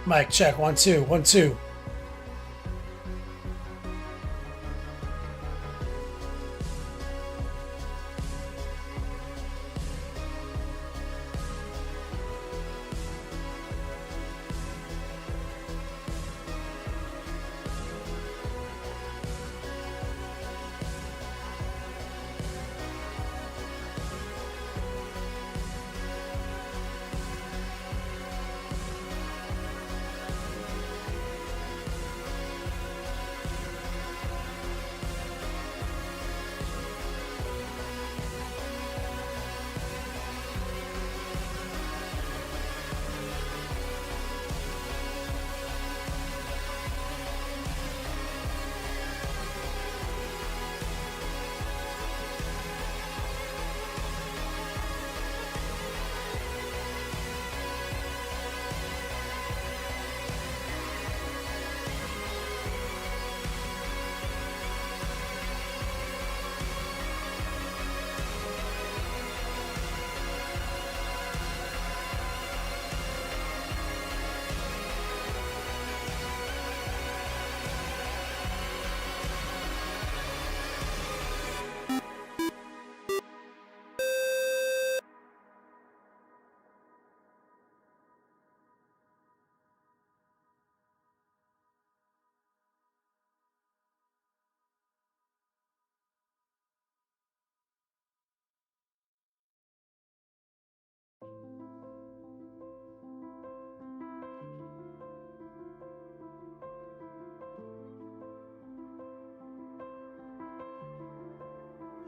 Mic check. 1 2 1 2.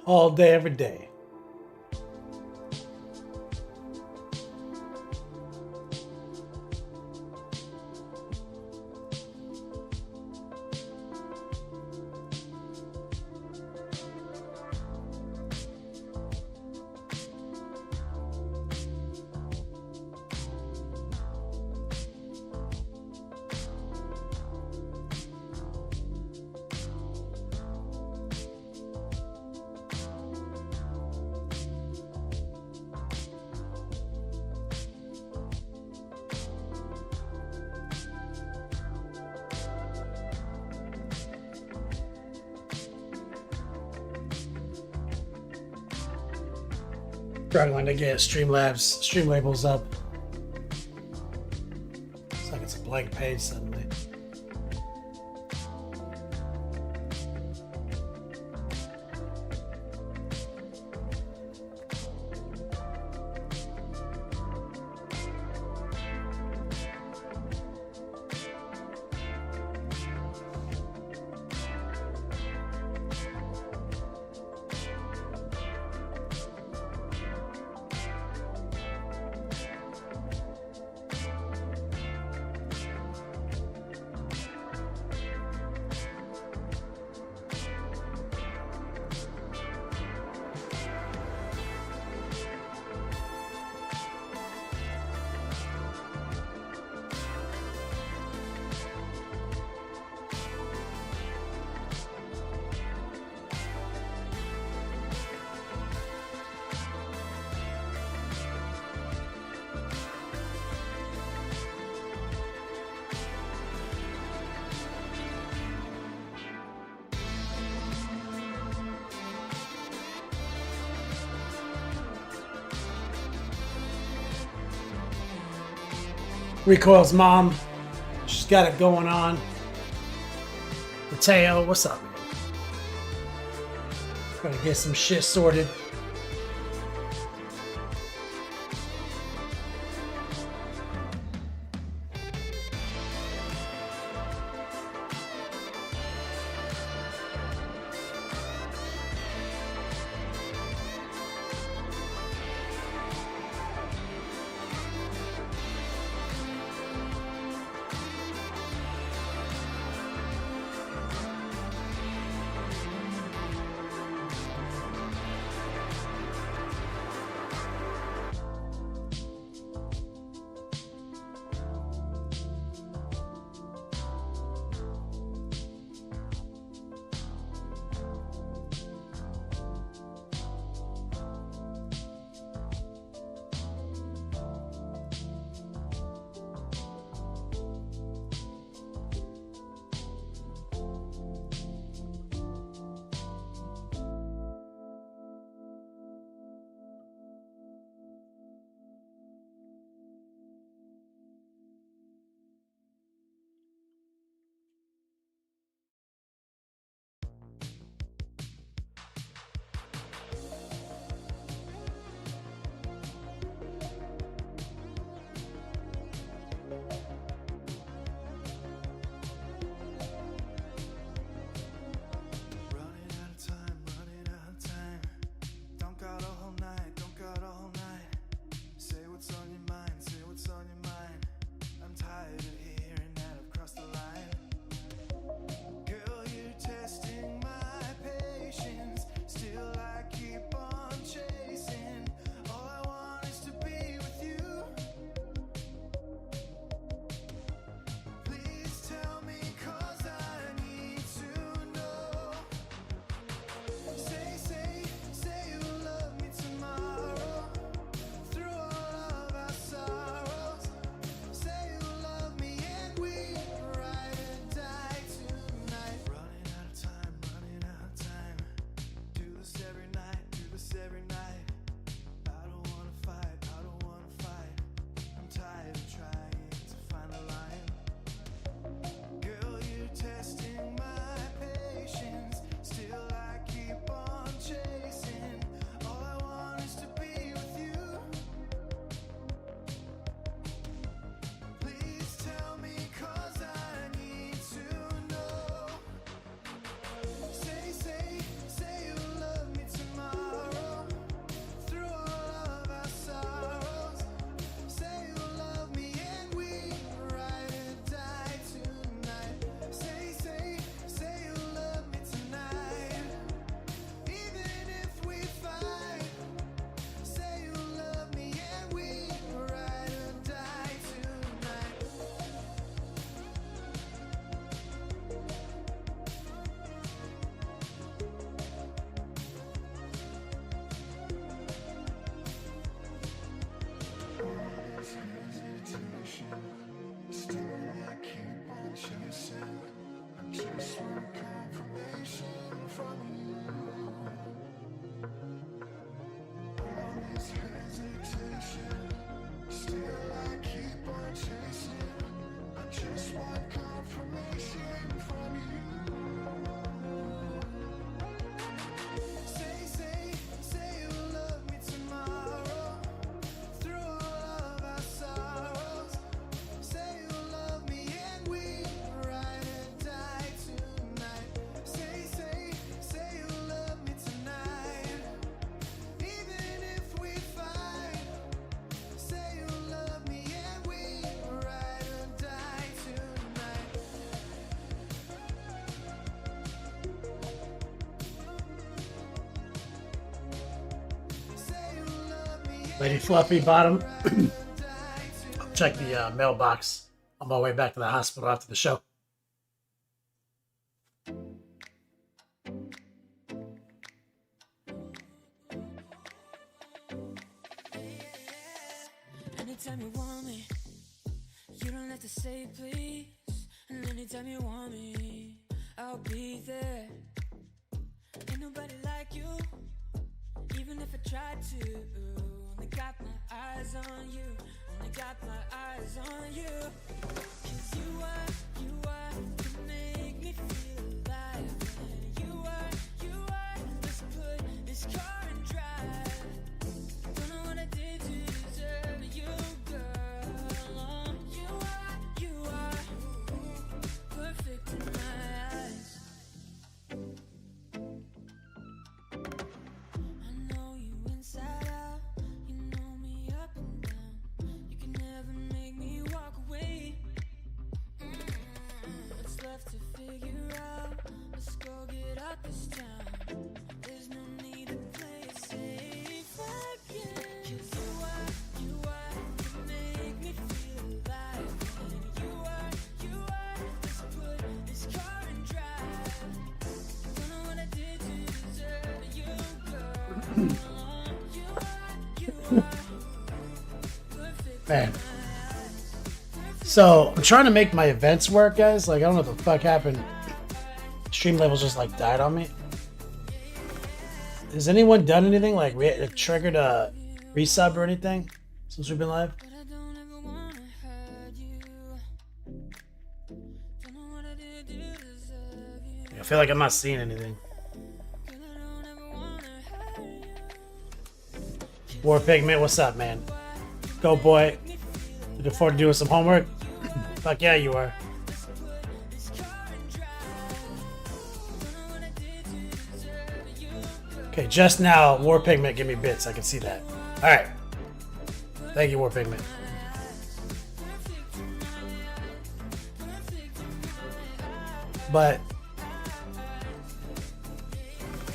All day, every day. Struggling to get stream labels up. Looks like it's a blank page suddenly. Recoil's mom, she's got it going on. Mateo, what's up, man? Gotta get some shit sorted. Lady Fluffy Bottom. I'll check the mailbox on my way back to the hospital after the show. Anytime you want me, you don't have to say please. And anytime you want me, I'll be there. Ain't nobody like you, even if I tried to. Only got my eyes on you, only got my eyes on you. 'Cause you can make me feel alive. And you are, let's put this car in drive. Don't know what I did to deserve you, girl. You are perfect in my eyes. I know you inside out, you know me up and down. You can never make me walk away. What's left to figure out? Let's go get out this town. There's no need to play it safe again. 'Cause you make me feel alive. And you are, let's put this car in drive. Don't know what I did to deserve you, girl. You are perfect. Man. So I'm trying to make my events work, guys. Like, I don't know what the fuck happened. Stream levels just like died on me. Has anyone done anything? Like, we triggered a resub or anything since we've been live? But I don't ever wanna hurt you. Don't know what I did to deserve you. I feel like I'm not seeing anything. But I don't ever wanna hurt you. War Pigment, what's up, man? Go, boy. Looking forward to doing some homework. Fuck yeah, you are. This car in drive. Don't know what I did to deserve you, girl. Okay, just now, War Pigment, give me bits. I can see that. All right. Thank you, War Pigment. But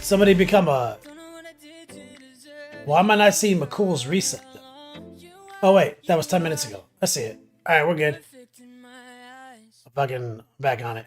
somebody become a. Don't know what I did to deserve Why am I not seeing McCool's reset? you. Oh wait, that was 10 minutes ago. I see it. All right, we're good. Perfect in my eyes. I'm fucking back on it.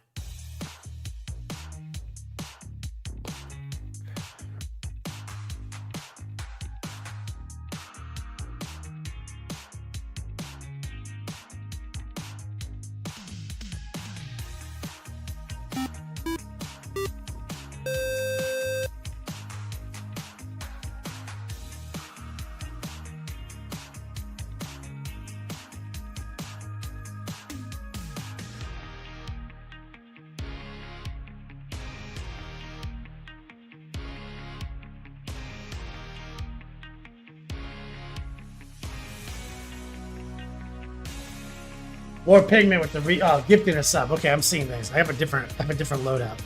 War Pigment with the gifting a sub. Okay, I'm seeing things. I have a different loadout.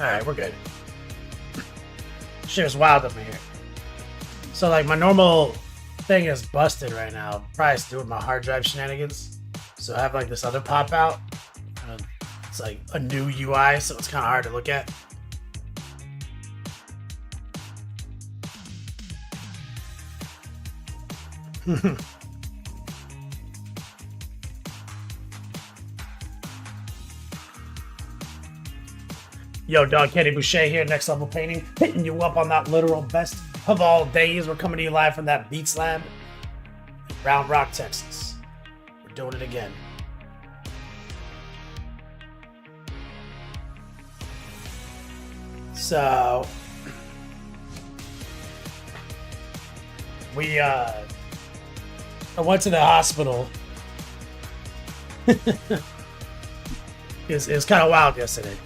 Alright, we're good. Shit is wild up in here. So like my normal thing is busted right now. Probably to do with my hard drive shenanigans. So I have like this other pop out. It's like a new UI, so it's kinda hard to look at. Yo, dog, Kenny Boucher here, Next Level Painting, hitting you up on that literal best of all days. We're coming to you live from that Beats Lab in Round Rock, Texas. We're doing it again. So I went to the hospital. It was kind of wild yesterday.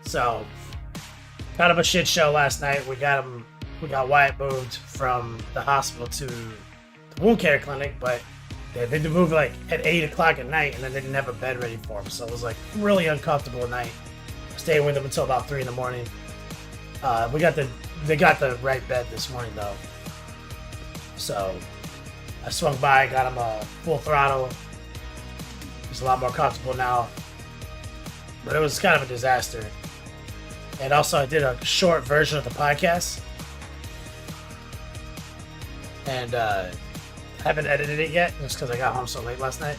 So, kind of a shit show last night. We got Wyatt moved from the hospital to the wound care clinic, but they had to move like at 8 o'clock at night, and then they didn't have a bed ready for him. So it was like really uncomfortable at night. Staying with him until about 3 in the morning. They got the right bed this morning though. So I swung by, got him a full throttle. He's a lot more comfortable now. but it was kind of a disaster. And also, I did a short version of the podcast, and I haven't edited it yet, just because I got home so late last night.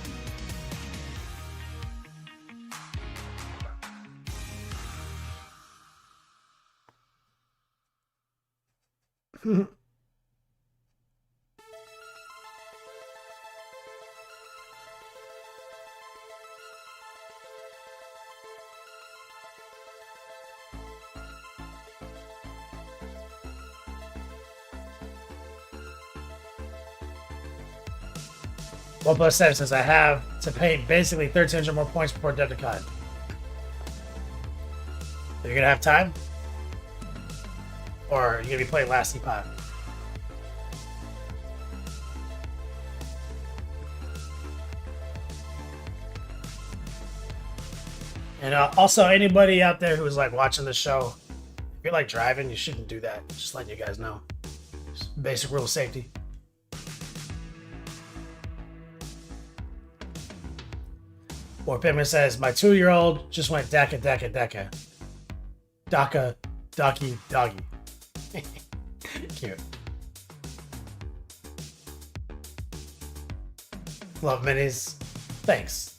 OnePlus 7 says I have to pay basically 1,300 more points before Debticon. Are you gonna have time? Or are you gonna be playing Last Epoch? And also, anybody out there who's like watching the show, if you're like driving, you shouldn't do that. Just letting you guys know. Just basic rule of safety. Or Pittman says, my 2-year-old just went Daka, Daka, Daka. Daka, Ducky, Doggy. Cute. Love minis. Thanks.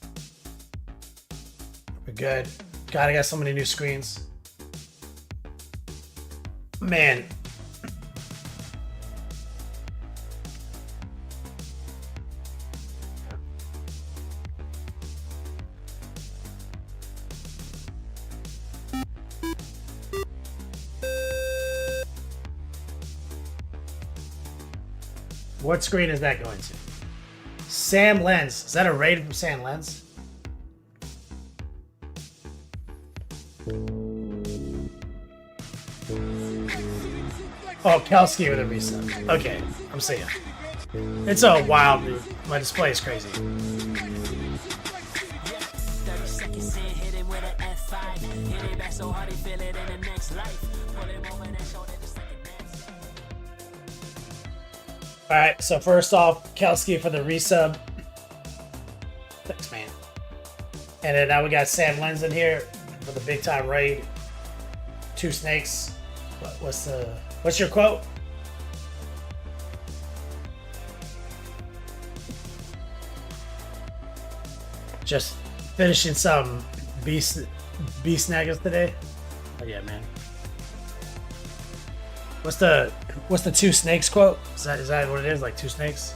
We're good. God, I got so many new screens. Man. What screen is that going to? Sam Lens. Is that a raid from Sam Lens? Oh, Kelsky with a resub. Okay, I'm seeing. It's a wild dude. My display is crazy. Alright, so first off, Kelsky for the resub. Thanks, man. And then now we got Sam Lens in here for the big time raid. 2 snakes. What's your quote? Just finishing some beast snaggers today. Oh yeah, man. What's the 2 snakes quote? Is that what it is? Like 2 snakes?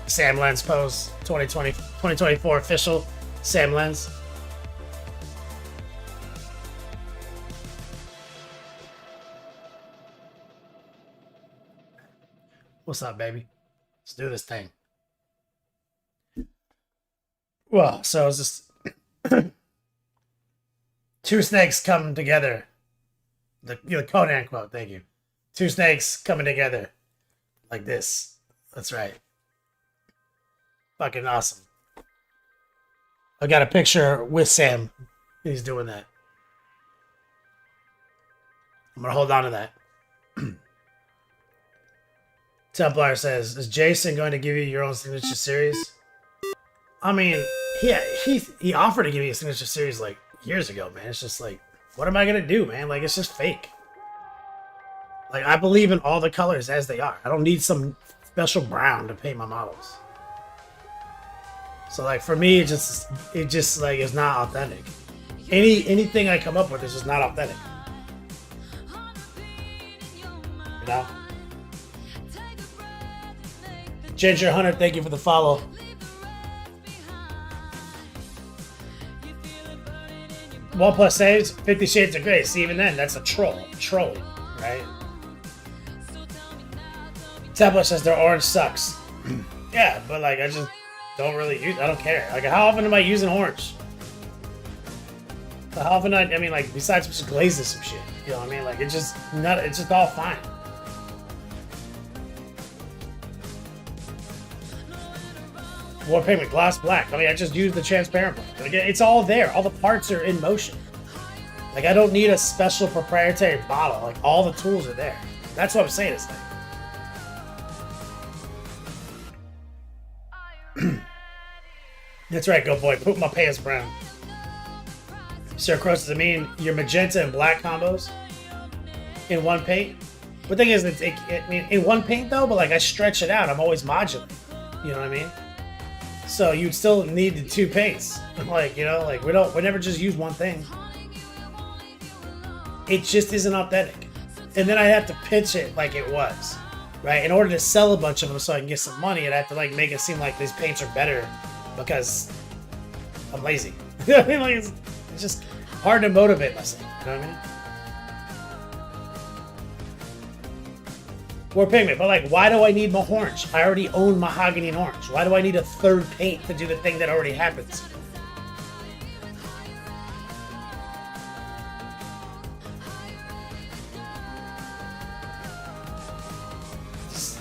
Sam Lens pose 2024 official Sam Lens. What's up, baby? Let's do this thing. Well, so it's just 2 snakes come together. The Conan quote, thank you. 2 snakes coming together like this. That's right. Fucking awesome. I got a picture with Sam. He's doing that. I'm gonna hold on to that. Templar says, is Jason going to give you your own signature series? I mean, he offered to give me a signature series like years ago, man. It's just like, what am I gonna do, man? Like, it's just fake. Like, I believe in all the colors as they are. I don't need some special brown to paint my models. So like for me, it just like is not authentic. Anything I come up with is just not authentic. You know? Ginger Hunter, thank you for the follow. OnePlus saves 50 Shades of Grey. See, even then, that's a troll. Trolling, right? Tablet says their orange sucks. Yeah, but like I just don't really use. I don't care. Like, how often am I using orange? How often I mean, like, besides just glazing some shit. You know what I mean? Like, it's just all fine. War Paint with gloss black. I mean, I just use the transparent black. Like, it's all there. All the parts are in motion. Like, I don't need a special proprietary bottle. Like, all the tools are there. That's what I'm saying. It's like, That's right, go boy. Poop my pants brown. Sir Cross, does it mean your magenta and black combos in one paint? The thing is, I mean, in one paint though, but like I stretch it out. I'm always modular. You know what I mean? So you'd still need the two paints. Like, you know, like we never just use one thing. It just isn't authentic. And then I have to pitch it like it was, right? In order to sell a bunch of them so I can get some money, I'd have to like make it seem like these paints are better because I'm lazy. You know what I mean? Like it's just hard to motivate myself. You know what I mean? More pigment, but like, why do I need more orange? I already own mahogany and orange. Why do I need a third paint to do the thing that already happens?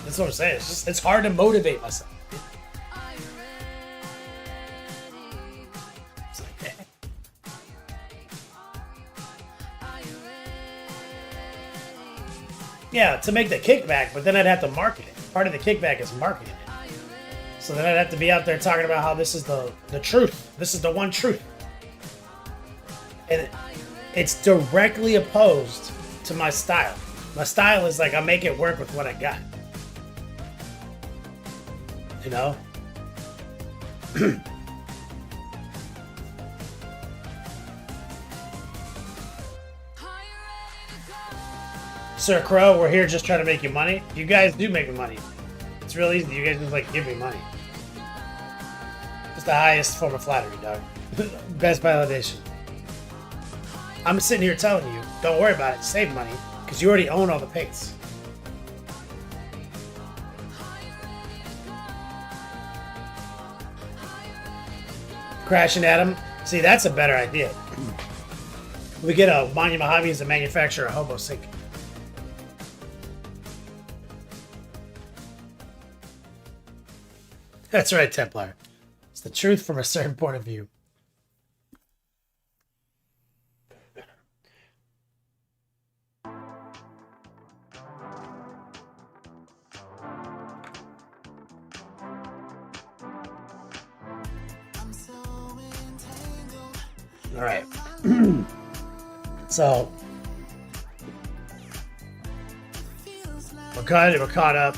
That's what I'm saying. It's hard to motivate myself. It's like, eh. Yeah, to make the kickback, but then I'd have to market it. Part of the kickback is marketing it. So then I'd have to be out there talking about how this is the truth. This is the one truth. And it's directly opposed to my style. My style is like I make it work with what I got. You know? Sir Crow, we're here just trying to make you money. You guys do make me money. It's real easy. You guys just like give me money. It's the highest form of flattery, dog. Best validation. I'm sitting here telling you, don't worry about it. Save money because you already own all the paints. Crashing Adam. See, that's a better idea. We get a Monument Hobbies to manufacture a hobo sink. That's right, Templar. It's the truth from a certain point of view. All right. So we're caught up.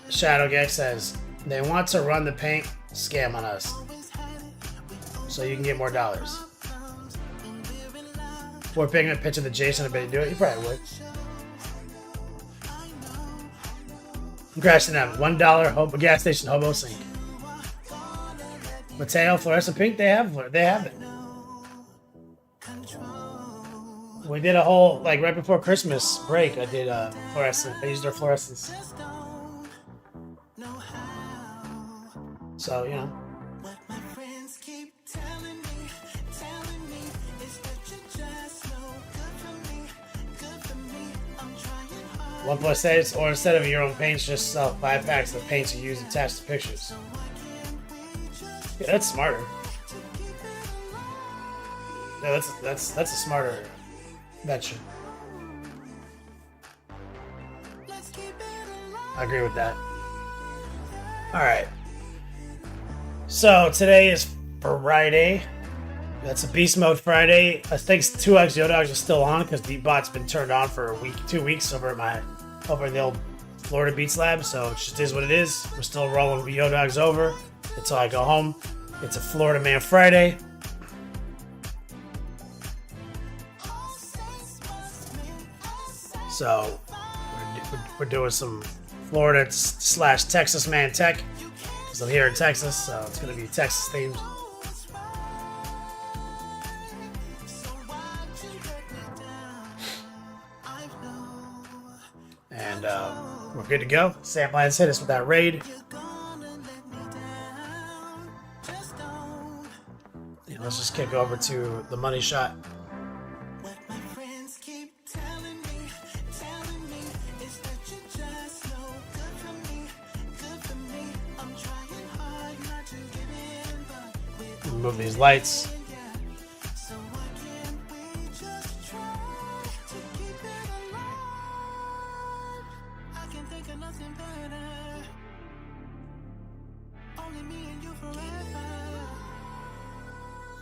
Shadowgex says they want to run the paint scam on us, so you can get more dollars. For pigment pitching the Jason, I bet you do it. You probably would. I'm crashing out. $1 gas station hobo sink. Mateo, fluorescent pink, they have it. We did a whole, like right before Christmas break, I did fluorescent. I used their fluorescence. So, you know. OnePlus 8, or instead of your own paints, just sell 5 packs of the paints you use attached to pictures. Yeah, that's smarter. Yeah, that's a smarter venture. I agree with that. Alright. So today is Friday. That's a Beast Mode Friday. I think 2x Yodogs is still on because Beatbot's been turned on for 2 weeks over in the old Florida Beats lab. So it just is what it is. We're still rolling Yodogs over until I go home. It's a Florida Man Friday. So we're doing some Florida / Texas Man Tech. Because I'm here in Texas, so it's going to be Texas themed. And we're good to go. Sam Lyons hit us with that raid. Yeah, let's just kick over to the money shot. Move these lights.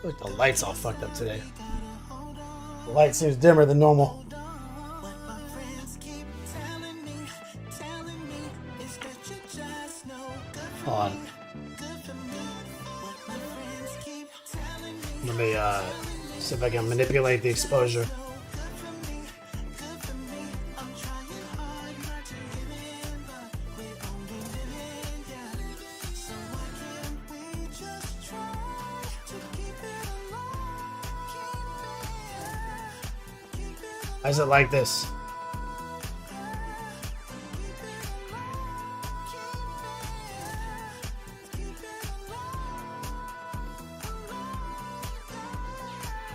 Look, the light's all fucked up today. The light seems dimmer than normal. Hold on. Let me see if I can manipulate the exposure. Why is it like this?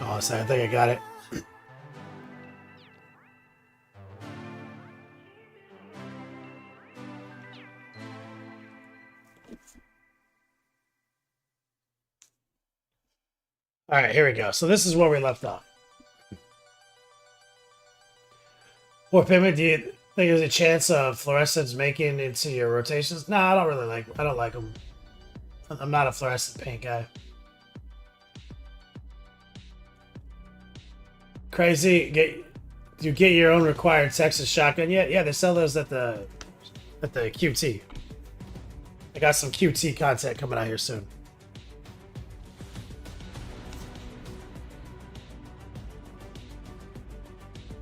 Oh, sorry, I think I got it. All right, here we go. So this is where we left off. What pigment do you think there's a chance of fluorescents making into your rotations? No, I don't really like. I don't like them. I'm not a fluorescent paint guy. Crazy. Do you get your own required Texas shotgun yet? Yeah, they sell those at the QT. I got some QT content coming out here soon.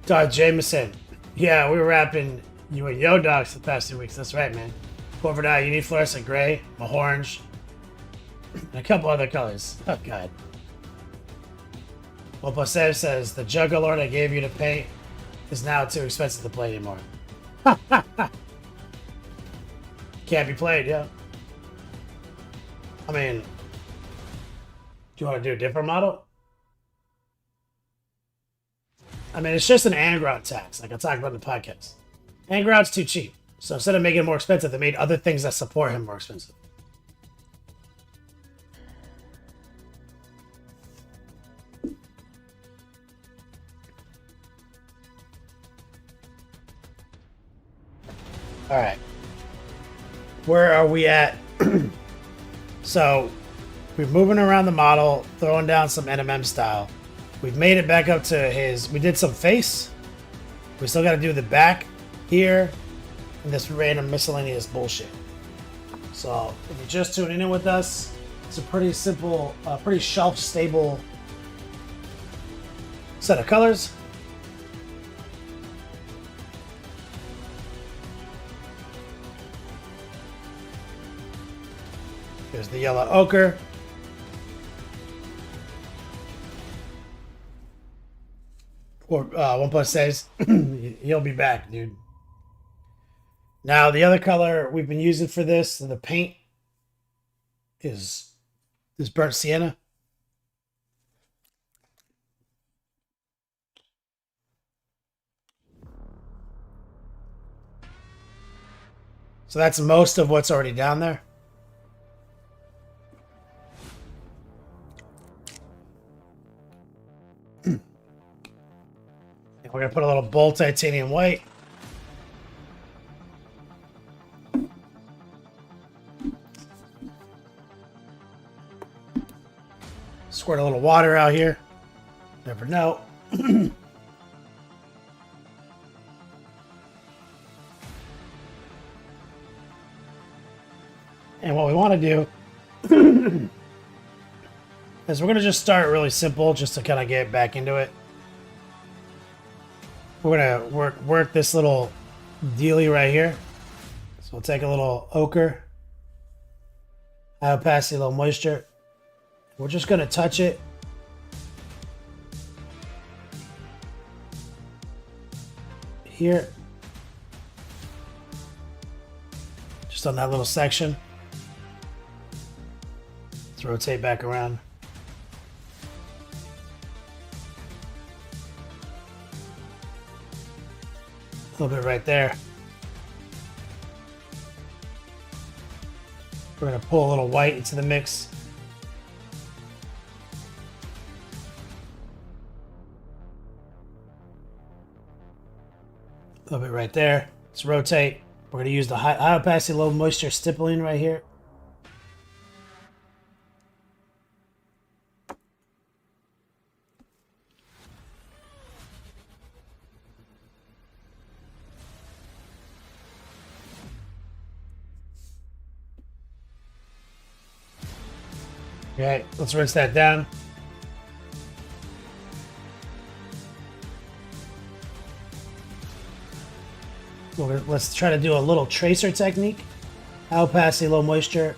Todd Jameson. Yeah, we were rapping you and Yo Dogs the past 2 weeks. That's right, man. Over now, you need fluorescent gray, orange, and a couple other colors. Oh, God. Well, Posev says, the Juggalo I gave you to paint is now too expensive to play anymore. Can't be played, yeah. I mean, do you want to do a different model? I mean, it's just an Angrout tax, like I talked about in the podcast. Angrout's too cheap. So instead of making it more expensive, they made other things that support him more expensive. All right. Where are we at? So we're moving around the model, throwing down some NMM style. We've made it back up to his... We did some face. We still got to do the back here. And this random miscellaneous bullshit. So if you're just tuning in with us, it's a pretty simple, pretty shelf-stable set of colors. Here's the yellow ochre. Or One Plus says he'll be back, dude. Now the other color we've been using for this, the paint, is this burnt sienna. So that's most of what's already down there. We're going to put a little bold titanium white. Squirt a little water out here. Never know. And what we want to do is we're going to just start really simple just to kind of get back into it. We're going to work this little dealie right here. So we'll take a little ochre, high opacity, a little moisture. We're just going to touch it. Here. Just on that little section. Let's rotate back around. A little bit right there. We're going to pull a little white into the mix. A little bit right there. Let's rotate. We're going to use the high opacity, low moisture stippling right here. Okay, let's rinse that down. Let's try to do a little tracer technique. High opacity, low moisture.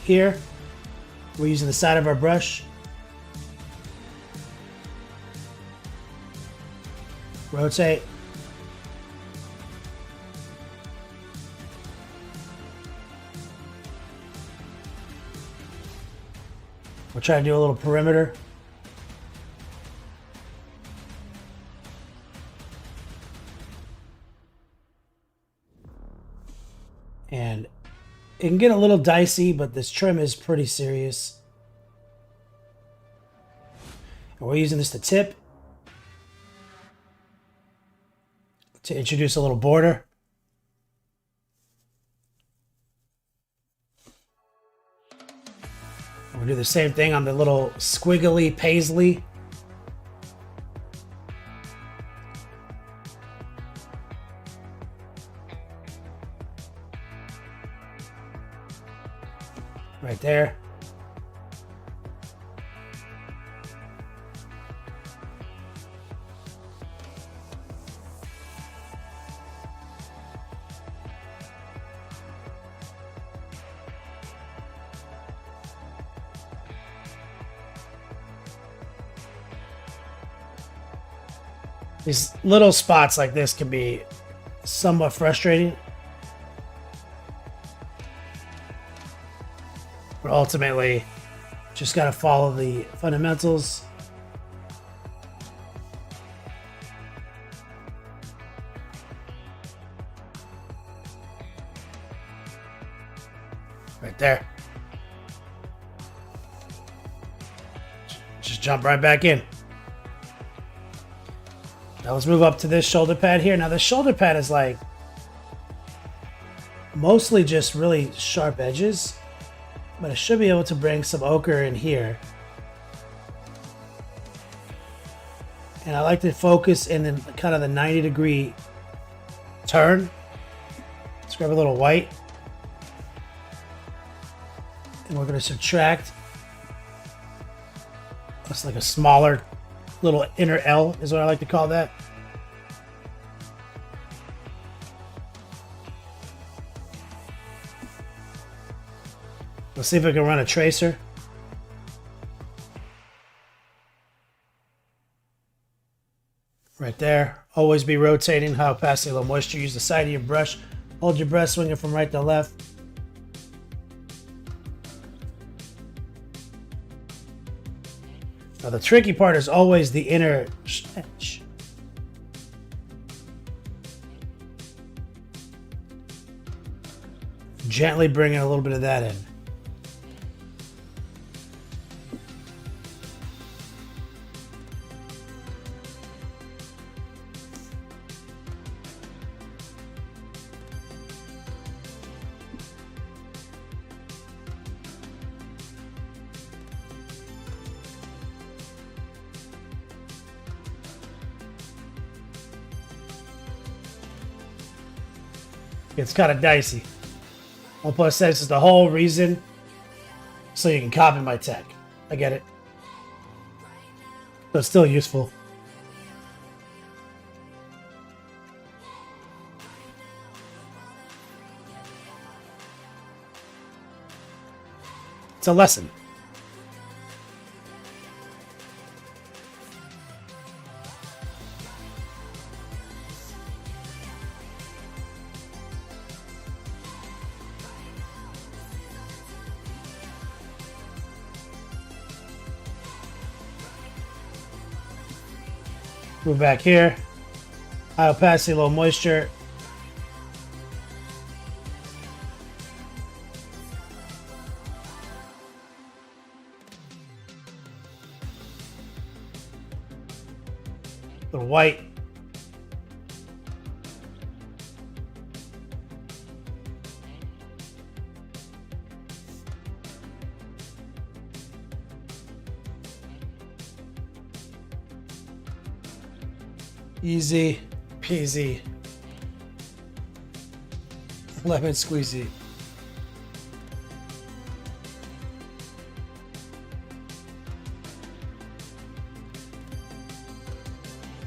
Here, we're using the side of our brush. Rotate. We'll try to do a little perimeter. And it can get a little dicey, but this trim is pretty serious. And we're using this to tip to introduce a little border. And we'll do the same thing on the little squiggly paisley. Right there. These little spots like this can be somewhat frustrating. But ultimately, just got to follow the fundamentals. Right there. Just jump right back in. Now let's move up to this shoulder pad here. Now the shoulder pad is like mostly just really sharp edges, but I should be able to bring some ochre in here. And I like to focus in the kind of the 90-degree turn. Let's grab a little white. And we're going to subtract. That's like a smaller little inner L is what I like to call that. Let's see if I can run a tracer. Right there. Always be rotating. High opacity, low moisture. Use the side of your brush. Hold your breath, swing it from right to left. Now the tricky part is always the inner edge. Gently bringing a little bit of that in. It's kind of dicey. 1+6 is the whole reason so you can copy my tech. I get it. But it's still useful. It's a lesson. Move back here. High opacity, low moisture. Little white. Easy peasy. Lemon squeezy.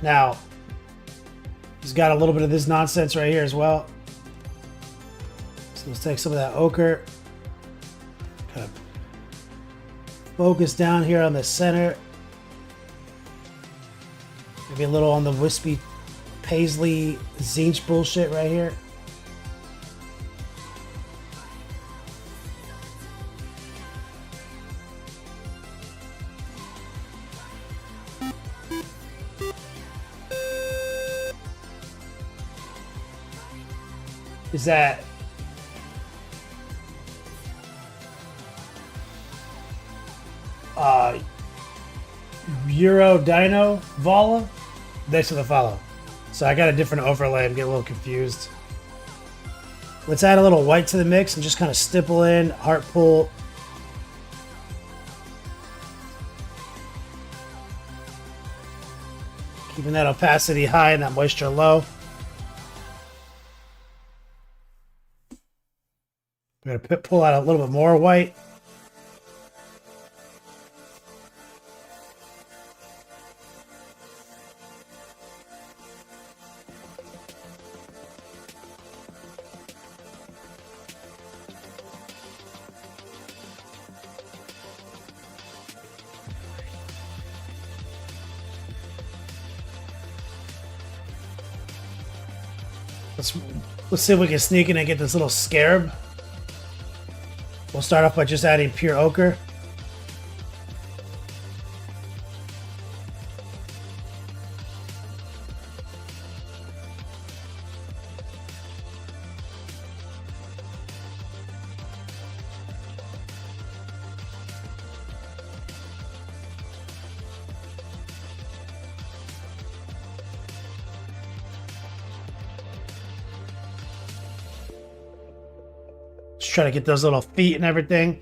Now, he's got a little bit of this nonsense right here as well. So let's take some of that ochre. Kind of focus down here on the center. Maybe a little on the wispy paisley Zinch bullshit right here. Is that Euro Dino Vala? Thanks for the follow. So I got a different overlay. I'm getting a little confused. Let's add a little white to the mix and just kind of stipple in, heart pull. Keeping that opacity high and that moisture low. I'm going to pull out a little bit more white. Let's see if we can sneak in and get this little scarab. We'll start off by just adding pure ochre. Just try to get those little feet and everything.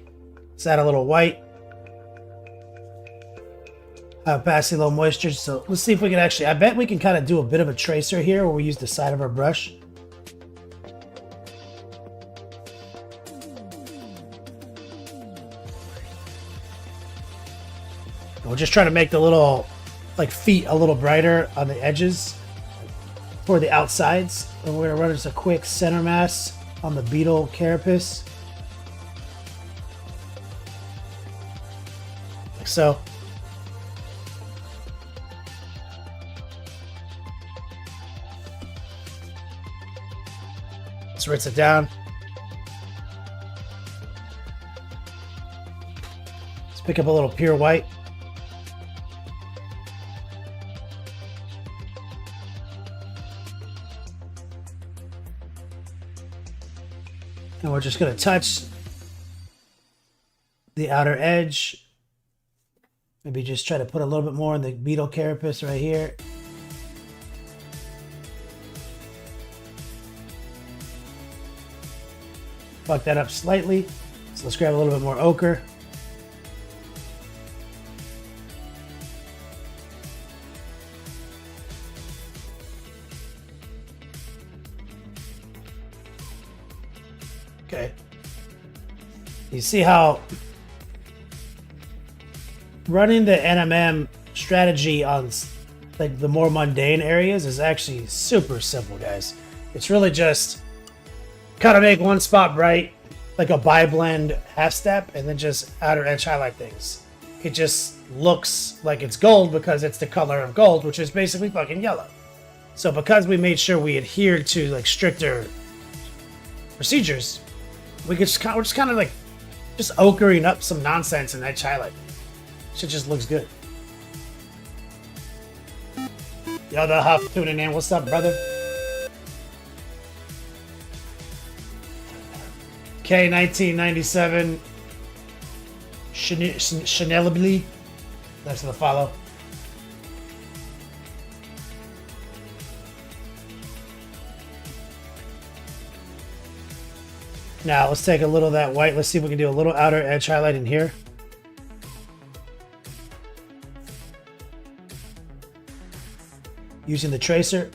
Let's add a little white. Passing a little moisture. So let's see if we can actually, I bet we can kind of do a bit of a tracer here where we use the side of our brush. And we'll just try to make the little like feet a little brighter on the edges for the outsides. And we're gonna run just a quick center mass on the beetle carapace. Like so. Let's rinse it down. Let's pick up a little pure white. And we're just going to touch the outer edge. Maybe just try to put a little bit more in the beetle carapace right here. Fuck that up slightly. So let's grab a little bit more ochre. Okay. You see how running the NMM strategy on like the more mundane areas is actually super simple, guys. It's really just kind of make one spot bright, like a bi-blend half step, and then just outer edge highlight things. It just looks like it's gold because it's the color of gold, which is basically fucking yellow. So because we made sure we adhered to like stricter procedures, we're just kind of like just ochreing up some nonsense in edge highlight. Shit just looks good. Yo, the Huff tuning in. What's up, brother? K1997 Chanelably. Thanks for the follow. Now let's take a little of that white. Let's see if we can do a little outer edge highlight in here. Using the tracer.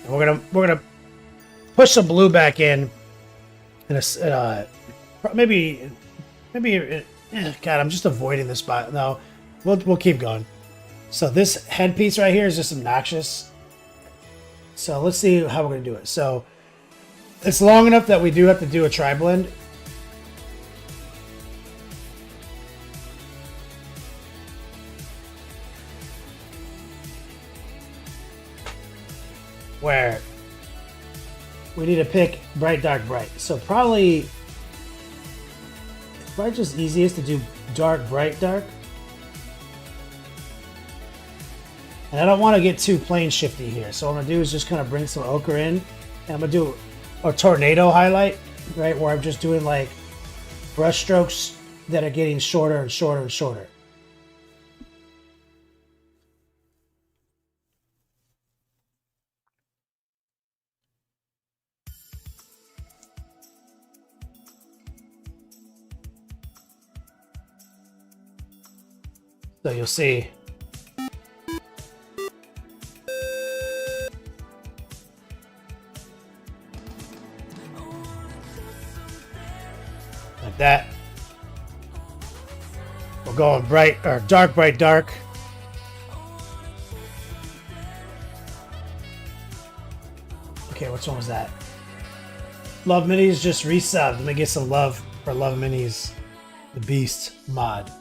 And we're gonna push some blue back in a maybe maybe, God, I'm just avoiding this spot. No, we'll keep going. So this headpiece right here is just obnoxious. So let's see how we're going to do it. So it's long enough that we do have to do a tri-blend. Where we need to pick bright, dark, bright. So probably just easiest to do dark, bright, dark. And I don't want to get too plane shifty here. So what I'm going to do is just kind of bring some ochre in. And I'm going to do a tornado highlight, right? Where I'm just doing like brush strokes that are getting shorter and shorter and shorter. So you'll see like that. We're going bright or dark, bright, dark. Okay, which one was that? Love Minis just resubbed. Let me get some love for Love Minis, the Beast mod.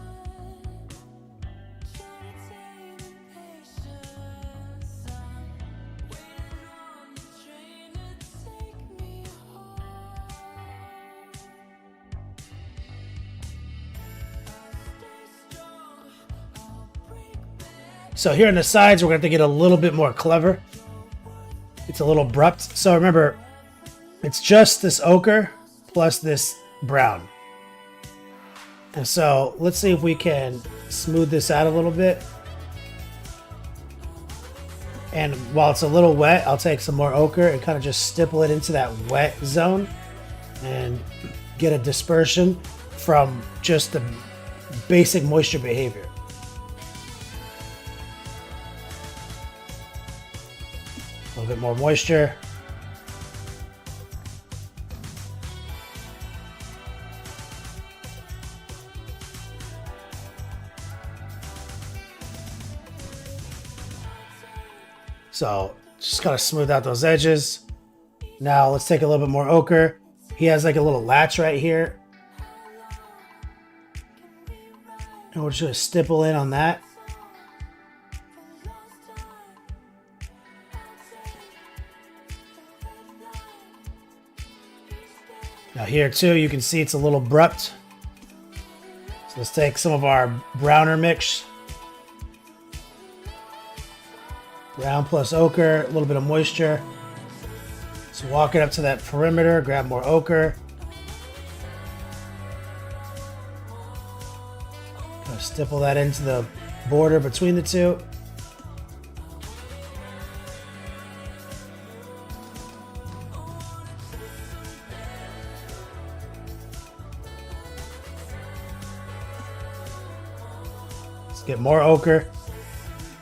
So here on the sides, we're going to have to get a little bit more clever. It's a little abrupt. So remember, it's just this ochre plus this brown. And so let's see if we can smooth this out a little bit. And while it's a little wet, I'll take some more ochre and kind of just stipple it into that wet zone and get a dispersion from just the basic moisture behavior. A little bit more moisture. So just gotta smooth out those edges. Now let's take a little bit more ochre. He has like a little latch right here. And we're just gonna stipple in on that. Now here too, you can see it's a little abrupt. So let's take some of our browner mix. Brown plus ochre, a little bit of moisture. So walk it up to that perimeter, grab more ochre. Kind of stipple that into the border between the two. Get more ochre,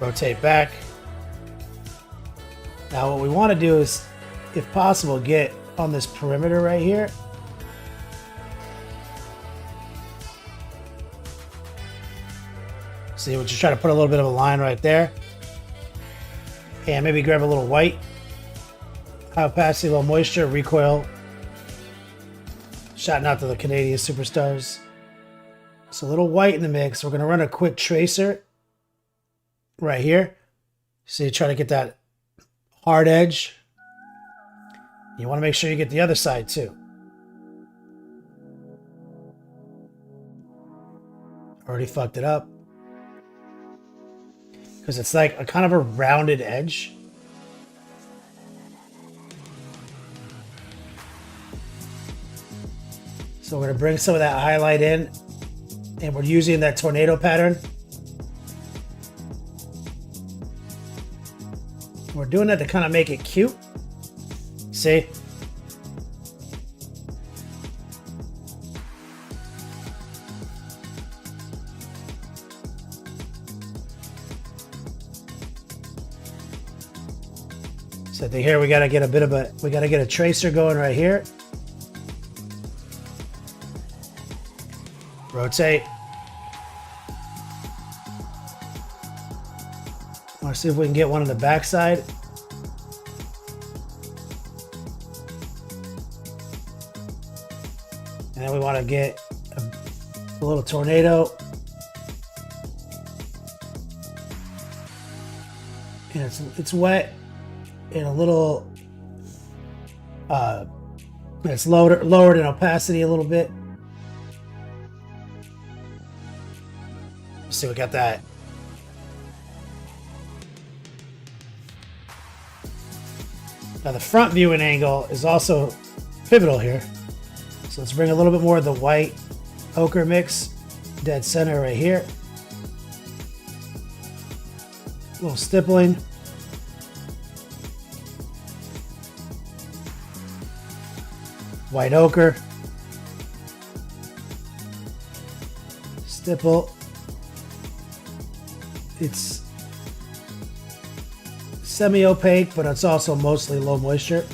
rotate back. Now what we want to do is, if possible, get on this perimeter right here. See, we're just trying to put a little bit of a line right there. And maybe grab a little white. High opacity, low moisture, recoil. Shouting out to the Canadian superstars. So a little white in the mix. We're going to run a quick tracer right here. So you try to get that hard edge. You want to make sure you get the other side too. Already fucked it up. Because it's like a kind of a rounded edge. So we're going to bring some of that highlight in. And we're using that tornado pattern. We're doing that to kind of make it cute. See? So here we gotta get a tracer going right here. Rotate. Want to see if we can get one on the backside. And then we want to get a little tornado. And it's wet and a little it's lowered in opacity a little bit. Let's see, we got that. Now the front viewing angle is also pivotal here. So let's bring a little bit more of the white ochre mix dead center right here. A little stippling. White ochre. Stipple. It's semi-opaque, but it's also mostly low moisture.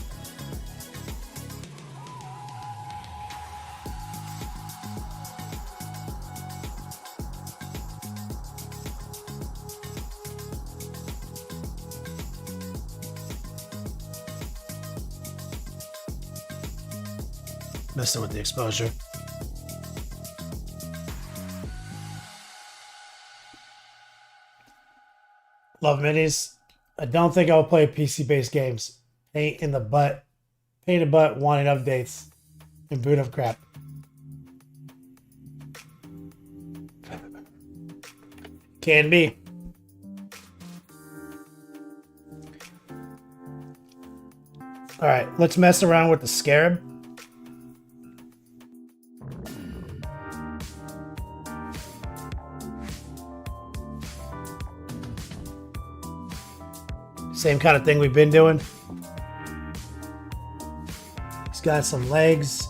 Messing with the exposure. Love minis. I don't think I'll play PC-based games. Pain in the butt, wanting updates, and boot up crap. Can be. All right, let's mess around with the Scarab. Same kind of thing we've been doing. It's got some legs.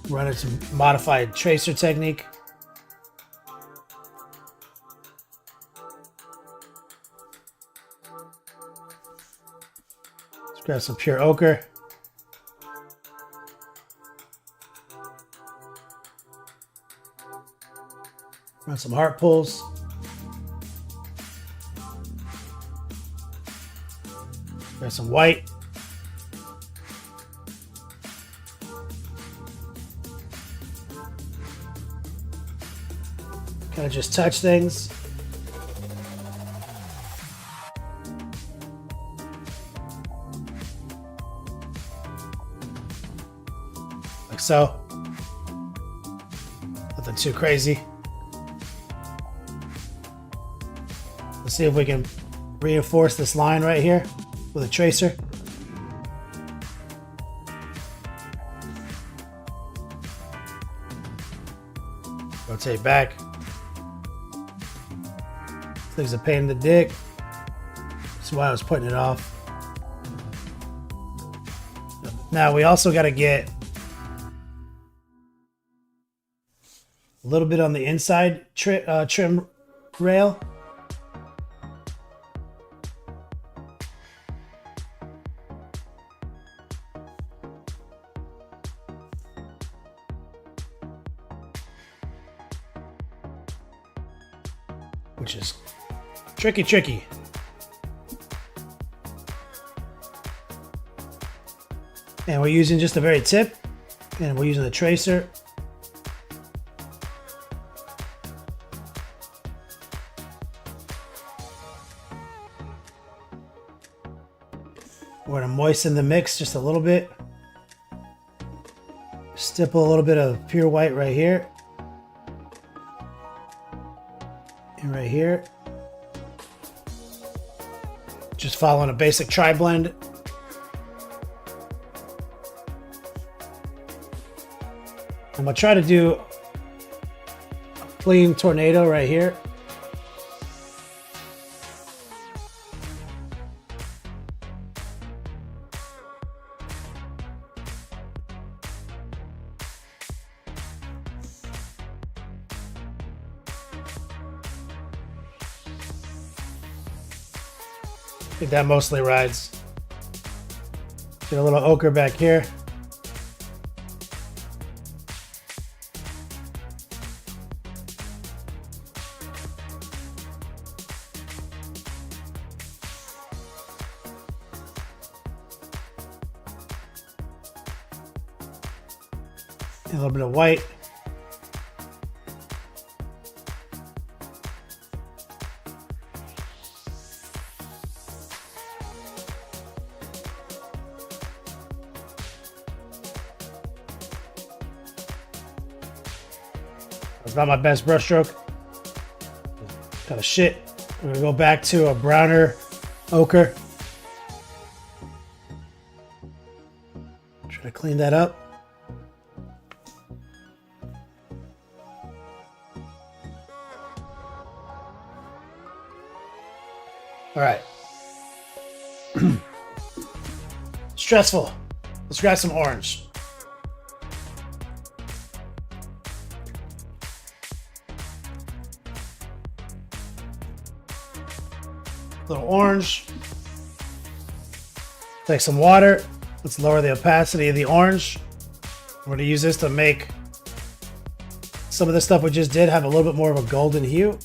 Running some modified tracer technique. Let's grab some pure ochre. Run some heart pulls. Got some white. Kind of just touch things. Like so. Nothing too crazy. Let's see if we can reinforce this line right here with a tracer. Rotate back. This thing's a pain in the dick. That's why I was putting it off. Now we also got to get a little bit on the inside trim rail. Which is tricky. And we're using just the very tip, and we're using the tracer. We're gonna moisten the mix just a little bit. Stipple a little bit of pure white right here. And right here. Just following a basic tri-blend. I'm gonna try to do a clean tornado right here. I think that mostly rides. Get a little ochre back here. A little bit of white. That's not my best brushstroke. Kind of shit. We're gonna go back to a browner ochre. Try to clean that up. All right. Stressful. Let's grab some orange. Little orange. Take some water. Let's lower the opacity of the orange. We're going to use this to make some of the stuff we just did have a little bit more of a golden hue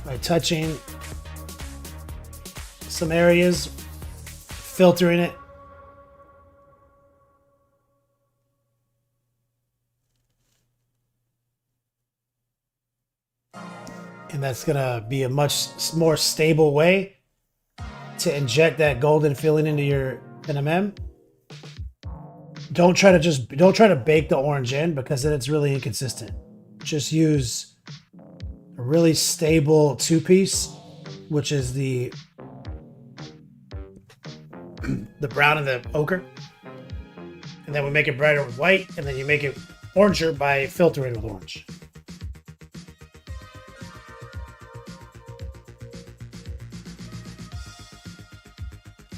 by touching some areas, filtering it. And that's gonna be a much more stable way to inject that golden filling into your NMM. Don't try to bake the orange in, because then it's really inconsistent. Just use a really stable 2-piece, which is the brown and the ochre, and then we make it brighter with white, and then you make it oranger by filtering with orange.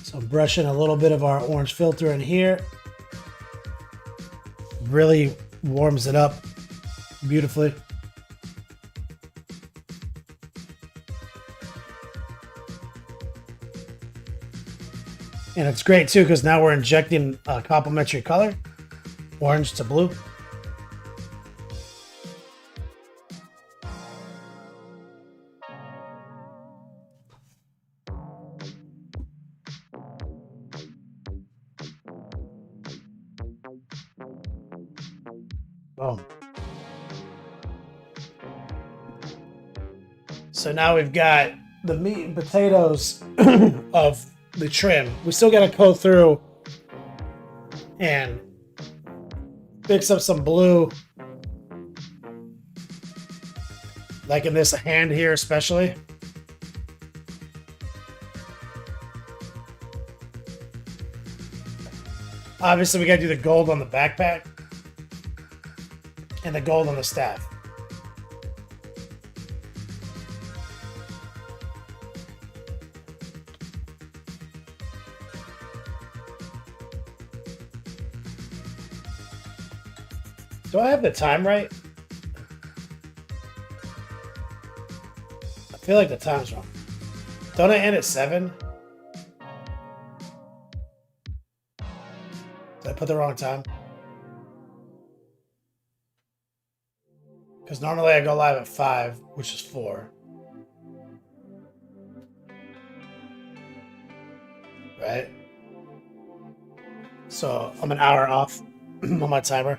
So I'm brushing a little bit of our orange filter in here. Really warms it up beautifully. And it's great too, because now we're injecting a complementary color, orange to blue. Boom. So now we've got the meat and potatoes of the trim. We still got to go through and fix up some blue, like in this hand here especially. Obviously we got to do the gold on the backpack and the gold on the staff. Do I have the time right? I feel like the time's wrong. Don't I end at 7? Did I put the wrong time? Because normally I go live at 5, which is 4. Right? So I'm an hour off on my timer.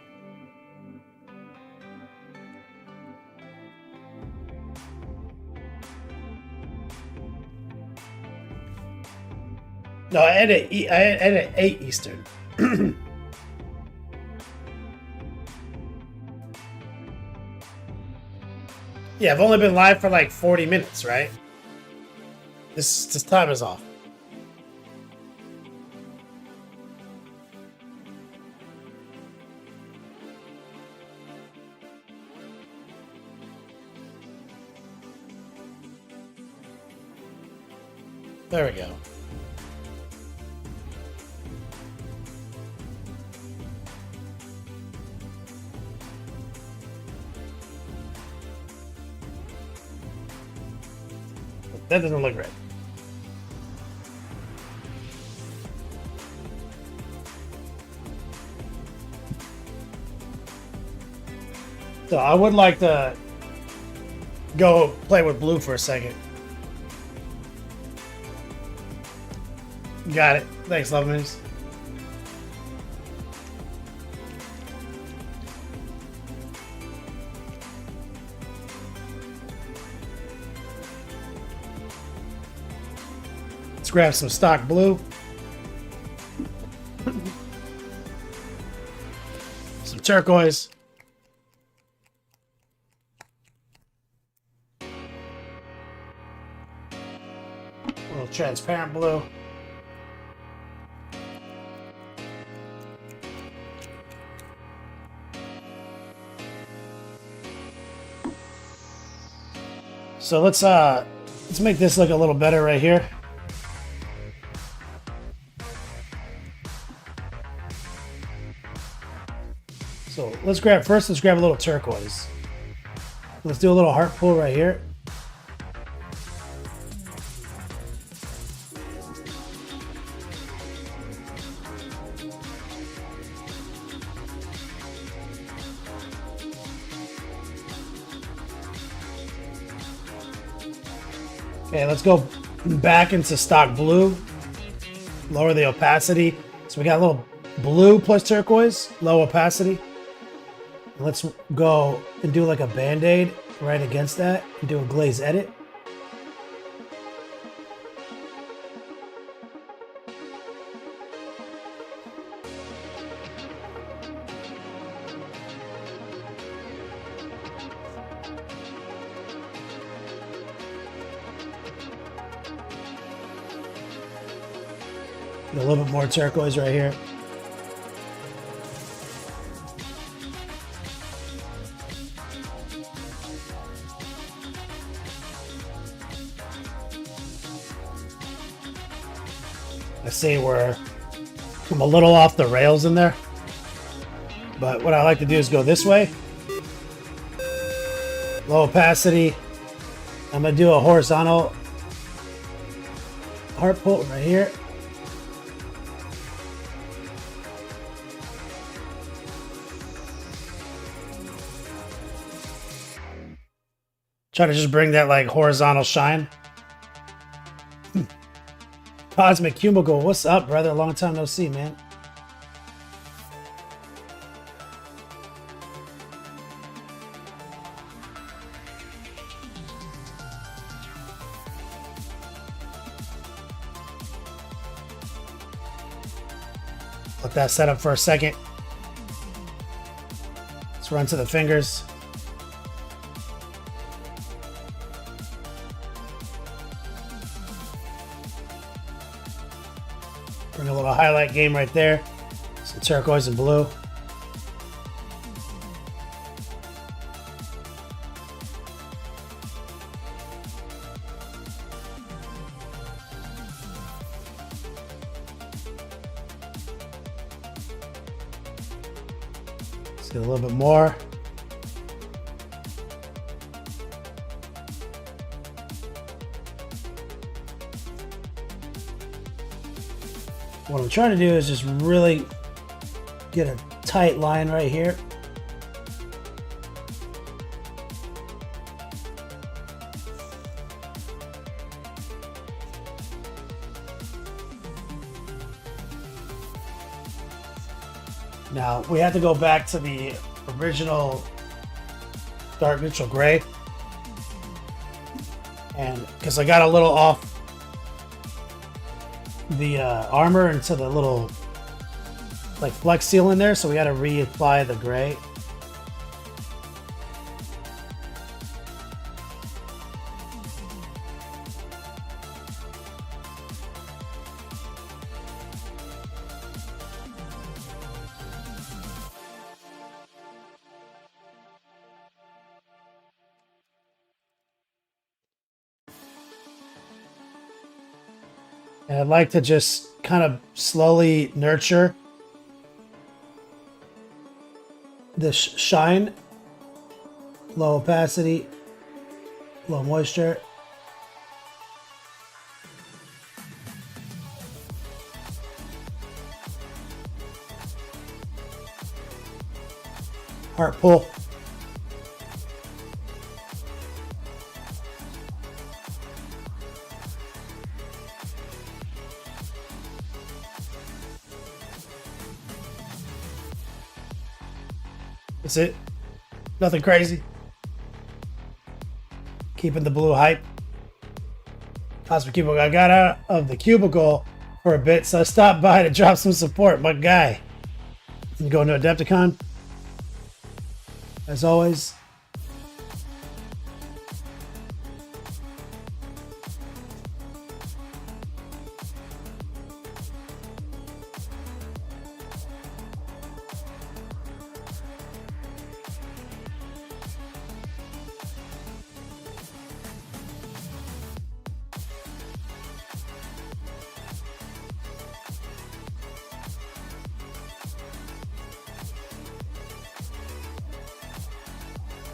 No, I end at 8 Eastern. Yeah, I've only been live for like 40 minutes, right? This time is off. There we go. That doesn't look right. So I would like to go play with blue for a second. Got it. Thanks, Love Minis. Let's grab some stock blue. Some turquoise. A little transparent blue. So let's make this look a little better right here. So let's grab a little turquoise. Let's do a little heart pull right here. Okay, let's go back into stock blue. Lower the opacity. So we got a little blue plus turquoise, low opacity. Let's go and do like a band-aid right against that and do a glaze edit. Get a little bit more turquoise right here. I see I'm a little off the rails in there, but what I like to do is go this way. Low opacity. I'm gonna do a horizontal heart pull right here. Try to just bring that like horizontal shine. Cosmic Cubicle, what's up, brother? Long time no see, man. Let that set up for a second. Let's run to the fingers. Bring a little highlight game right there. Some turquoise and blue. Let's get a little bit more. What I'm trying to do is just really get a tight line right here. Now we have to go back to the original dark neutral gray, and because I got a little off the armor into the little like flex seal in there, so we got to reapply the gray. And I'd like to just kind of slowly nurture the shine. Low opacity, low moisture. Heart pull. That's it. Nothing crazy. Keeping the blue hype. Cosmic Cubicle. I got out of the cubicle for a bit, so I stopped by to drop some support. My guy. And going to Adepticon. As always.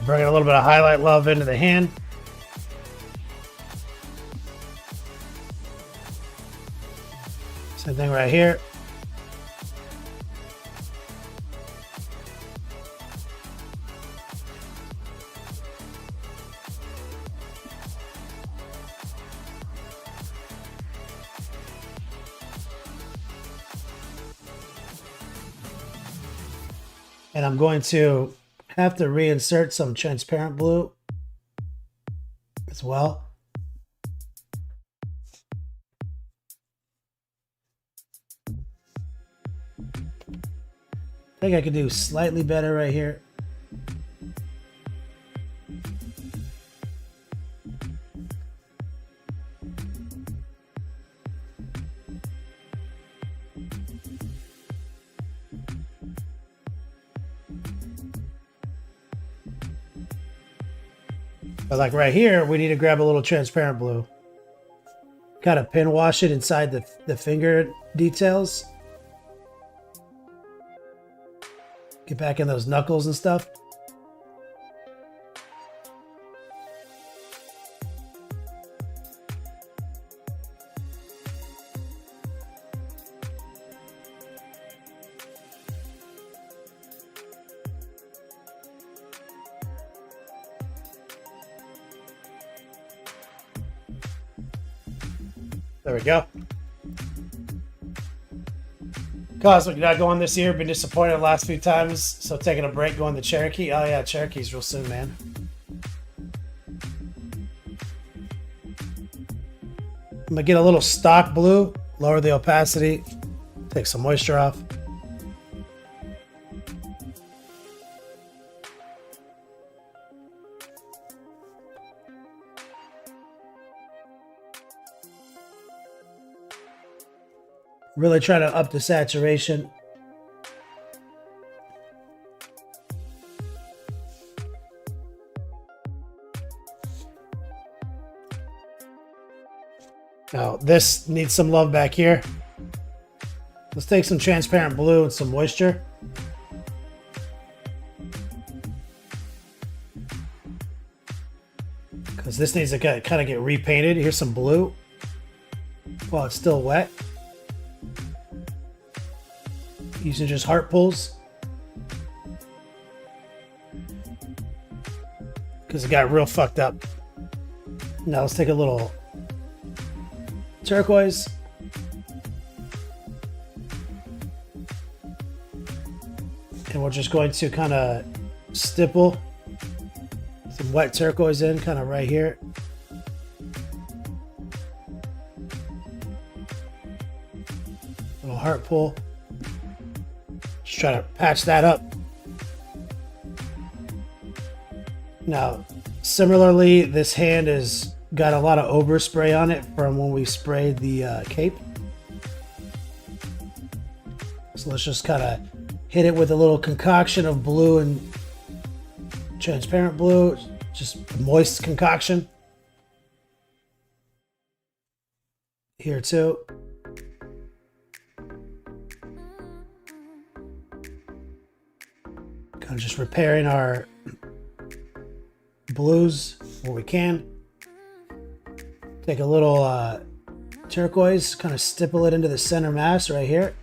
Bringing a little bit of highlight love into the hand. Same thing right here. And I'm going to have to reinsert some transparent blue as well. I think I could do slightly better right here. But like right here, we need to grab a little transparent blue. Kind of pin wash it inside the finger details. Get back in those knuckles and stuff. There we go. Cosmic not going this year. Been disappointed the last few times. So taking a break going to Cherokee. Oh yeah, Cherokee's real soon, man. I'm gonna get a little stock blue. Lower the opacity. Take some moisture off. Really try to up the saturation. Now, this needs some love back here. Let's take some transparent blue and some moisture. Because this needs to kind of get repainted. Here's some blue while it's still wet. Using just heart pulls. Because it got real fucked up. Now let's take a little turquoise. And we're just going to kind of stipple some wet turquoise in, kind of right here. Little heart pull. Just try to patch that up. Now, similarly, this hand has got a lot of overspray on it from when we sprayed the cape. So let's just kind of hit it with a little concoction of blue and transparent blue, just moist concoction. Here too. Kind of just repairing our blues where we can. Take a little turquoise, kind of stipple it into the center mass right here.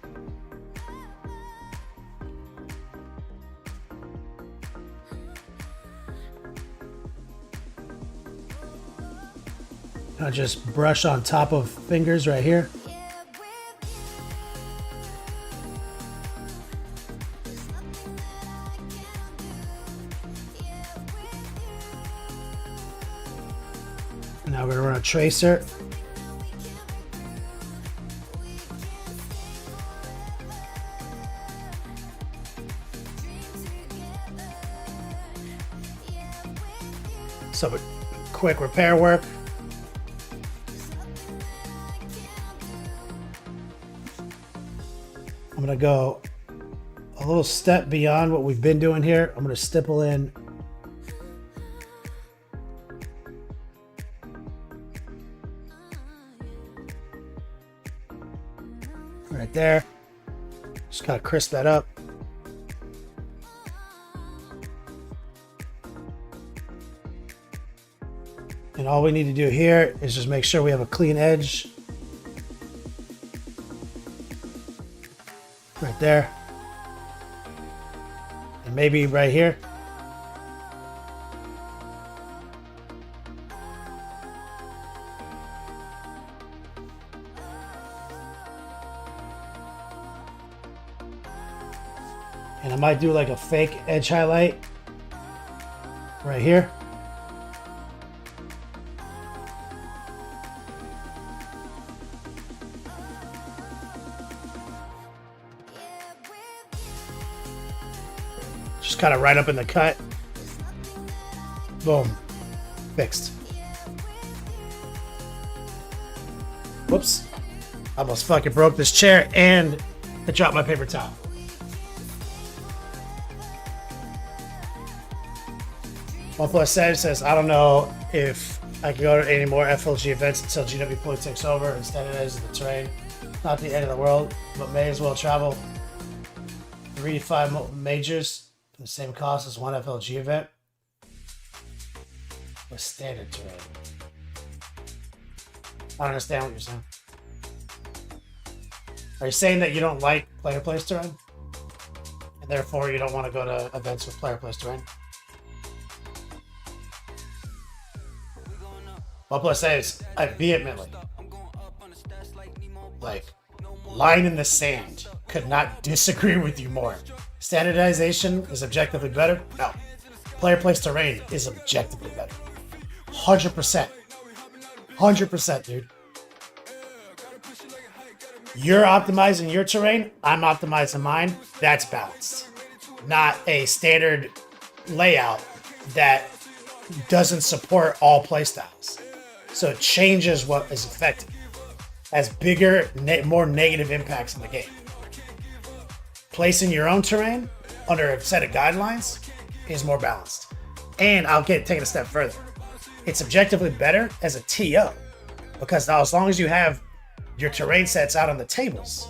Kind of just brush on top of fingers right here. Now we're going to run a tracer Some quick repair work. I'm gonna go a little step beyond what we've been doing here. I'm gonna stipple in right there. Just kind of crisp that up. And all we need to do here is just make sure we have a clean edge. Right there. And maybe right here. And I might do like a fake edge highlight right here. Just kind of right up in the cut. Boom. Fixed. Whoops. I almost fucking broke this chair and I dropped my paper towel. OnePlus says, I don't know if I can go to any more FLG events until GW fully takes over and standardizes the terrain. Not the end of the world, but may as well travel 3 to 5 majors for the same cost as one FLG event with standard terrain. I don't understand what you're saying. Are you saying that you don't like player place terrain? And therefore you don't want to go to events with player place terrain? OnePlus says, I vehemently, like, line in the sand, could not disagree with you more. Standardization is objectively better? No. Player place terrain is objectively better. 100%. 100%, dude. You're optimizing your terrain, I'm optimizing mine. That's balanced. Not a standard layout that doesn't support all playstyles. So it changes what is effective. Has bigger, more negative impacts in the game. Placing your own terrain under a set of guidelines is more balanced. And I'll take it a step further. It's objectively better as a TO. Because now as long as you have your terrain sets out on the tables,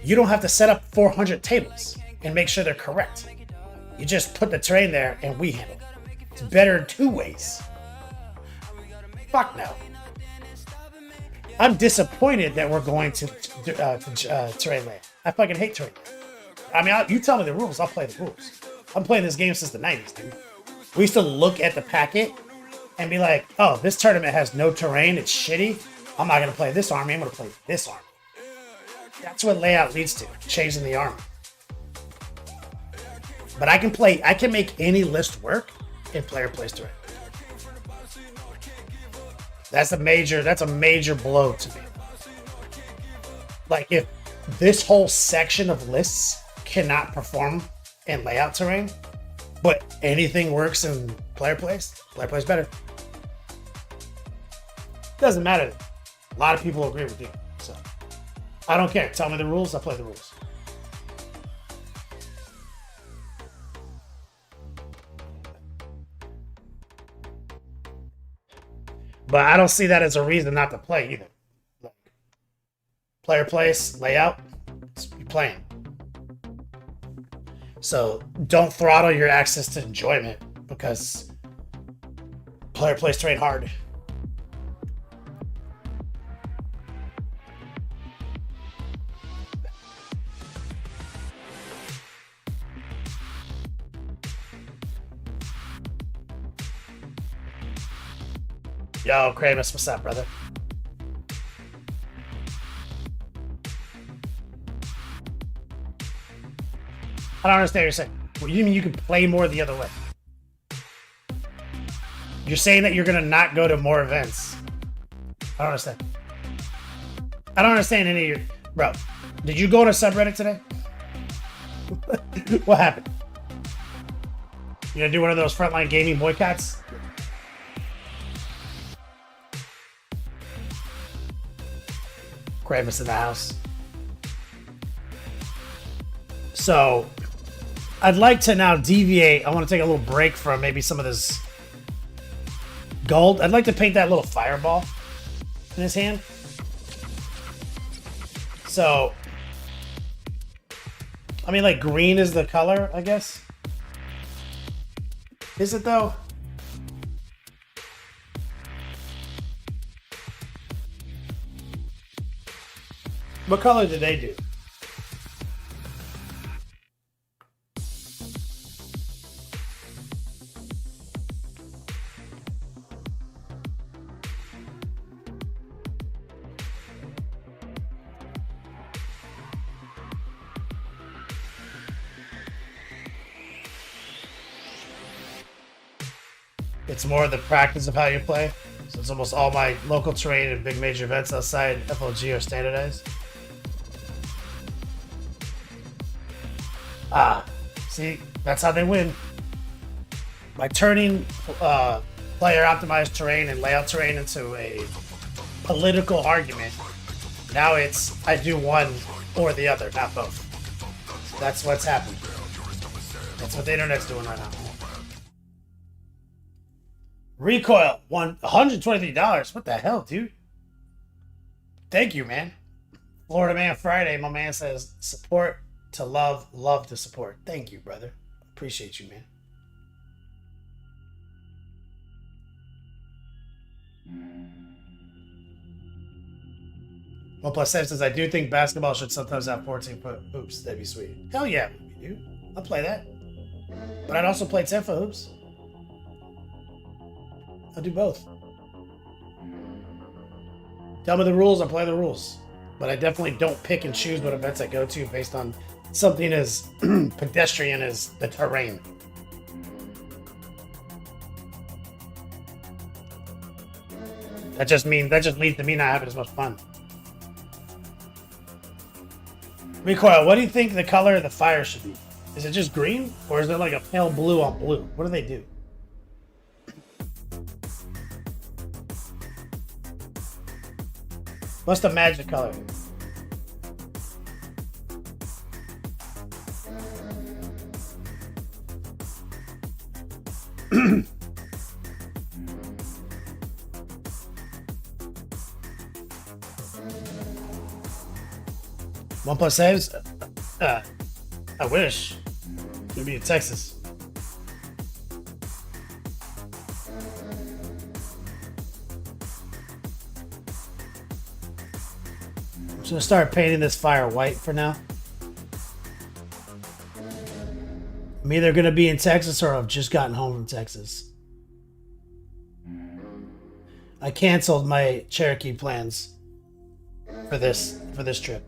you don't have to set up 400 tables and make sure they're correct. You just put the terrain there and we handle it. It's better in 2 ways. Fuck no. I'm disappointed that we're going to terrain layout. I fucking hate terrain layout. I mean, you tell me the rules, I'll play the rules. I'm playing this game since the 90s, dude. We used to look at the packet and be like, oh, this tournament has no terrain, it's shitty. I'm not going to play this army, I'm going to play this army. That's what layout leads to, changing the army. But I can make any list work in player place terrain. That's a major blow to me. Like, if this whole section of lists cannot perform in layout terrain, but anything works in player place better. Doesn't matter. A lot of people agree with you. So I don't care. Tell me the rules, I'll play the rules. But I don't see that as a reason not to play either. Like, player place, layout, you're playing. So don't throttle your access to enjoyment because player place terrain hard. Yo, Kramus, what's up, brother? I don't understand what you're saying. What do you mean you can play more the other way? You're saying that you're gonna not go to more events. I don't understand. I don't understand any of your... Bro, did you go on a subreddit today? What happened? You gonna do one of those frontline gaming boycotts? Kravis in the house. So I'd like to now deviate. I want to take a little break from maybe some of this gold. I'd like to paint that little fireball in his hand. So, I mean, like green is the color, I guess. Is it though? What color did they do? It's more the practice of how you play. So it's almost all my local terrain and big major events outside FLG are standardized. Ah, see, that's how they win. By turning player optimized terrain and layout terrain into a political argument, now it's I do one or the other, not both. So that's what's happening. That's what the internet's doing right now. Recoil, $123. What the hell, dude? Thank you, man. Florida Man Friday, my man says, support to love, love to support. Thank you, brother. Appreciate you, man. OnePlus7 says, I do think basketball should sometimes have 14-foot hoops. That'd be sweet. Hell yeah, we do. I'll play that. But I'd also play 10-foot hoops. I'll do both. Tell me the rules, I'll play the rules. But I definitely don't pick and choose what events I go to based on something as pedestrian as the terrain. That just leads to me not having as much fun. Recoil, what do you think the color of the fire should be? Is it just green? Or is it like a pale blue on blue? What do they do? What's the magic color? OnePlus saves? I wish. It'd be in Texas. I'm gonna start painting this fire white for now. I'm either gonna be in Texas or I've just gotten home from Texas. I canceled my Cherokee plans for this trip.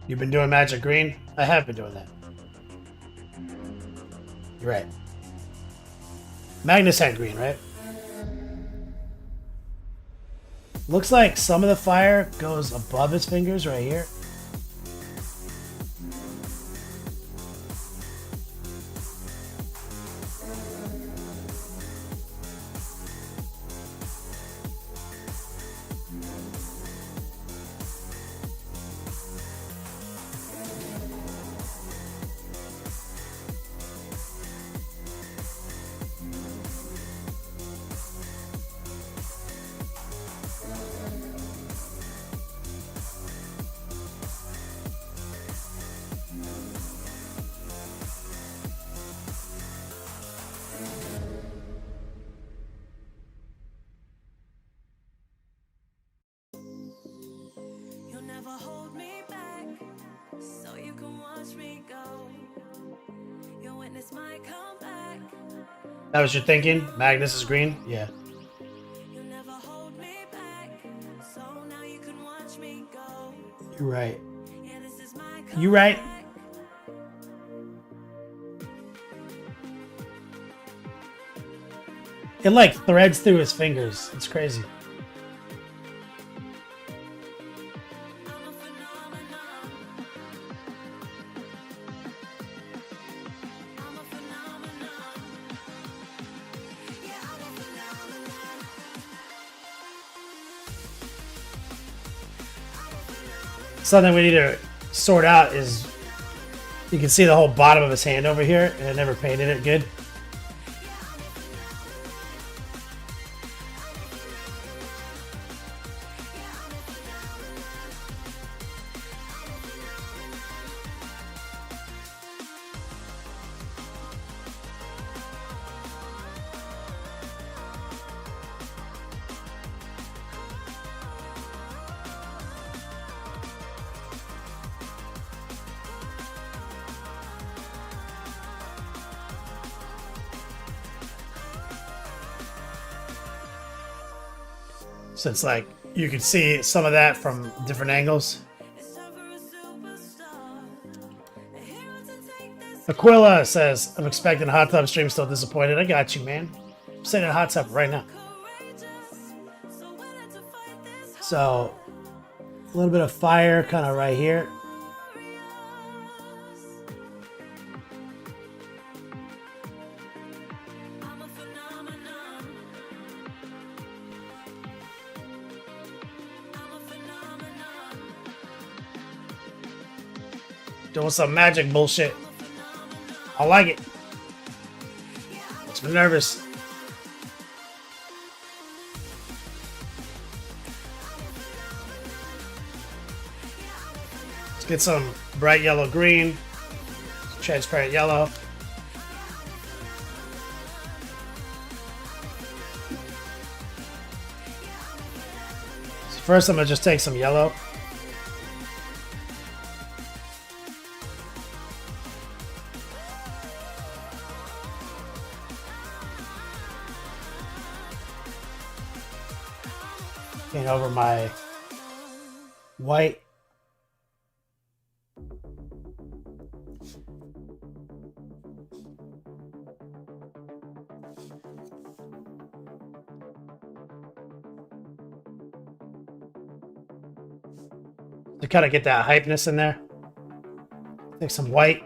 You've been doing Magic Green? I have been doing that. You're right. Magnus had green, right? Looks like some of the fire goes above his fingers right here. That was your thinking? Magnus is green? Yeah. You're right. You right. It like threads through his fingers. It's crazy. Something we need to sort out is you can see the whole bottom of his hand over here, and I never painted it good. So it's like you can see some of that from different angles. Aquila says, I'm expecting a hot tub stream, still disappointed. I got you, man. I'm sitting in a hot tub right now. So, a little bit of fire kind of right here. Doing some magic bullshit. I like it. Makes me nervous. Let's get some bright yellow green, transparent yellow. So first I'm gonna just take some yellow. Paint over my white. To kind of get that hypeness in there. Take some white.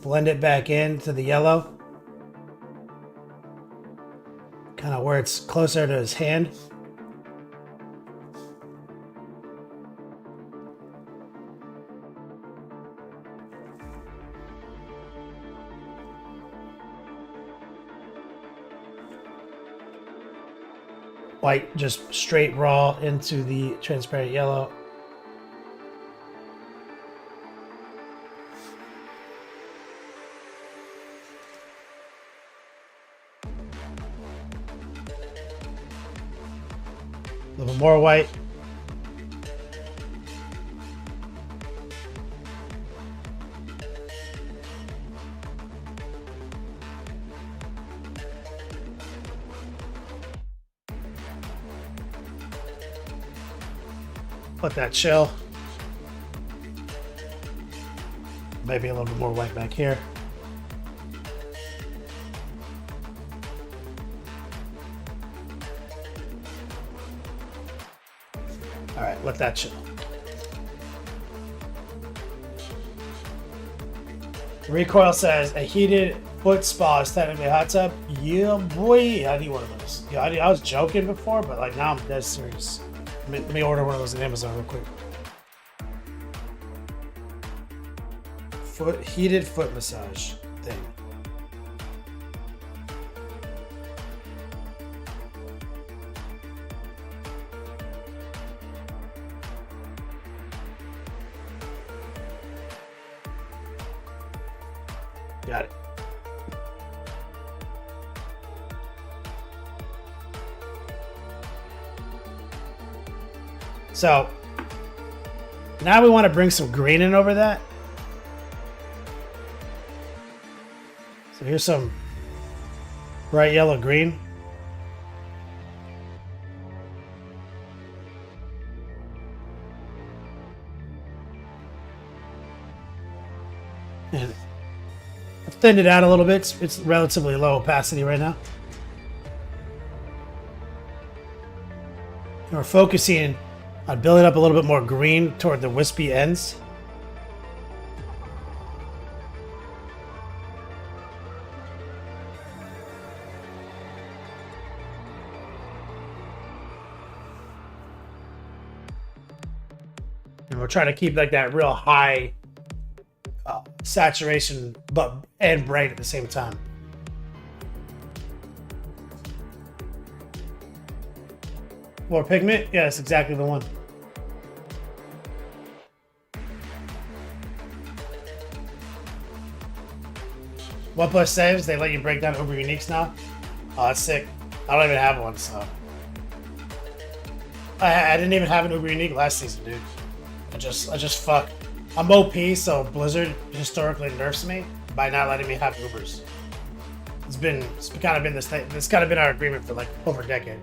Blend it back into the yellow. Kind of where it's closer to his hand. White just straight raw into the transparent yellow. A little more white. Let that chill. Maybe a little bit more white back here. All right, let that chill. Recoil says a heated foot spa is technically a hot tub. Yeah, boy, I need one of those. Yeah, I was joking before, but like now I'm dead serious. Let me order one of those on Amazon real quick. Heated foot massage thing. Got it. So now we want to bring some green in over that. So here's some bright yellow green. And I've thinned it out a little bit. It's relatively low opacity right now. And we're focusing on building up a little bit more green toward the wispy ends. And we're trying to keep like that real high saturation, and bright at the same time. More pigment? Yeah, that's exactly the one. OnePlus saves they let you break down Uber Uniques now. Oh, that's sick. I don't even have one, so I didn't even have an Uber Unique last season, dude. I just fuck. I'm OP, so Blizzard historically nerfs me by not letting me have Ubers. It's kind of been this thing. It's kind of been our agreement for like over a decade.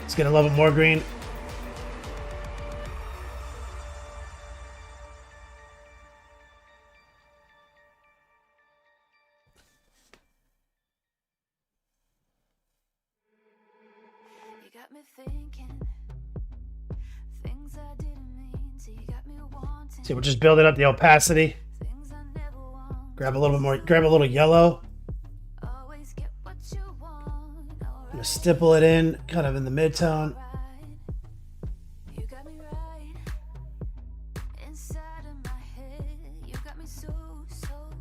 Let's get a little bit more green. You got me thinking things I didn't mean to. You got me wanting See, we're just building up the opacity. things I never want. Grab a little bit more. Grab a little yellow. Always get what you want. I'm gonna stipple it in, kind of in the mid-tone. You got me right inside of my head. You got me so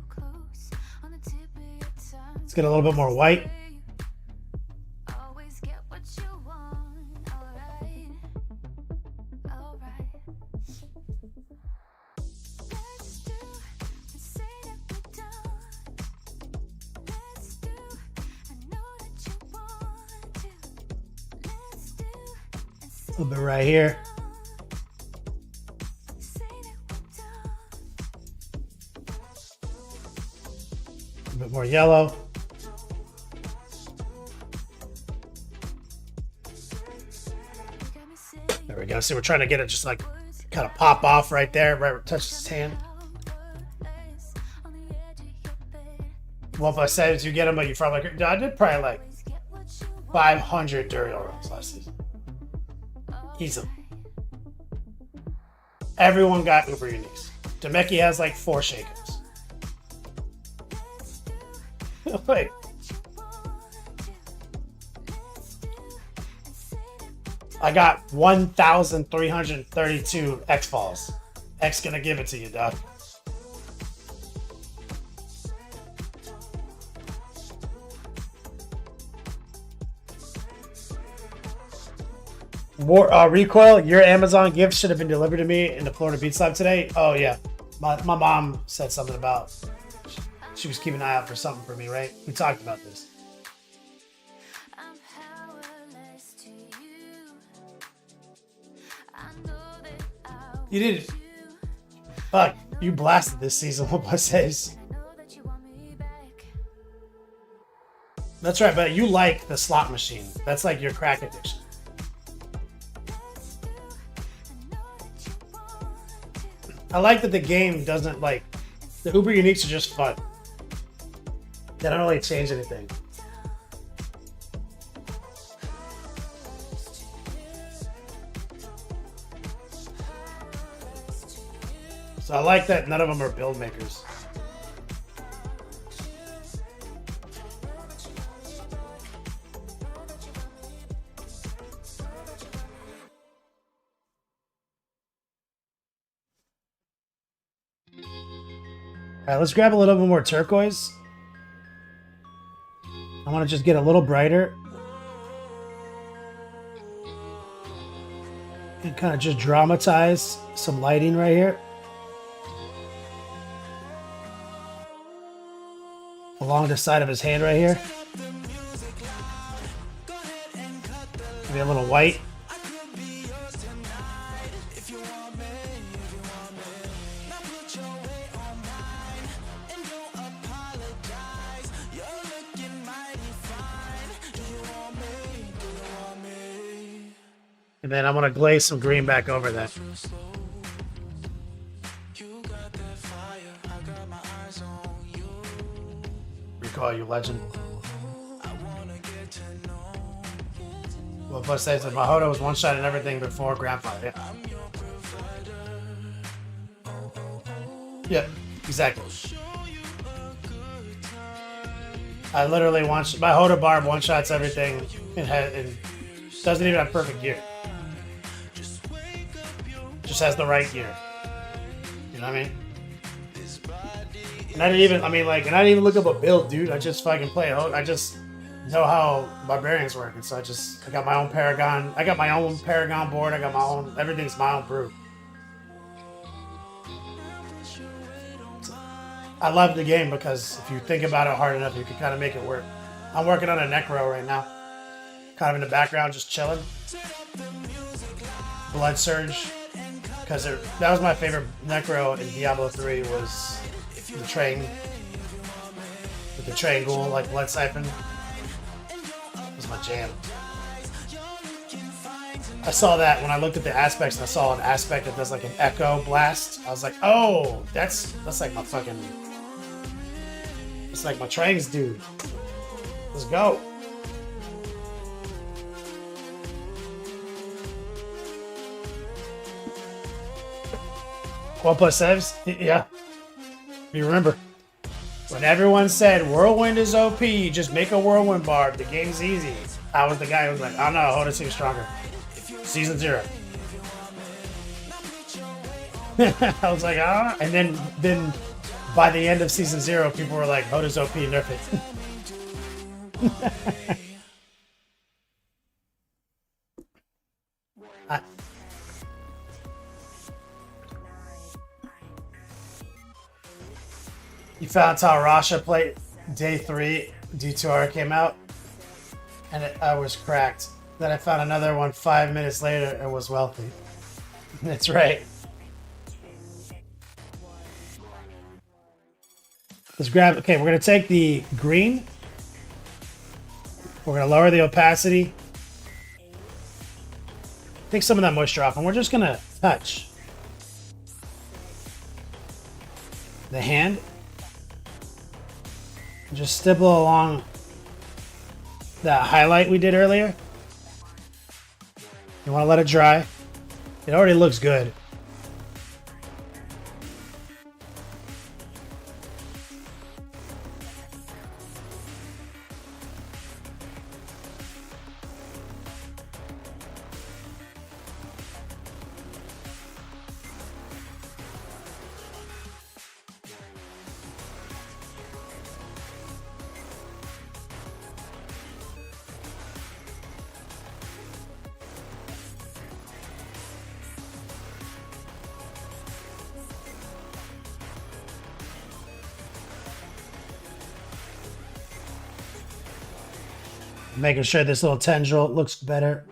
close on the tip of your tongue. Let's get a little bit more white. Always get what you want. Alright. Let's do and say that we don't. Let's do. I know that you want to. Let's do and say A little bit right here. A little bit more yellow. There we go. See, we're trying to get it just like kind of pop off right there, right where it touches his hand. Well, if I said you get them, but you probably like, I did probably like 500 Duriel runs last season. Easily. Everyone got Uber Uniques. Demeki has like 4 shakers. Wait. I got 1,332 X balls. X gonna give it to you, dog. Recoil, your Amazon gift should have been delivered to me in the Florida Beach Lab today. Oh yeah, my mom said something about she was keeping an eye out for something for me, right? We talked about this. I'm powerless to you. I know that I You did. Fuck, you blasted this season. What I says. know that you want me back. That's right, but you like the slot machine. That's like your crack addiction. I like that the game doesn't like the Uber Uniques are just fun. They don't really change anything. So I like that none of them are build makers. All right, let's grab a little bit more turquoise. I want to just get a little brighter. And kind of just dramatize some lighting right here. Along the side of his hand right here. Maybe a little white. And then I'm gonna glaze some green back over that. Recall you, legend. Well, plus says that Mahoto was one shot and everything before Grandfather. Yeah, exactly. I literally my Hoda Barb one shots everything and doesn't even have perfect gear. Just has the right gear. You know what I mean? And I didn't even look up a build, dude. I just fucking play it. I just know how barbarians work, and so I got my own Paragon. I got my own Paragon board. I got my own. Everything's my own brew. I love the game because if you think about it hard enough, you can kind of make it work. I'm working on a Necro right now. Kind of in the background, just chilling. Blood Surge. Because that was my favorite Necro in Diablo 3 was the train. With the train ghoul, like Blood Siphon. It was my jam. I saw that when I looked at the aspects and I saw an aspect that does like an echo blast. I was like, oh, that's like my fucking... It's like my trains, dude. Let's go. Well, plus saves, yeah. You remember when everyone said Whirlwind is OP, just make a Whirlwind barb. The game's easy. I was the guy who was like, oh no, Hoda seems stronger. Season 0. I was like, ah, and then by the end of season 0, people were like, Hoda's OP, nerf it. You found how Rasha played day 3, D2R came out, and I was cracked. Then I found another one 5 minutes later and was wealthy. That's right. Let's grab, okay, we're gonna take the green. We're gonna lower the opacity. Take some of that moisture off, and we're just gonna touch the hand. Just stipple along that highlight we did earlier. You want to let it dry. It already looks good. Making sure this little tendril looks better.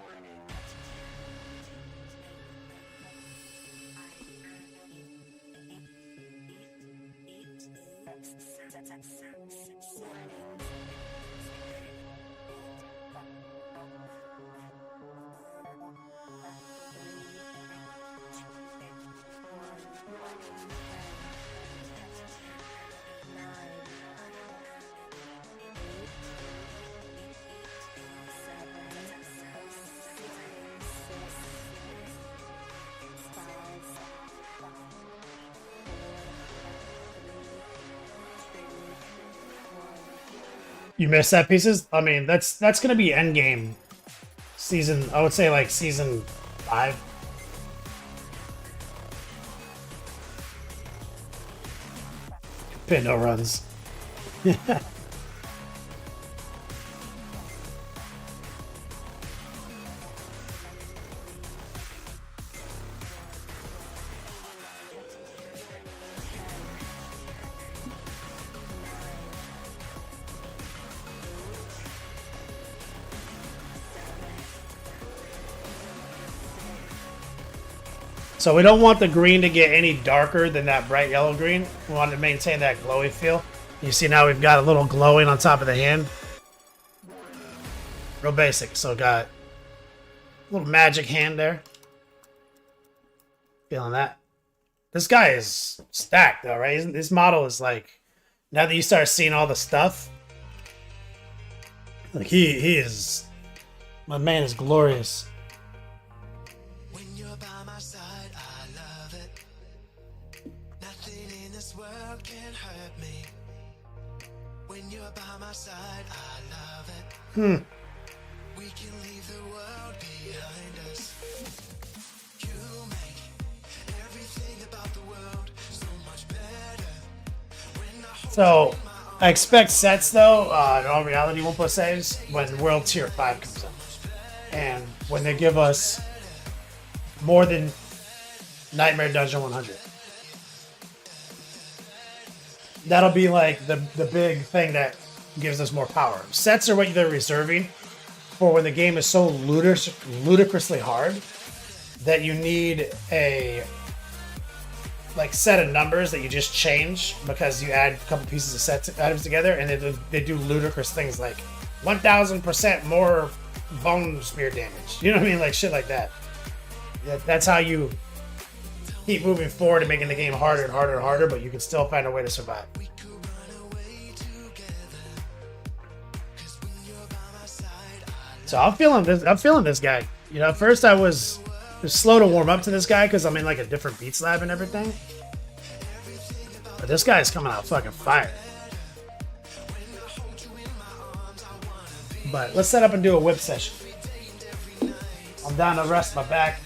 You missed that pieces? I mean, that's gonna be endgame season. I would say like season 5. Pin no runs. So we don't want the green to get any darker than that bright yellow green. We want to maintain that glowy feel. You see now we've got a little glowing on top of the hand. Real basic. So got Little magic hand there. Feeling that. This guy is stacked though, right? This model is like, now that you start seeing all the stuff, like he is, my man is glorious. When you're by my side, I love it. Nothing in this world can hurt me. When you're by my side, I love it. We can leave the world behind us. You make everything about the world so much better. When I hold So I expect sets though, in all reality 1 plus saves when World Tier 5 comes out. And when they give us more than Nightmare Dungeon 100. That'll be like the big thing that gives us more power. Sets are what they're reserving for when the game is so ludicrously hard that you need a like set of numbers that you just change because you add a couple pieces of set items together, and they do ludicrous things like 1000% more bone spear damage. You know what I mean? Like shit like that. That's how you keep moving forward and making the game harder and harder and harder, but you can still find a way to survive. So I'm feeling this guy. You know, at first I was slow to warm up to this guy because I'm in like a different beat slab and everything. But this guy is coming out fucking fire. But let's set up and do a whip session. I'm down to rest my back.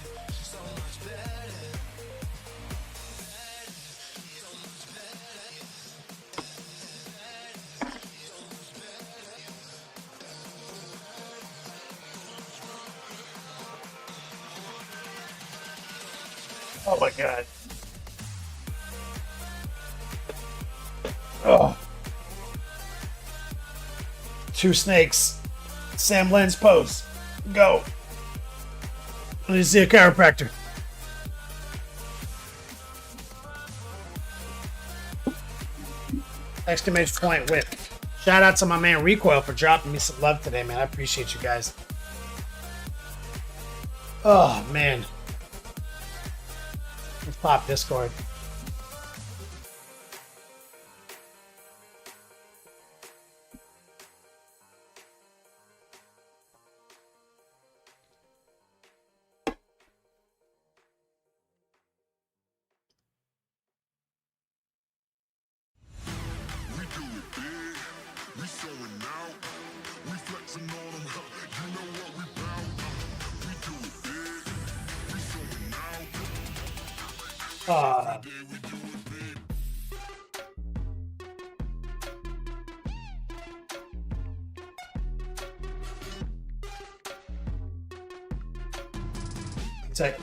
Oh my god. Oh. 2 snakes. Sam Lens pose. Go. I need to see a chiropractor. Exclamation point whip. Shout out to my man Recoil for dropping me some love today, man. I appreciate you guys. Oh man. Let's pop Discord.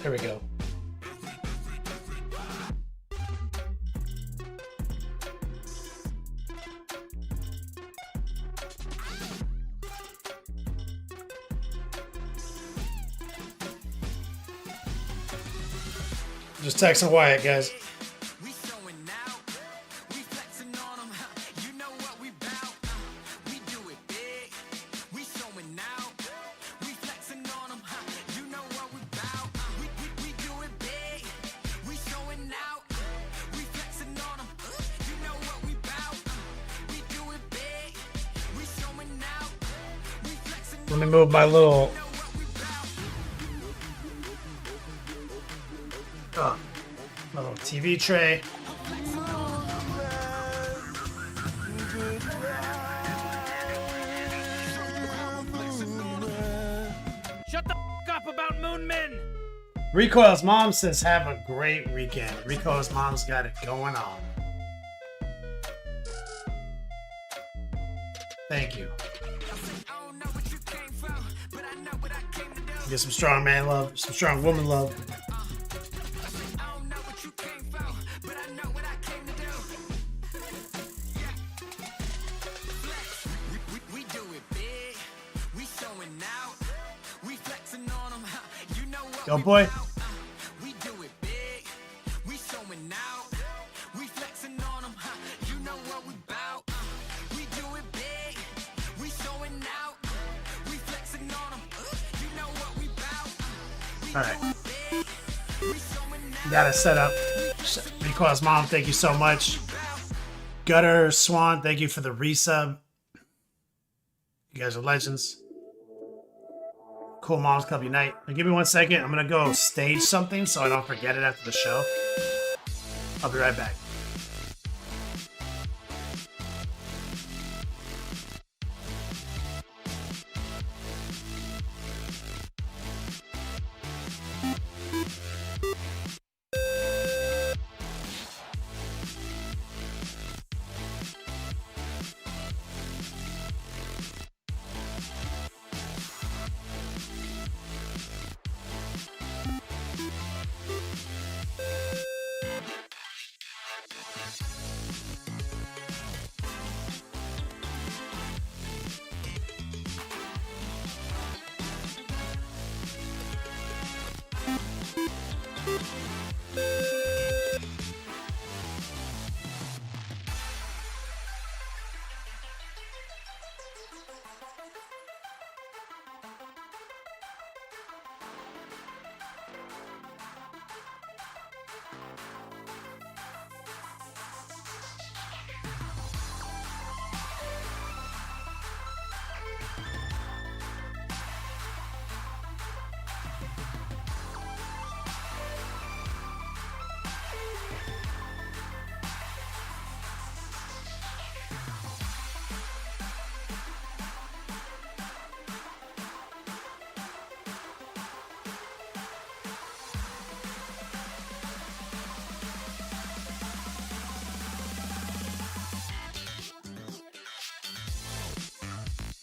There we go. Just texting Wyatt, guys. Let me move my little TV tray. Shut the f up about Moonmen! Recoil's mom says have a great weekend. Recoil's mom's got it going on. Thank you. Get some strong man love, some strong woman love. Go boy. We do it big. We showing out. We flexing on them. You know what we bout. We do it big. We showing out. We flexing on them. You know what we bout. Alright. Got it set up. Because Mom, thank you so much. Gutter Swan, thank you for the resub. You guys are legends. Cool Moms Club Unite. Now give me 1 second. I'm gonna go stage something so I don't forget it after the show. I'll be right back.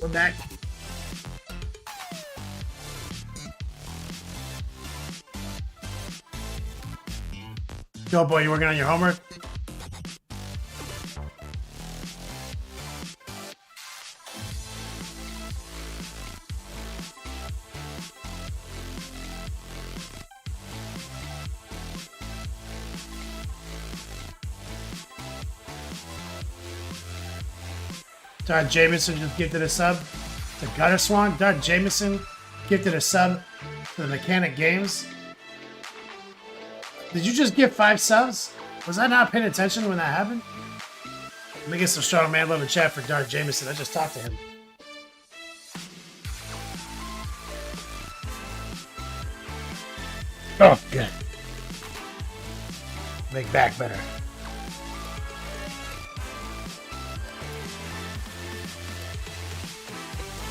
We're back. Yo, boy, you working on your homework? Doug Jameson just gifted a sub to Gutter Swan. Doug Jameson gifted a sub to the Mechanic Games. Did you just give 5 subs? Was I not paying attention when that happened? Let me get some strong man love in chat for Dark Jameson. I just talked to him. Oh, good. Make back better.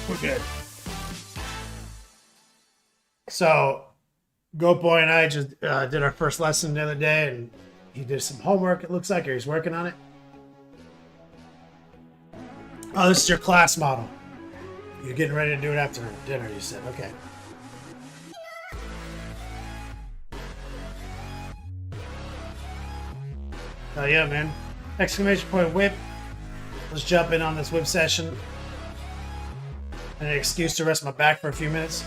We're good. So, Goat Boy and I just did our first lesson the other day, and he did some homework, it looks like, or he's working on it. Oh, this is your class model. You're getting ready to do it after dinner, you said. Okay. Oh, yeah, man. Exclamation point whip. Let's jump in on this whip session. And an excuse to rest my back for a few minutes.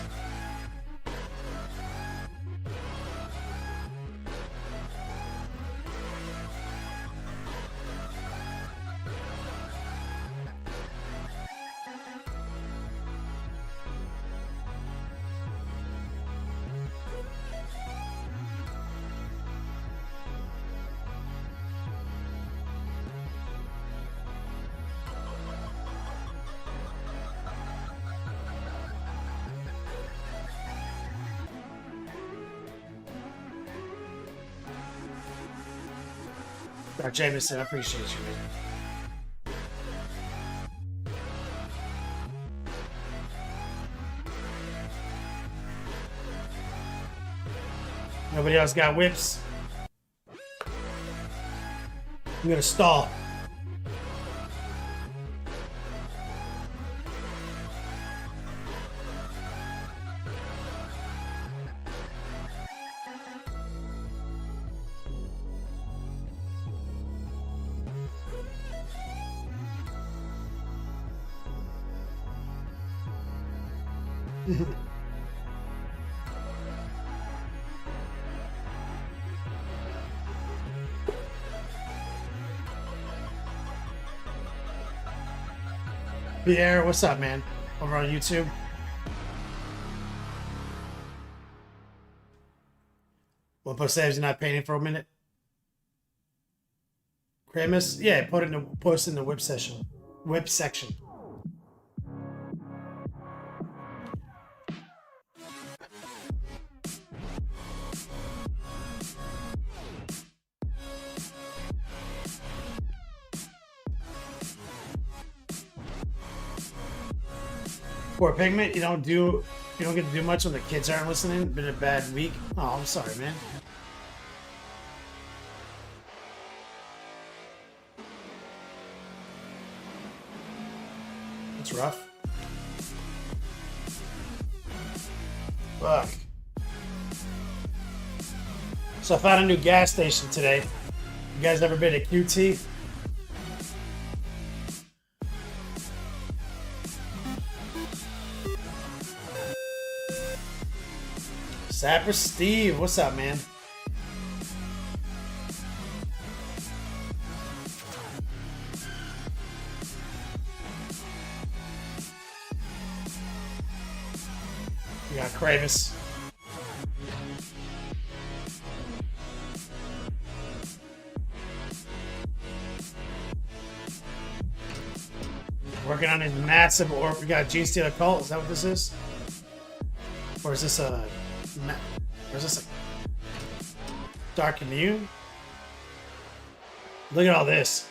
Jameson, I appreciate you, man. Nobody else got whips? I'm gonna stall. Pierre, what's up, man? Over on YouTube. Well, but saves you're not painting for a minute. Kramus? Yeah, post in the whip section. Whip section. Poor Pigment, you don't get to do much when the kids aren't listening. Been a bad week. Oh, I'm sorry, man. It's rough. Fuck. So I found a new gas station today. You guys ever been to QT? Sapper Steve, what's up, man? We got Kravis. Working on his massive orb. We got Gene Stealer Cult. Is that what this is? Or is this a... Or is this a Dark Immune? Look at all this.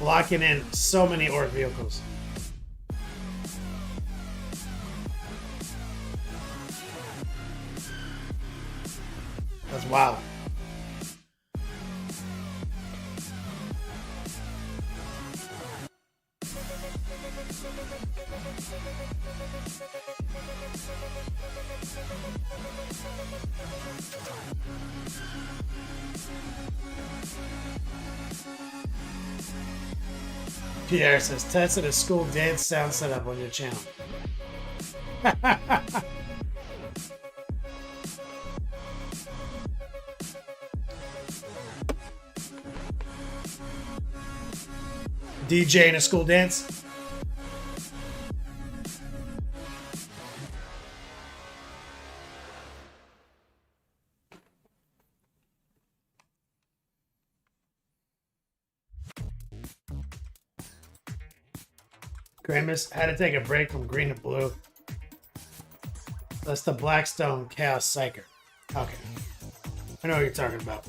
Locking in so many orc vehicles. That's wild. Pierre says, tested a school dance sound setup on your channel. DJ in a school dance? Grimace had to take a break from green and blue. That's the Blackstone Chaos Psyker. Okay. I know what you're talking about.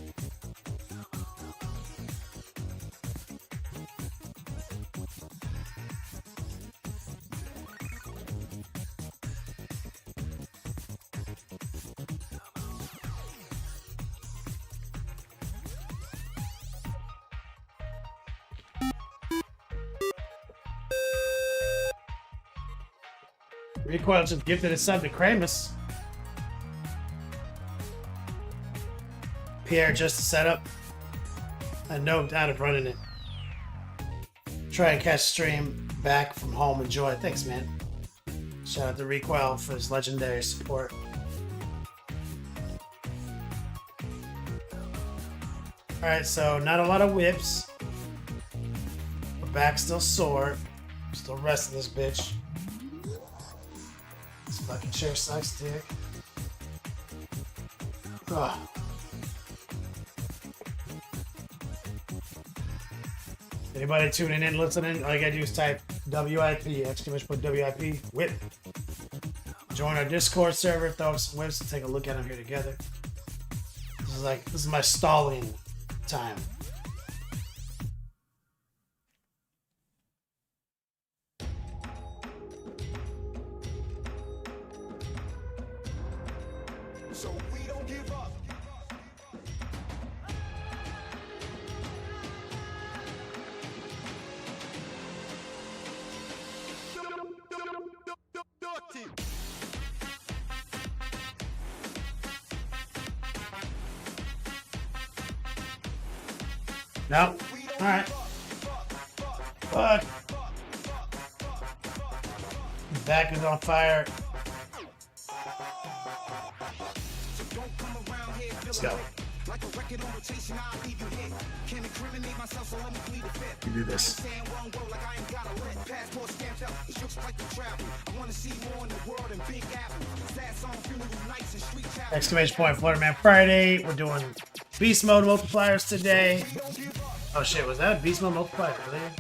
Recoil just gifted his son to Kramus. Pierre just set up a note out of running it. Try and catch stream back from home. Enjoy. Thanks, man. Shout out to Recoil for his legendary support. Alright, so not a lot of whips. My back's still sore. I'm still resting this bitch. This fucking chair sucks, dick. Ugh. Anybody tuning in, listening, all you gotta do is type WIP, exclamation point WIP, whip. Join our Discord server, throw up some whips, and take a look at them here together. This is my stalling time. So we don't give up. No. Alright. Fuck. Back is on fire. Let's go. Like a record on rotation, I'll leave you hit. Can't incriminate myself, so let me plead the fifth. You do this. Saying one go like I ain't got a lit. Passport stamped out, it looks like the travel. I wanna see more in the world than Big Apple. Sad song, funeral nights and street chapel. Exclamation point, Florida Man Friday. We're doing beast mode multipliers today. Oh shit, was that a beast mode multiplier earlier?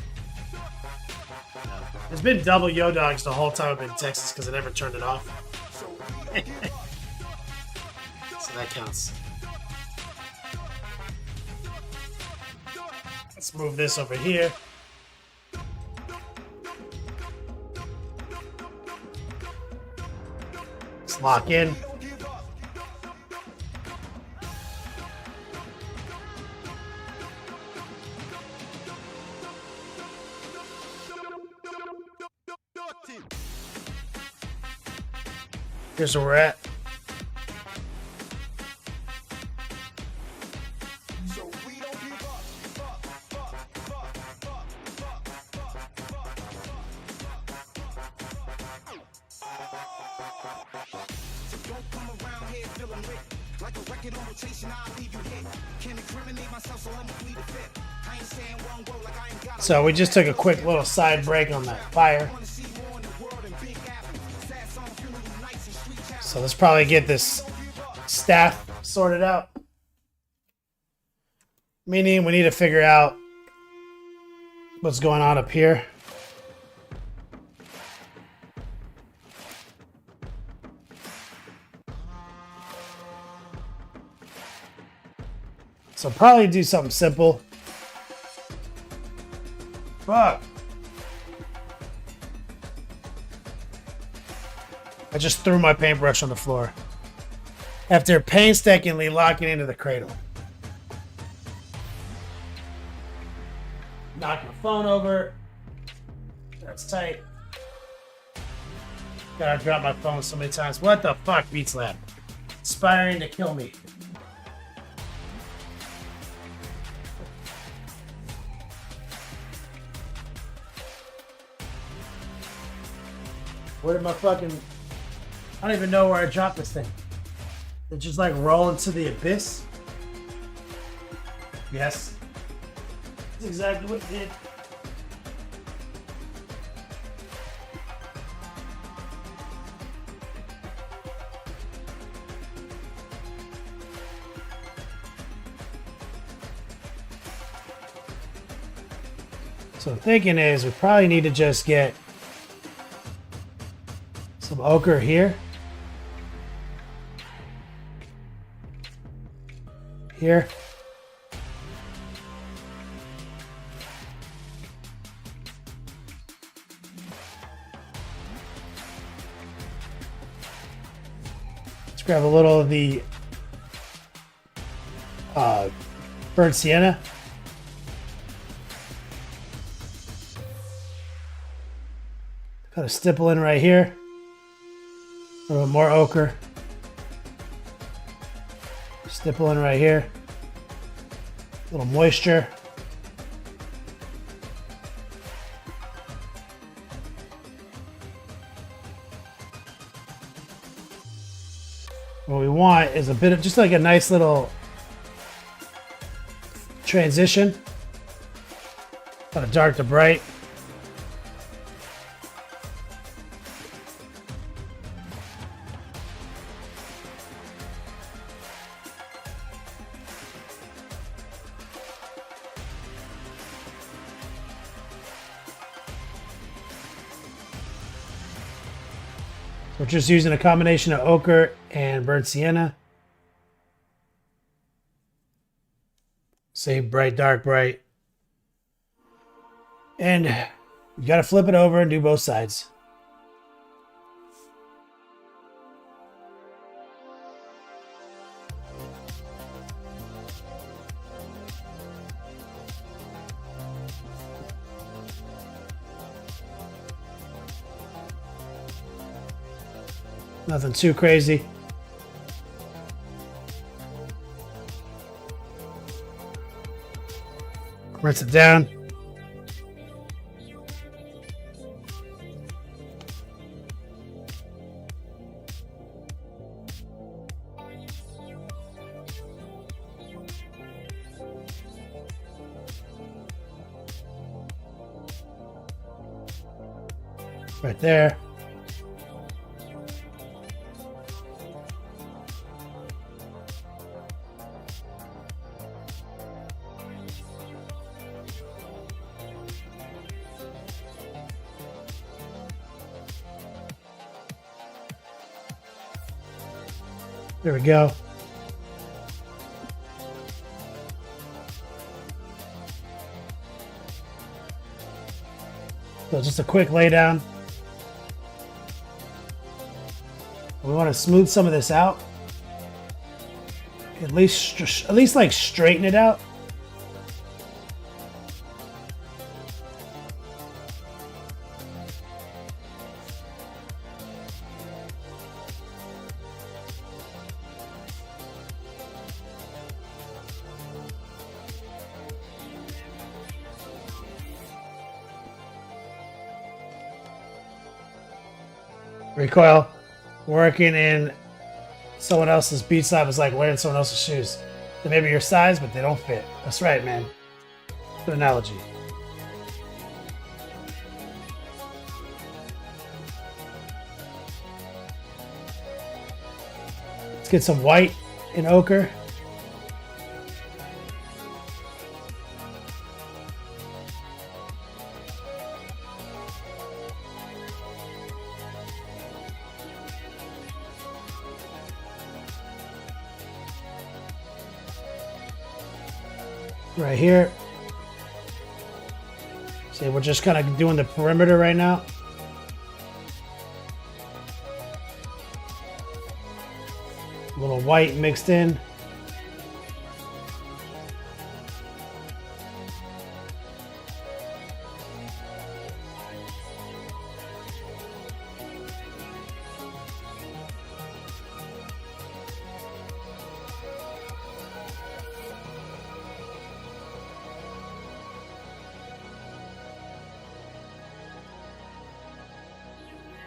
No. It's been double Yo Dogs the whole time I've been in Texas because I never turned it off. So that counts. Let's move this over here. Let's lock in. Here's where we're at. So we just took a quick little side break on that fire. So let's probably get this staff sorted out. Meaning we need to figure out what's going on up here. So probably do something simple. Fuck. I just threw my paintbrush on the floor after painstakingly locking into the cradle. Knocked my phone over. That's tight. Gotta drop my phone so many times. What the fuck, Beats Lab? Aspiring to kill me. Where did my fucking... I don't even know where I dropped this thing. Did it just like roll into the abyss? Yes. That's exactly what it did. So the thinking is we probably need to just get some ochre here. Here. Let's grab a little of the burnt sienna. Got a stipple in right here. A little more ochre. Stipple in right here. A little moisture. What we want is a bit of just like a nice little transition. Kind of dark to bright. We're just using a combination of ochre and burnt sienna. Same bright, dark, bright. And you gotta flip it over and do both sides. Nothing too crazy. Rinse it down. Right there. There we go. So just a quick lay down. We want to smooth some of this out. At least like straighten it out. Recoil, working in someone else's beat side was like wearing someone else's shoes. They may be your size, but they don't fit. That's right, man. Good analogy. Let's get some white and ochre. Right here. See, we're just kind of doing the perimeter right now. A little white mixed in.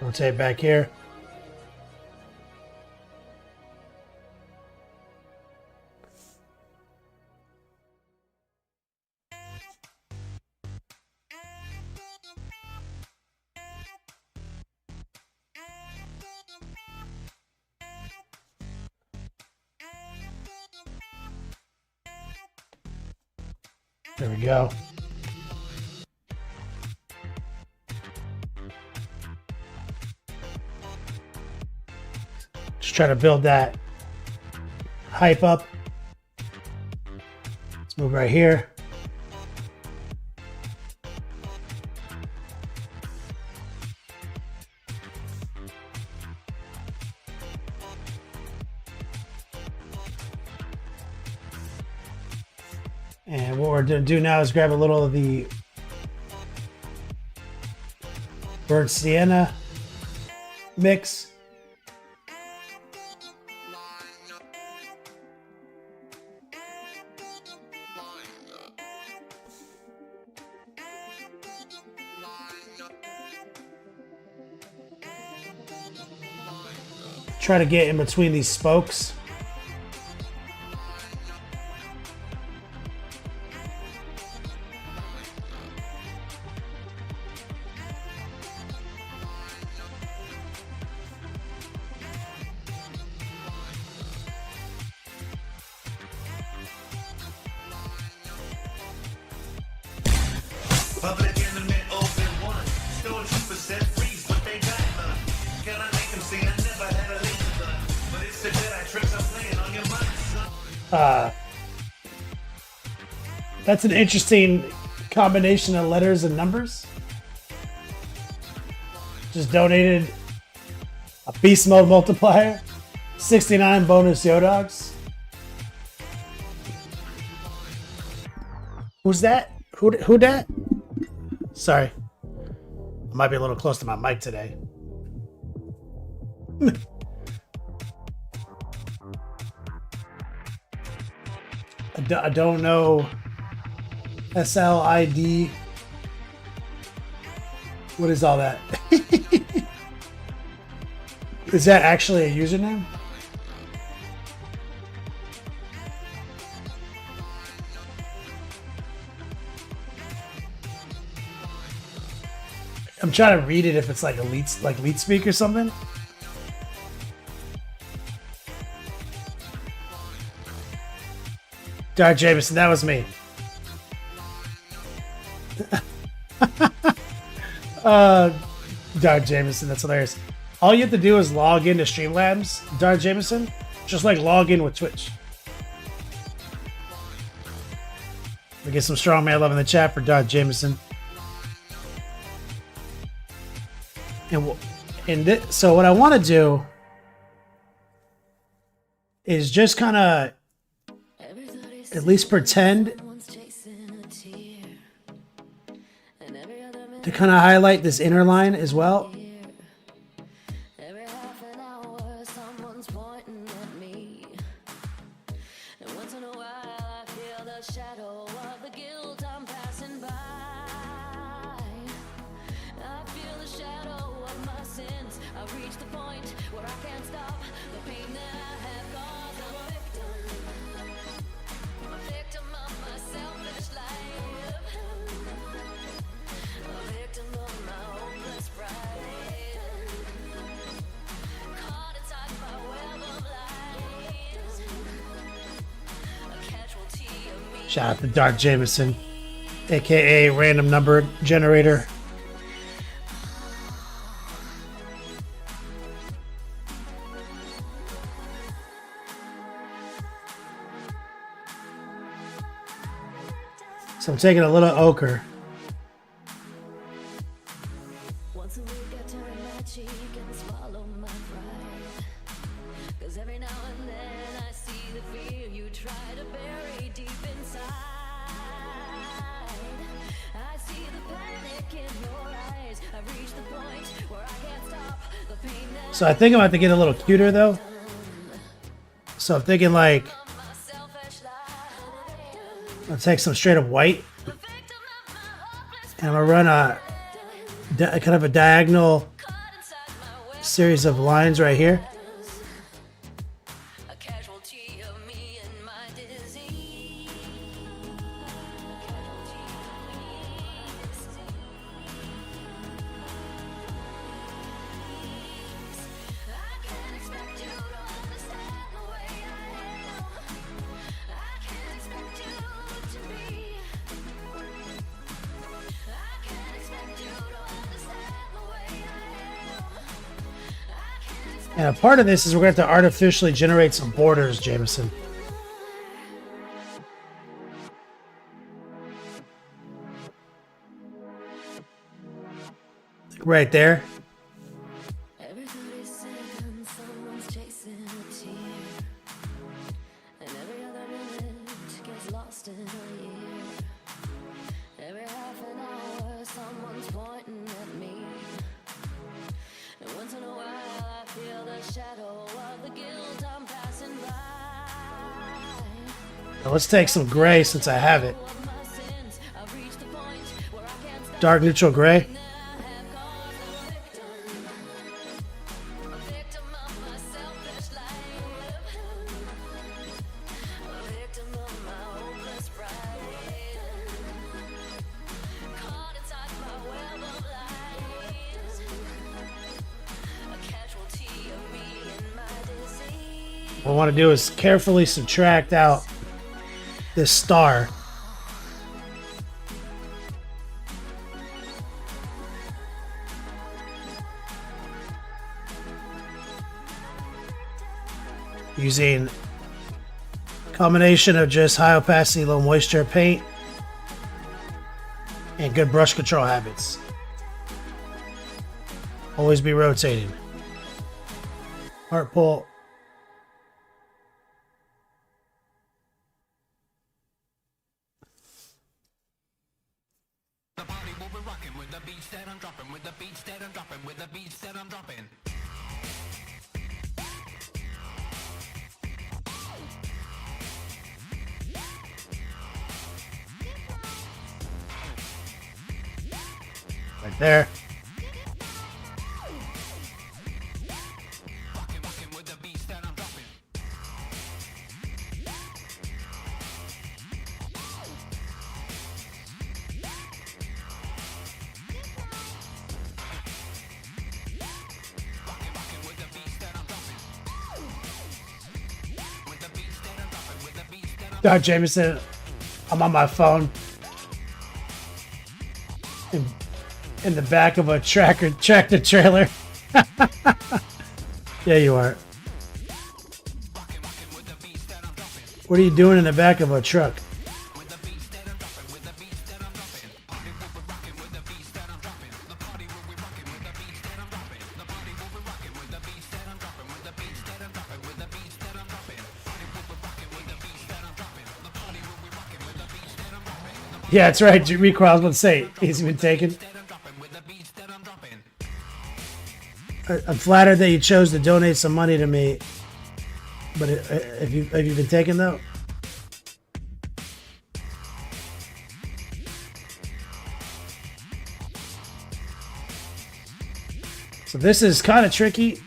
Rotate back here. There we go. Just try to build that hype up. Let's move right here. And what we're going to do now is grab a little of the burnt sienna mix. Try to get in between these spokes. Public enemy open one. Stole 2% freeze, but they got none. Can I make them see I never had a laser gun? But it's the Jedi tricks I'm playing on your mind, son. That's an interesting combination of letters and numbers. Just donated a beast mode multiplier, 69 bonus Yodogs. Who's that? Who that? Sorry. I might be a little close to my mic today. I don't know. SLID. What is all that? Is that actually a username? I'm trying to read it if it's like lead speak or something. Dark Jameson, that was me. Dark Jameson, that's hilarious. All you have to do is log into Streamlabs, Dark Jameson. Just like log in with Twitch. We get some strong man love in the chat for Dark Jameson. So what I want to do is just kind of at least pretend to kind of highlight this inner line as well. Shout out to Dark Jameson, aka Random Number Generator. So I'm taking a little ochre. So I think I'm about to get a little cuter though. So I'm thinking like, I'll take some straight up white and I'm gonna run a kind of a diagonal series of lines right here. And a part of this is we're going to have to artificially generate some borders, Jameson. Right there. Now let's take some gray since I have it. Dark neutral gray. What I want to do is carefully subtract out this star. Using a combination of just high opacity, low moisture paint and good brush control habits. Always be rotating. Heart pull. Right there. Doug Jameson, I'm on my phone in the back of a tractor trailer. Yeah, you are. What are you doing in the back of a truck? Yeah, that's right. Recoil, I was going to say, he's been taken. I'm flattered that you chose to donate some money to me. But have you been taken, though? So this is kind of tricky.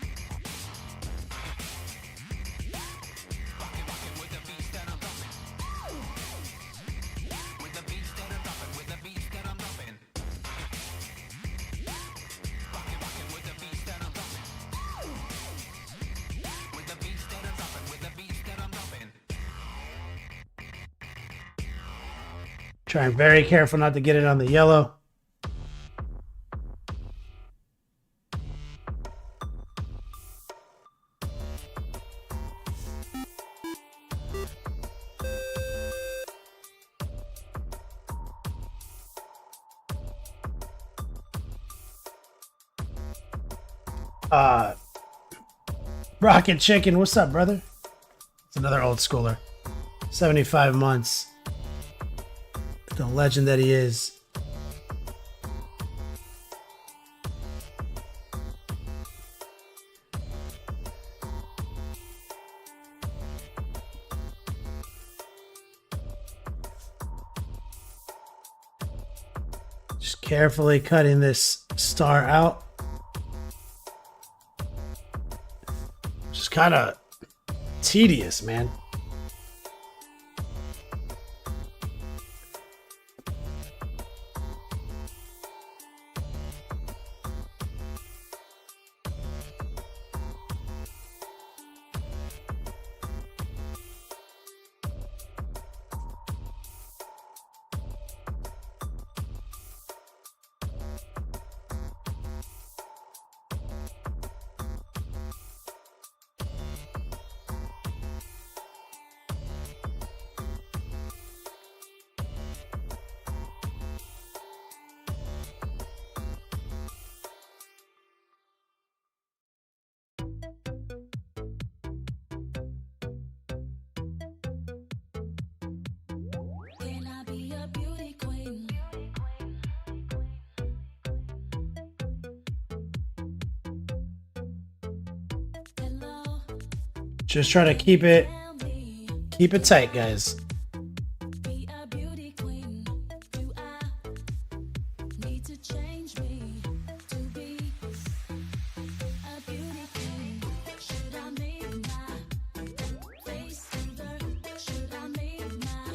Trying very careful not to get it on the yellow. Rocket Chicken, what's up, brother? It's another old schooler. 75 months. The legend that he is. Just carefully cutting this star out. Just kind of tedious, man. Can I be a beauty queen? Hello, Just try to keep it tell me, tight, guys. be a beauty queen. Do I need to change me to be a beauty queen? Should I make my face smoother? Should I make my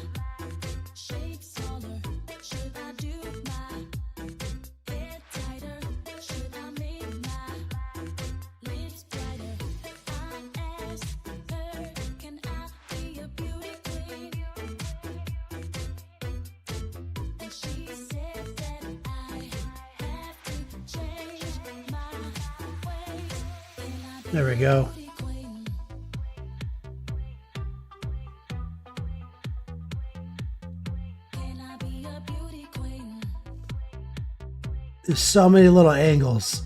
shape smaller? Should I do my hair tighter? Should I make my lips brighter? I asked her, can I be a beauty queen? And she said that I have to change my ways. Can I be There we go. a beauty queen? Can I be a beauty queen? There's so many little angles.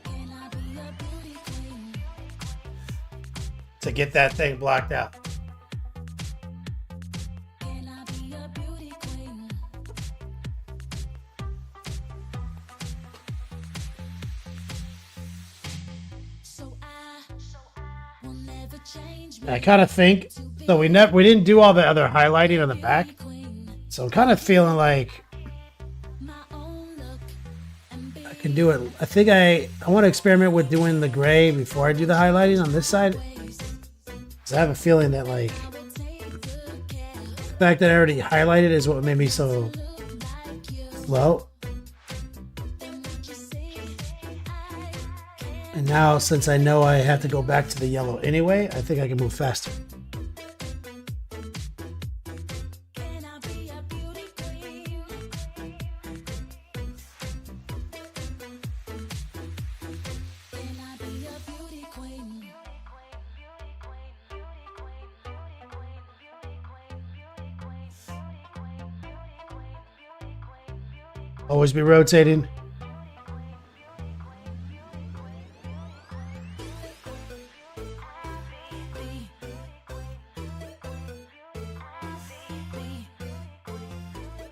Can I be a beauty queen? To get that thing blocked out. Can I be a beauty queen? So I will never change I kind of think so. We didn't do all the other highlighting on the back, queen. so I'm kind of feeling like My own look and be I can do it. I think I want to experiment with doing the gray before I do the highlighting on this side. ways. 'Cause I have a feeling that like I will take good care. the fact that I already highlighted is what made me so Look like you. low. Then what you see, I can't. And now since I know I have to go back to the yellow anyway, I think I can move faster. Always be rotating.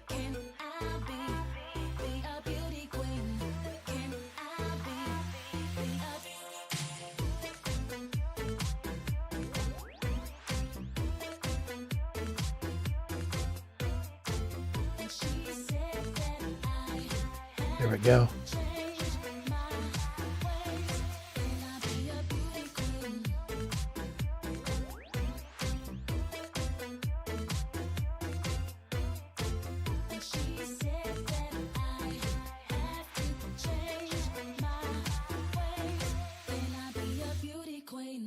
Can I be a beauty queen? Can I be a And she said that I There we go. changed my ways. Can I be a beauty queen? And she said that I have to change my ways. Can I be a beauty queen?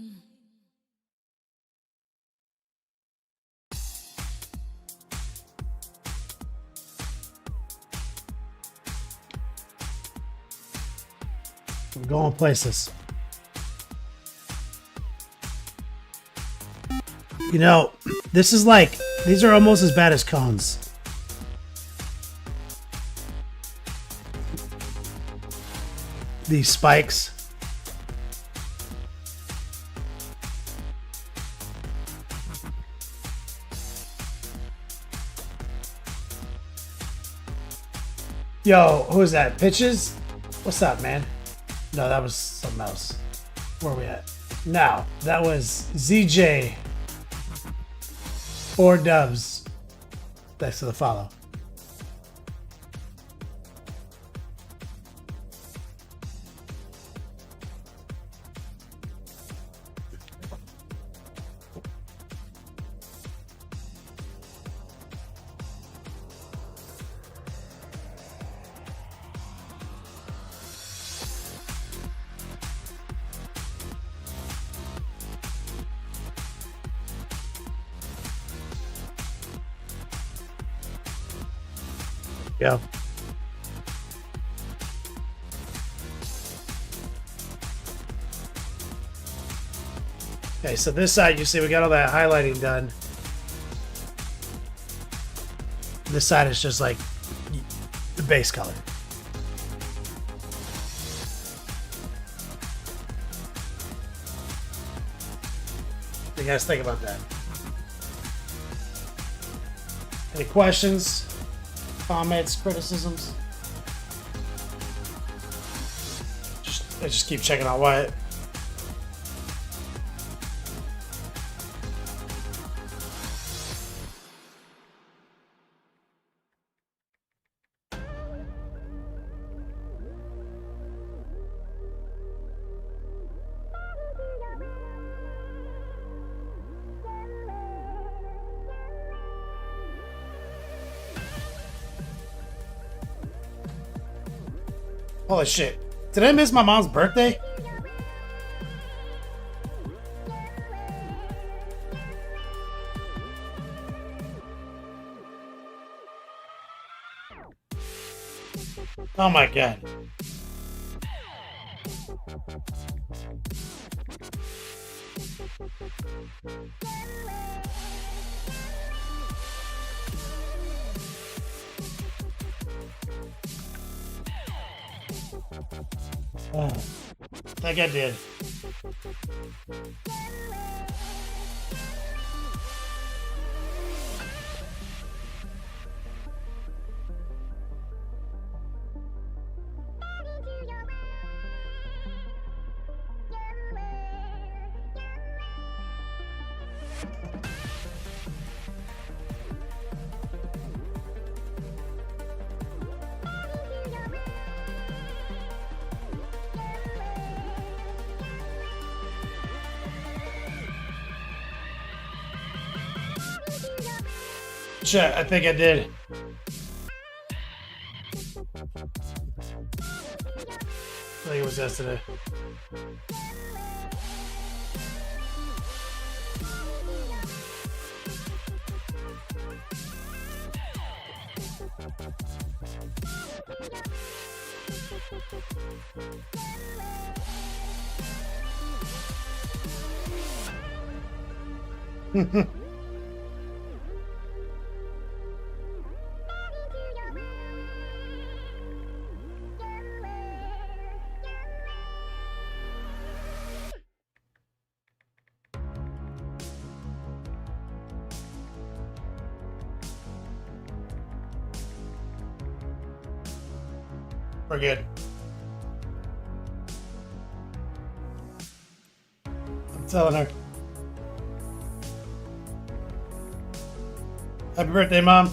I'm going places. You know, this is like, these are almost as bad as cones. These spikes. Yo, who's that? Pitches? What's up, man? No, that was something else. Where are we at? No, that was ZJ or Dubs. Thanks for the follow. Yeah. Okay, so this side, you see we got all that highlighting done. This side is just like the base color. What do you guys think about that? Any questions? Comments, criticisms? I just keep checking out Wyatt. Holy shit. Did I miss my mom's birthday? Oh my god. Oh, I think I did. Shit, I think I did. I think it was yesterday. We're good. I'm telling her. Happy birthday, Mom.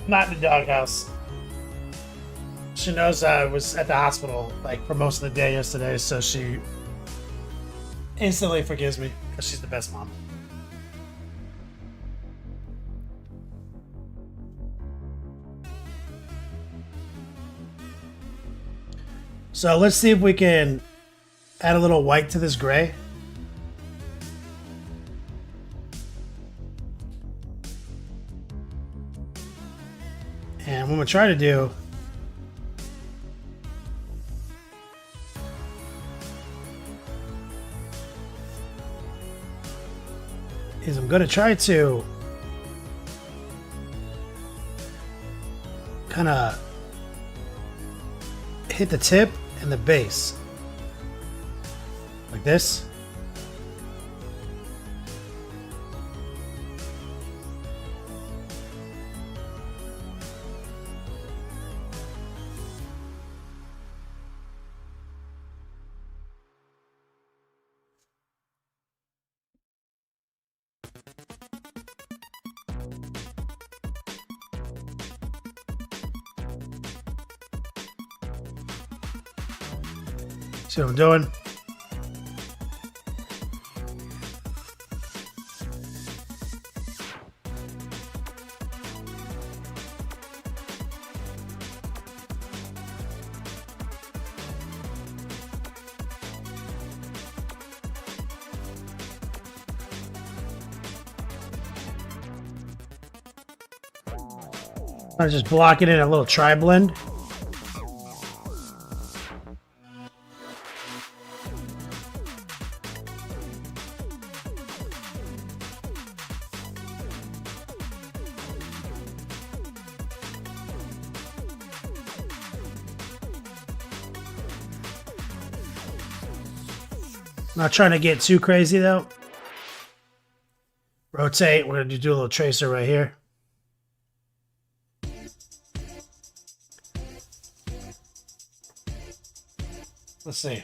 Not in the doghouse. She knows I was at the hospital like for most of the day yesterday, so she instantly forgives me because she's the best mom. So let's see if we can add a little white to this gray. And what I'm gonna try to do is I'm gonna try to kind of hit the tip and the base like this. See what I'm doing? I just block it in a little tri-blend. Not trying to get too crazy though. Rotate. We're going to do a little tracer right here. Let's see.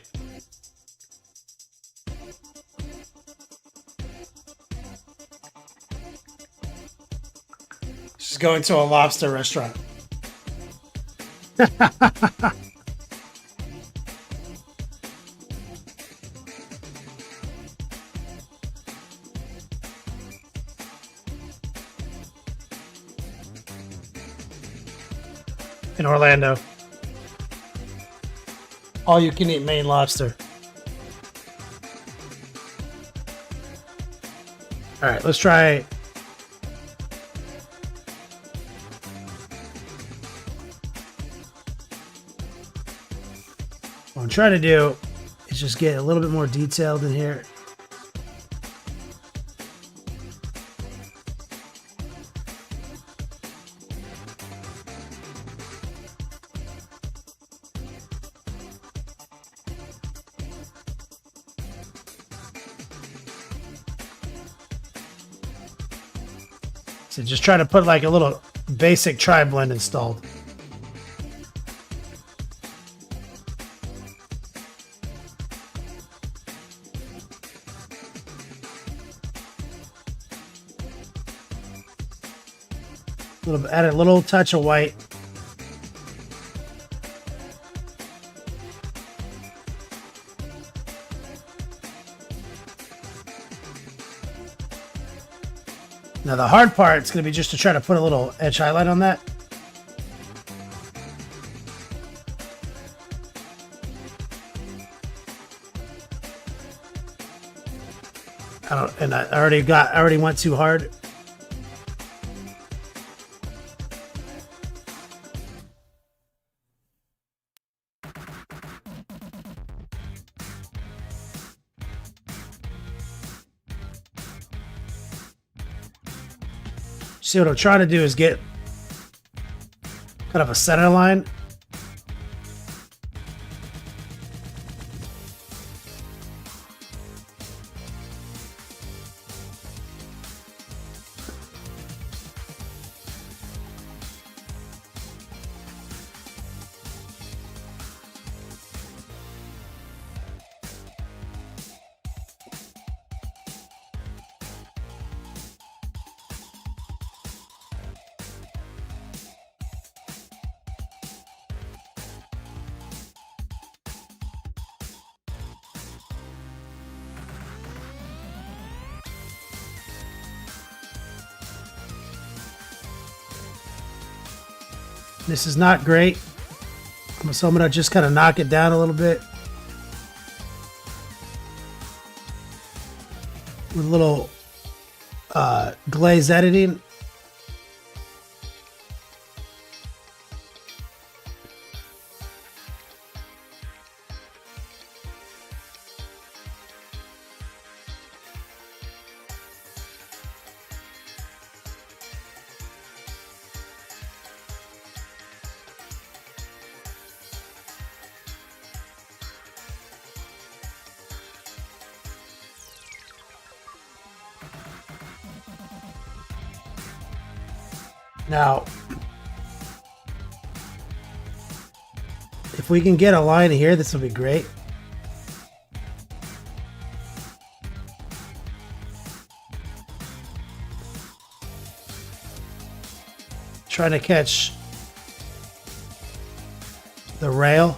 She's going to a lobster restaurant. In Orlando. All you can eat Maine lobster. All right, let's try. What I'm trying to do is just get a little bit more detailed in here. So just try to put like a little basic tri-blend installed. Add a little touch of white. Now the hard part is going to be just to try to put a little edge highlight on that. I already went too hard. See, what I'm trying to do is get kind of a center line. This is not great, so I'm gonna just kind of knock it down a little bit with a little glaze editing. Now, if we can get a line here, this will be great. Trying to catch the rail.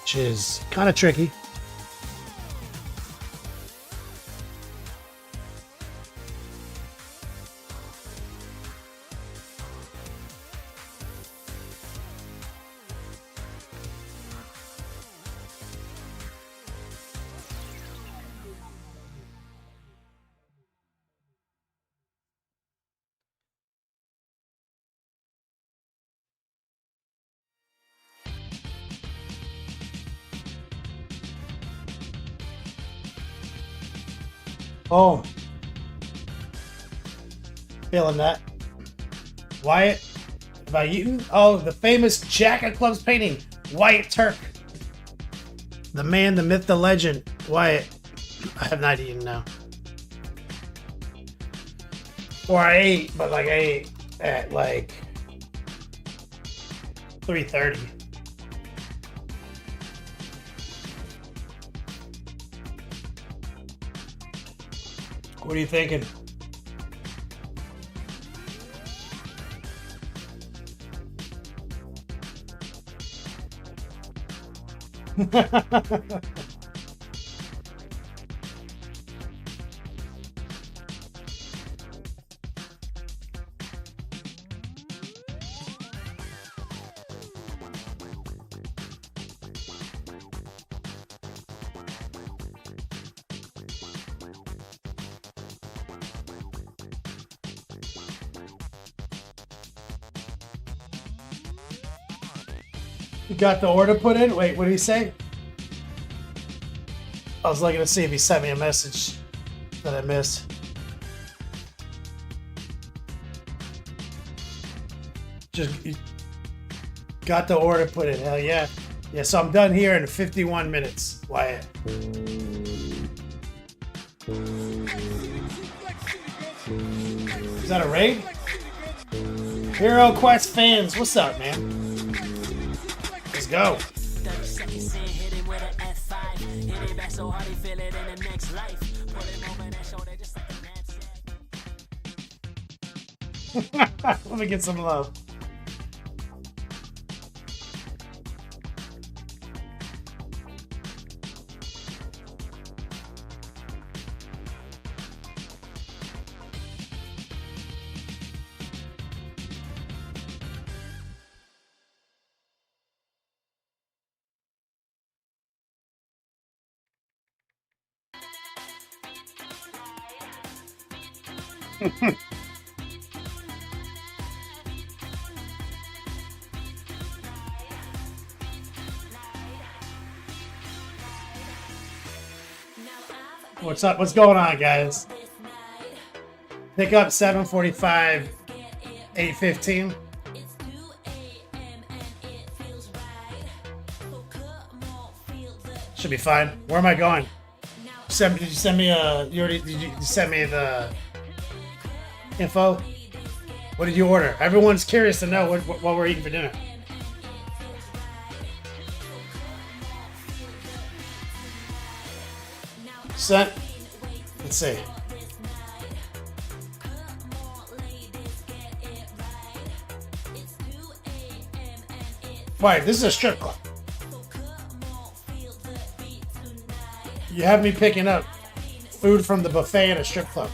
Which is kind of tricky. Oh, feeling that. Wyatt, have I eaten? Oh, the famous Jack of Clubs painting, Wyatt Turk. The man, the myth, the legend, Wyatt. I have not eaten now. Or I ate, but like I ate at like 3:30. What are you thinking? You got the order put in? Wait, what did he say? I was looking to see if he sent me a message that I missed. Just got the order put in. Hell yeah. Yeah, so I'm done here in 51 minutes, Wyatt. Is that a raid? Hero Quest fans, what's up, man? Let's go. 30 seconds in, hit him with an F5. Hit it back so hard he feel it in the next life. Put him over that shoulder just like a knapsack. Let me get some love. What's up? What's going on, guys? Pick up 7:45, 8:15. Should be fine. Where am I going? Did you send me did you send me the info? What did you order? Everyone's curious to know what we're eating for dinner. Sent. Let's see. Wait, this is a strip club. You have me picking up food from the buffet at a strip club.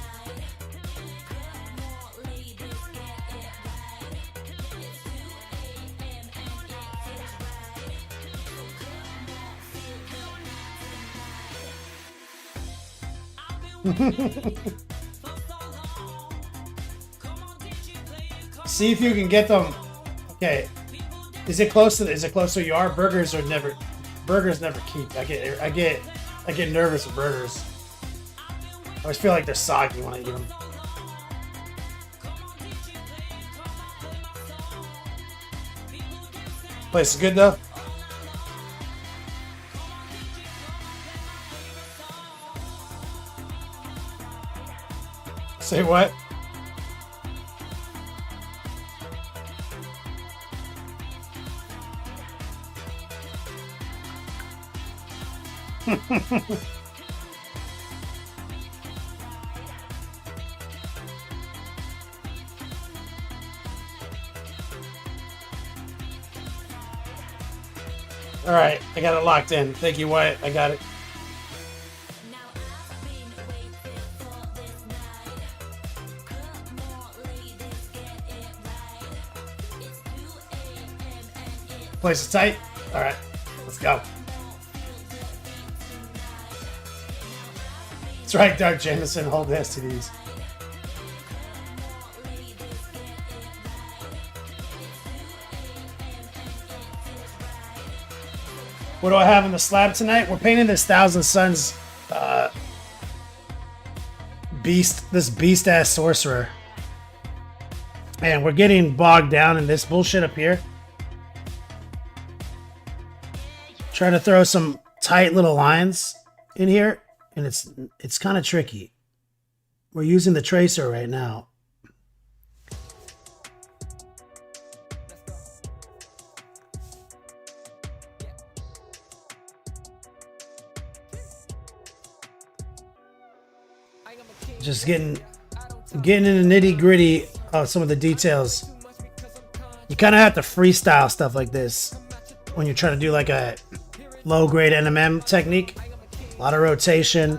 See if you can get them. Okay, is it close to where you are? Burgers never keep. I get nervous with burgers. I always feel like they're soggy when I eat them. Place is good though. Say what? All right, I got it locked in. Thank you, Wyatt. I got it. Place is tight. All right, let's go. That's right, Doug Jameson. Hold the STDs. What do I have on the slab tonight? We're painting this Thousand Suns beast ass sorcerer. Man, we're getting bogged down in this bullshit up here. Trying to throw some tight little lines in here, and it's kind of tricky. We're using the tracer right now. Just getting in the nitty gritty of some of the details. You kind of have to freestyle stuff like this when you're trying to do like a low grade NMM technique. A lot of rotation.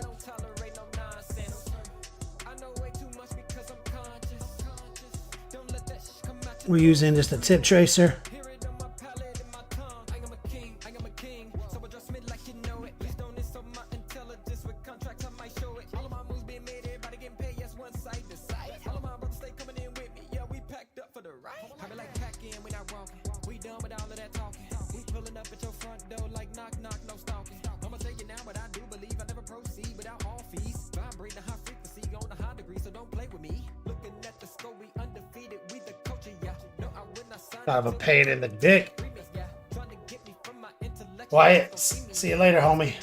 We're using just a tip tracer. Kind of a pain in the dick. Wyatt, see you later, homie.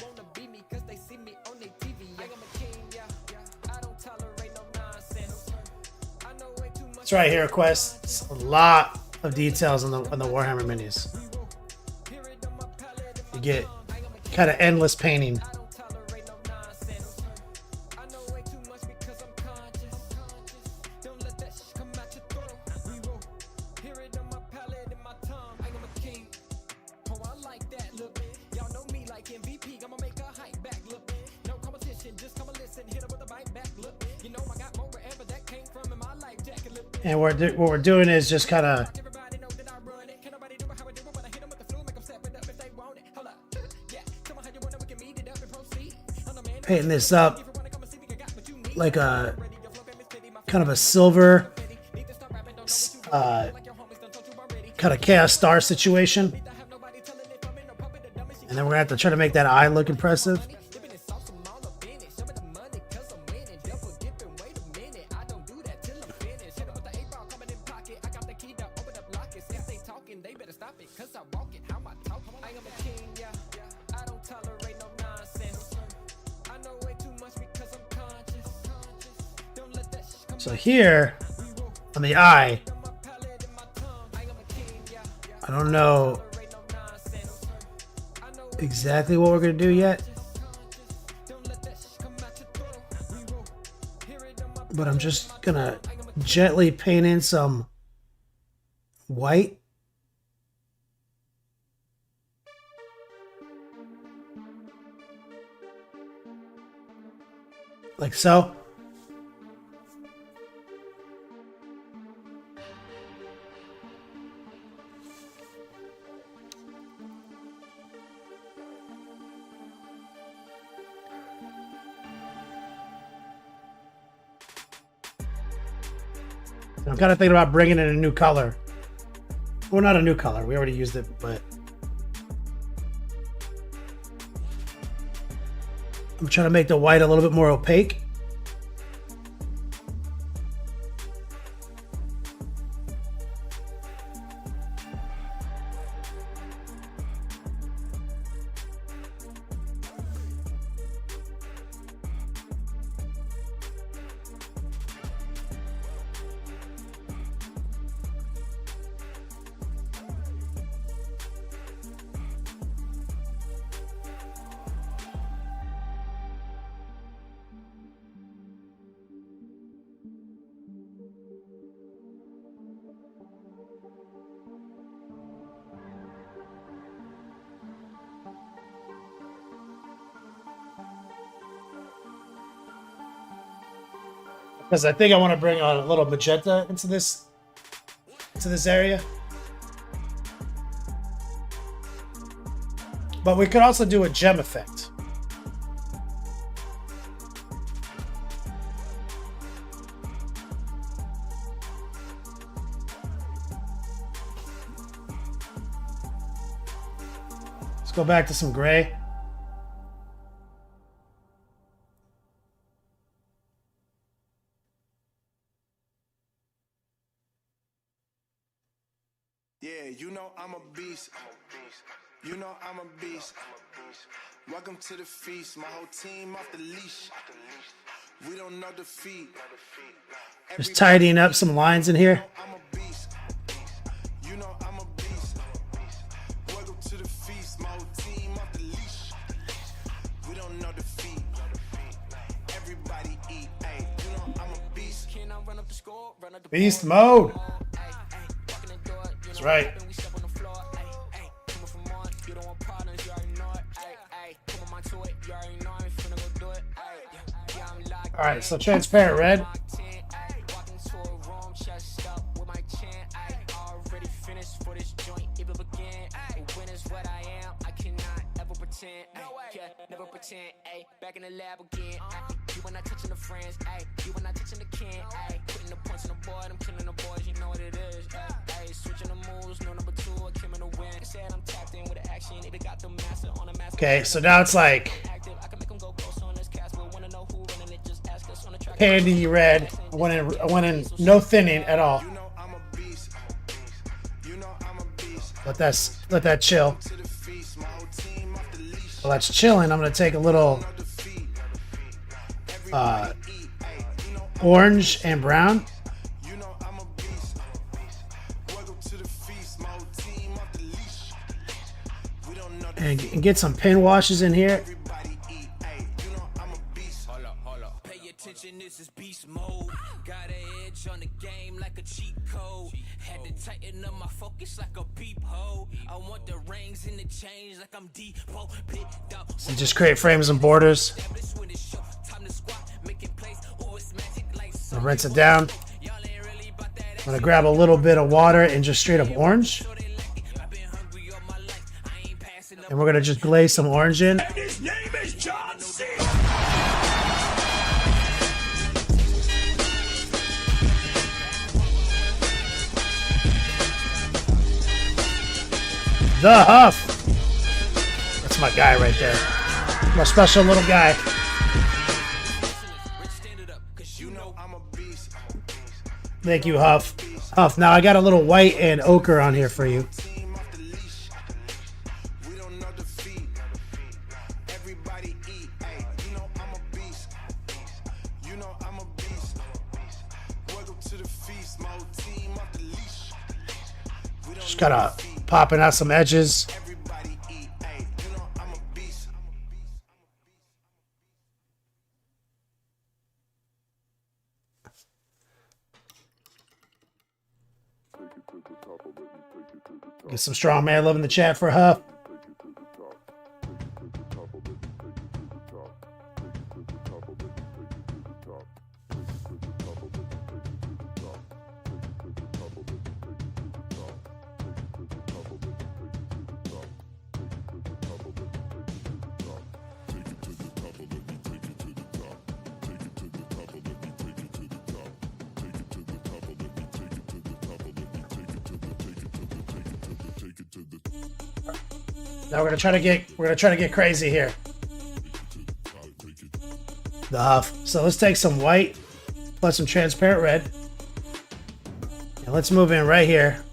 It's right here, Quest. It's a lot of details on the Warhammer minis. You get kind of endless painting. And what we're doing is just kind of painting this up like a kind of a silver, kind of Chaos Star situation. And then we're gonna have to try to make that eye look impressive. So here on the eye, I don't know exactly what we're gonna do yet, but I'm just gonna gently paint in some white. Like so. I'm kind of thinking about bringing in a new color. Well, not a new color. We already used it, but I'm trying to make the white a little bit more opaque. Because I think I want to bring on a little magenta into this area. But we could also do a gem effect. Let's go back to some gray. Yeah, you know I'm a beast. You know I'm a beast. Welcome to the feast. My whole team off the leash. We don't know defeat. Just tidying up some lines in here. I'm a beast. You know I'm a beast. Welcome to the feast. My whole team off the leash. We don't know defeat. Everybody eat. Hey, you know I'm a beast. Beast mode. That's right. All right, so transparent red. Never pretend, ayy. Back in the lab again. You when I touching the friends, ayy. You when I touching the can, ayy. Putting the points on the board, I'm killing the boys, you know what it is, ayy. Switching the moves, no number two, I came in to win. Said I'm tapped in with the action, either got the master on a master. Okay, so now it's like candy red. I went in no thinning at all. Let that chill. While that's chilling, I'm gonna take a little orange and brown and get some pin washes in here. Pay attention, this is beast mode. Got an edge on the game like a cheat code. Had to tighten up my focus like a peephole. I want the rings in the chains like I'm Depot. So just create frames and borders. I'll rinse it down. I'm gonna grab a little bit of water and just straight up orange. And we're gonna just glaze some orange in. And his name is John C. The Huff. That's my guy right there. My special little guy. Thank you, Huff. Huff. Now I got a little white and ochre on here for you. Just gotta popping out some edges. Get some strong man love in the chat for Huff. Now we're gonna try to get crazy here. The Huff. So let's take some white plus some transparent red. And let's move in right here.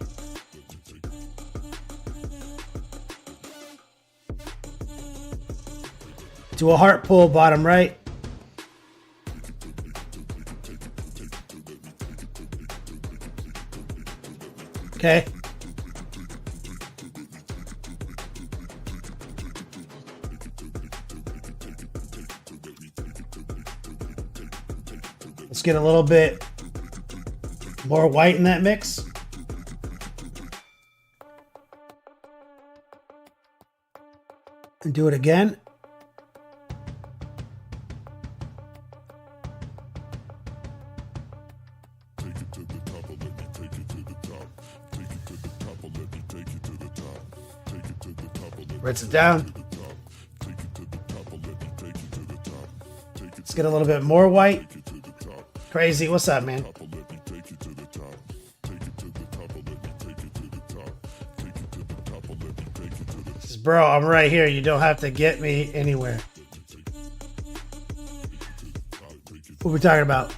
Do a heart pull bottom right. Okay. Let's get a little bit more white in that mix. And do it again. Rinse it down. Let's get a little bit more white. Crazy, what's up, man? Says, bro, I'm right here. You don't have to get me anywhere. What are we talking about?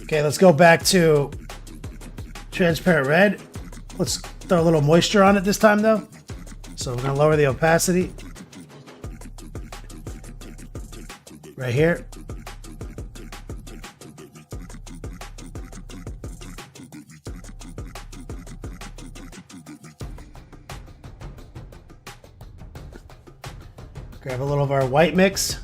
Okay, let's go back to transparent red. Let's throw a little moisture on it this time, though. So we're going to lower the opacity. Right here. Grab a little of our white mix.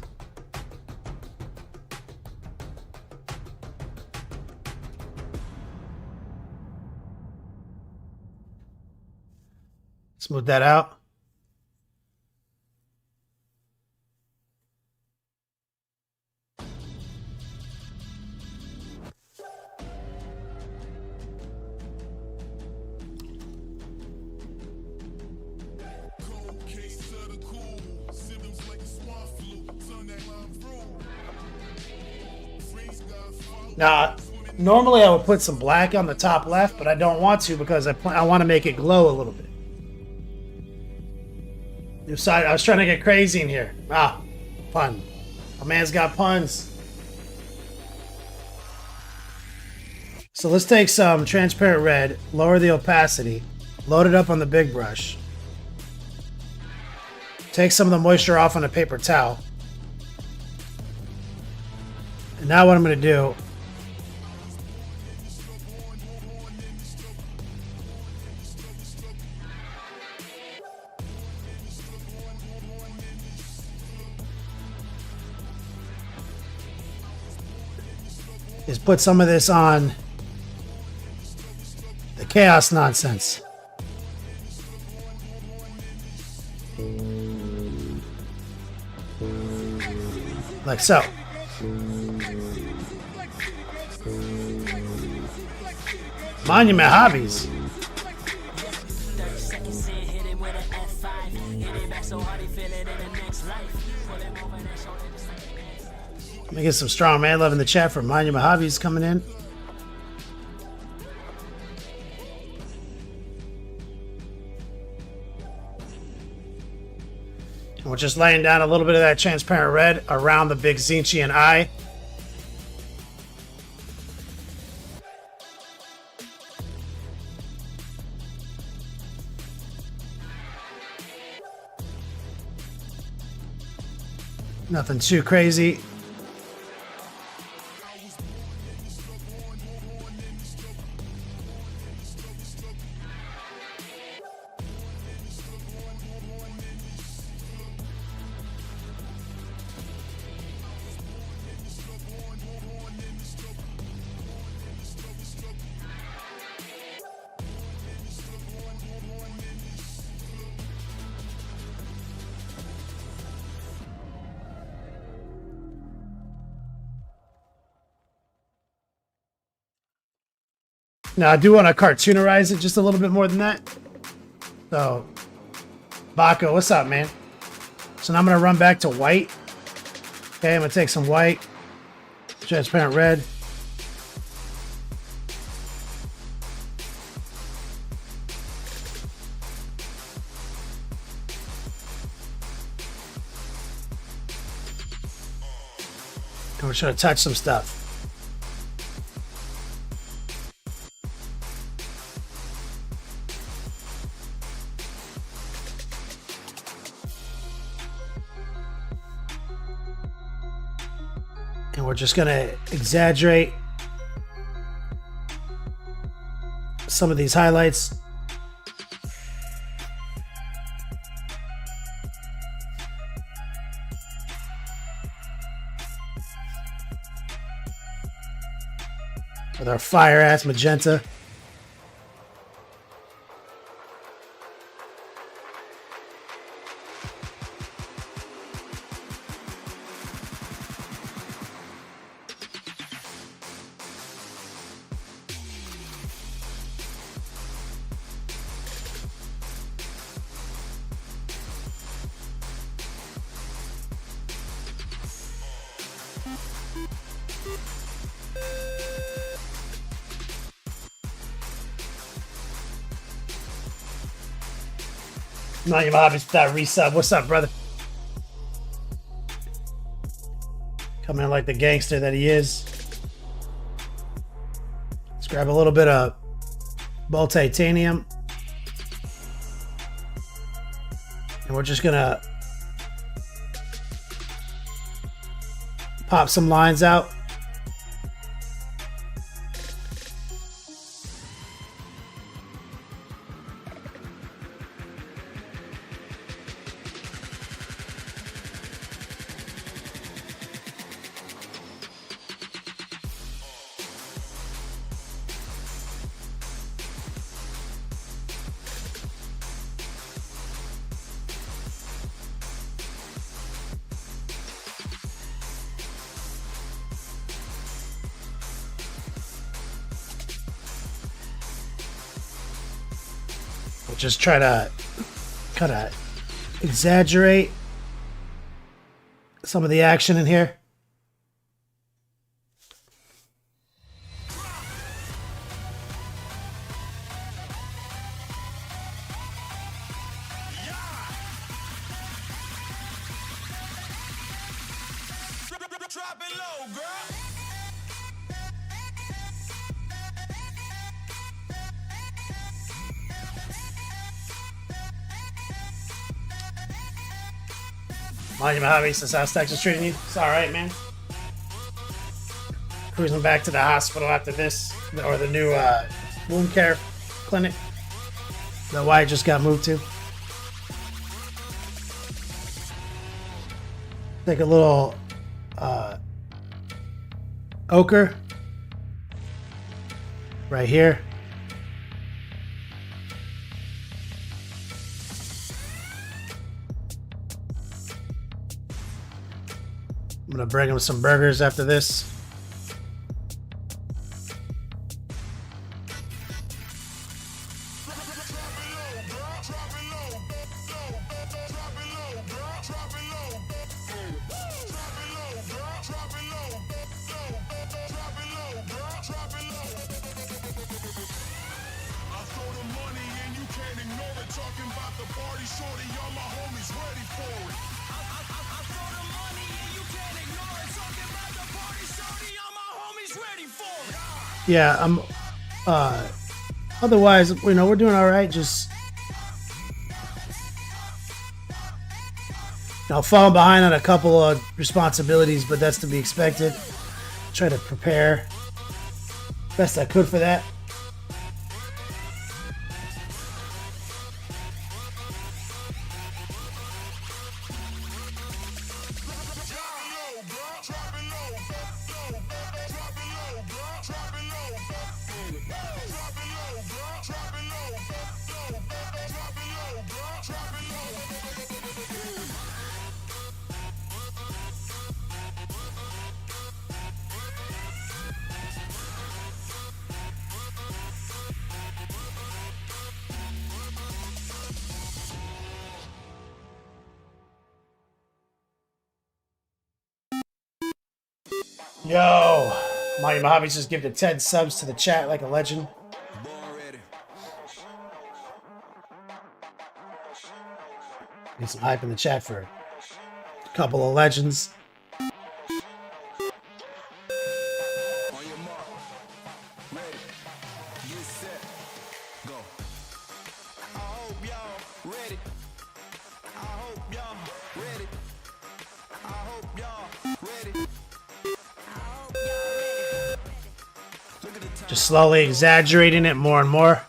Smooth that out. Now, normally I would put some black on the top left, but I don't want to because I want to make it glow a little bit. New side. I was trying to get crazy in here. Ah, fun. A man's got puns. So let's take some transparent red, lower the opacity, load it up on the big brush. Take some of the moisture off on a paper towel. And now what I'm going to do is put some of this on the chaos nonsense. Like so. Monument Hobbies. Let me get some strong man love in the chat for Monument Hobbies coming in. And we're just laying down a little bit of that transparent red around the big Zinchian eye. Nothing too crazy. Now, I do want to cartoonerize it just a little bit more than that. So, Baco, what's up, man? So now I'm going to run back to white. Okay, I'm going to take some white, transparent red. And we're just going to touch some stuff. And we're just going to exaggerate some of these highlights. With our fire ass magenta. Not your hobbies with that resub. What's up, brother? Coming in like the gangster that he is. Let's grab a little bit of Bolt Titanium. And we're just gonna pop some lines out. We'll just try to kind of exaggerate some of the action in here. Drop it low, girl. Monument Hobbies, this how's Texas treating you? It's alright, man. Cruising back to the hospital after this, or the new wound care clinic that Wyatt just got moved to. Take a little ochre right here. I'm gonna bring him some burgers after this. Yeah, I'm. Otherwise, you know, we're doing all right. Just, you know, falling behind on a couple of responsibilities, but that's to be expected. Try to prepare best I could for that. Yo, Monty Mojave just gifted 10 subs to the chat like a legend. Need some hype in the chat for a couple of legends. Just slowly exaggerating it more and more.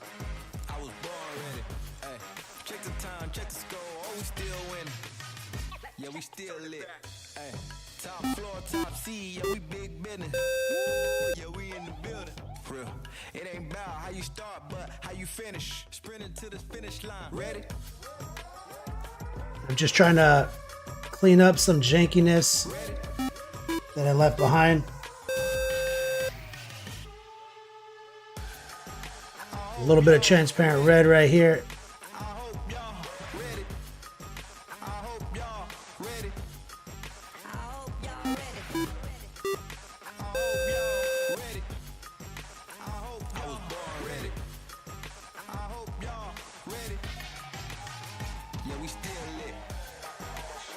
I'm just trying to clean up some jankiness that I left behind. A little bit of transparent red right here.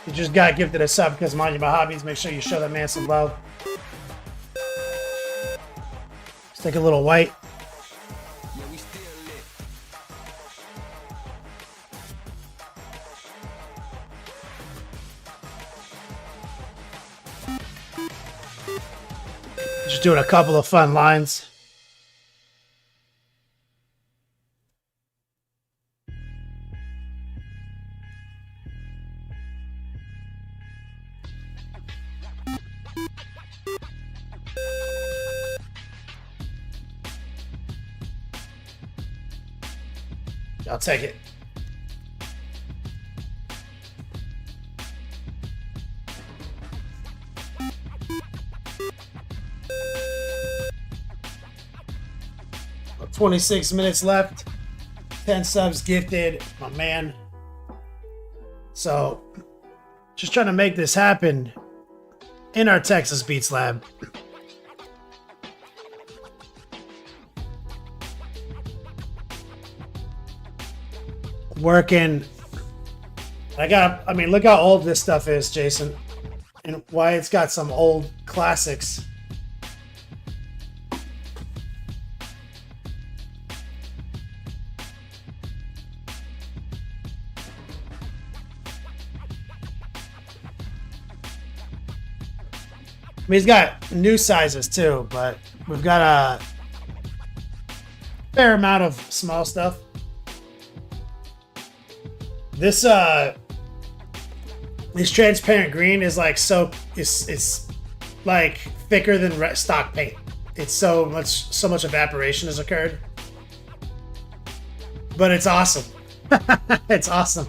You just got gifted a sub because Monument Hobbies. Make sure you show that man some love. Let's take a little white. Just doing a couple of fun lines. I'll take it. About 26 minutes left. 10 subs gifted, my man. So, just trying to make this happen in our Texas Beats Lab. Working. I mean, look how old this stuff is, Jason, and why it's got some old classics. I mean, he's got new sizes too, but we've got a fair amount of small stuff. This transparent green is like it's like thicker than stock paint. It's so much evaporation has occurred, but it's awesome. It's awesome.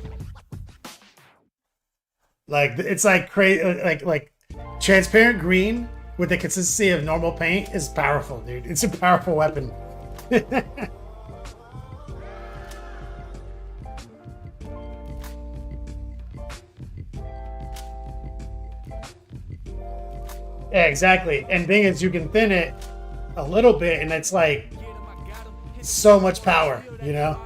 Like it's like crazy. Like transparent green with the consistency of normal paint is powerful, dude. It's a powerful weapon. Yeah, exactly. And thing is, you can thin it a little bit, and it's like so much power, you know?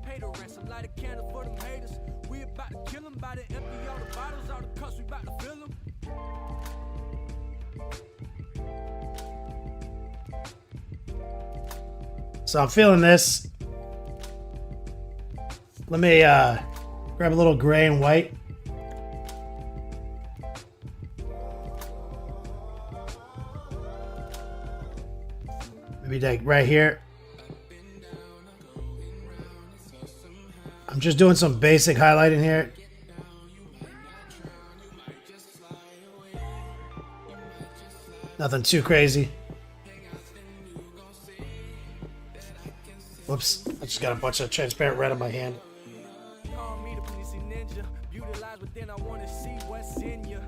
pay the ransom, light a candle for them haters. We about to kill them by the empty all the bottles, all the cups, we about to fill them. So I'm feeling this. Let me grab a little gray and white. Maybe like right here. I'm just doing some basic highlighting here. Nothing too crazy. Whoops, I just got a bunch of transparent red on my hand. Call me the Police Ninja. Beauty within, I wanna see what's in ya.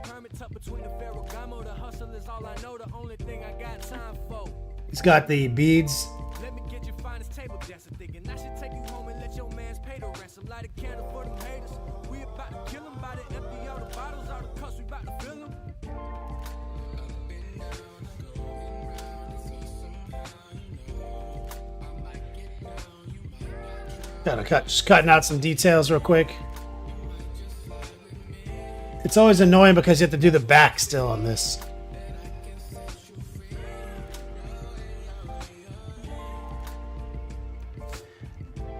Hermit tucked between the Ferragamo, the hustle is all I know, the only thing I got time for. He's got the beads. Let me get your finest table dancer, thinking I should take you home and let your mans pay the ransom. Light a candle for them haters. We about to kill them by the empty all the bottles, all the cups, we about to fill them. Just cutting out some details real quick. It's always annoying because you have to do the back still on this.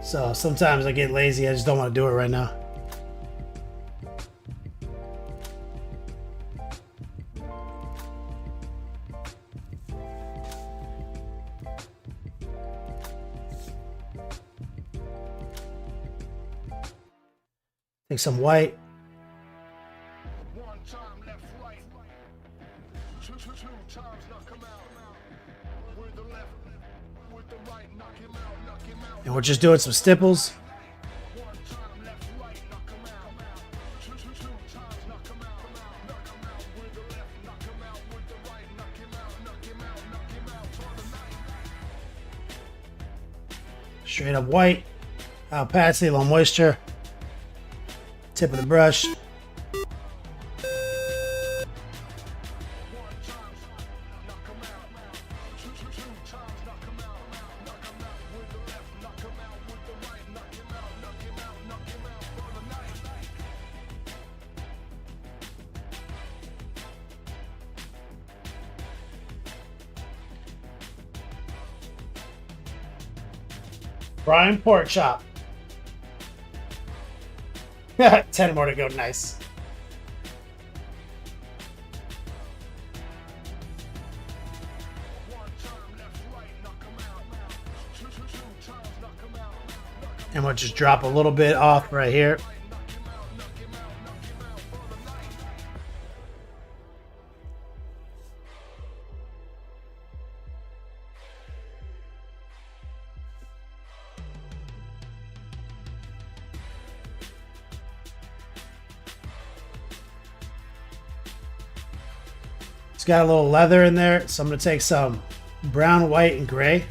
So sometimes I get lazy. I just don't want to do it right now. Take some white. One time left, right. Two times knock him out. With the left, with the right, knock him out. And we're just doing some stipples. One time left, right, knock him out. Two times knock him out. With the left, knock him out. With the right, knock him out for the night. Straight up white. Opaque, low moisture. Tip of the brush. Prime pork chop. 10 more to go. Nice. And we'll just drop a little bit off right here. It's got a little leather in there, so I'm going to take some brown, white, and gray.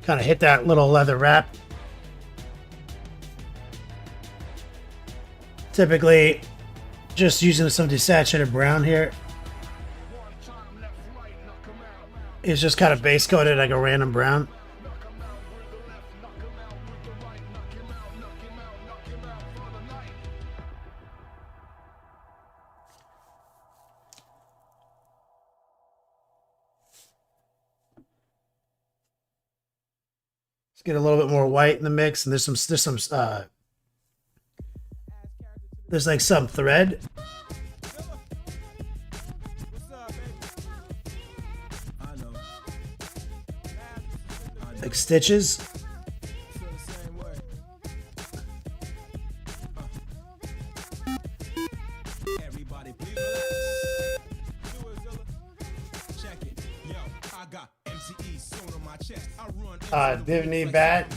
Kind of hit that little leather wrap. Typically, just using some desaturated brown here. It's just kind of base coated like a random brown. Let's get a little bit more white in the mix, and there's like some thread. Like stitches. Divney Bad.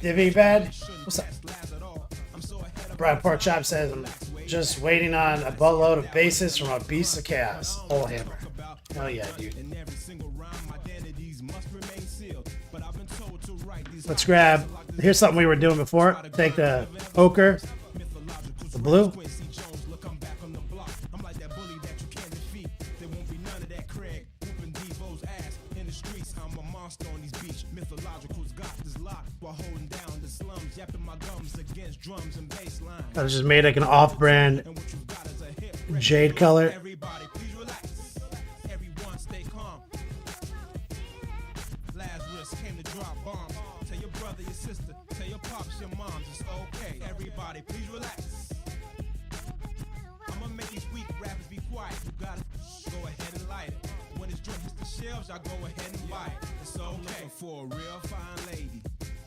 Divvy Bad. What's up? Brian Pork Chop says Just waiting on a buttload of bases from a Beast of Chaos. Oh, hammer. Hell yeah, dude. Let's grab. Here's something we were doing before. Take the ochre, the blue. I just made like an off-brand jade color. I go ahead and buy it. It's okay for a real fine lady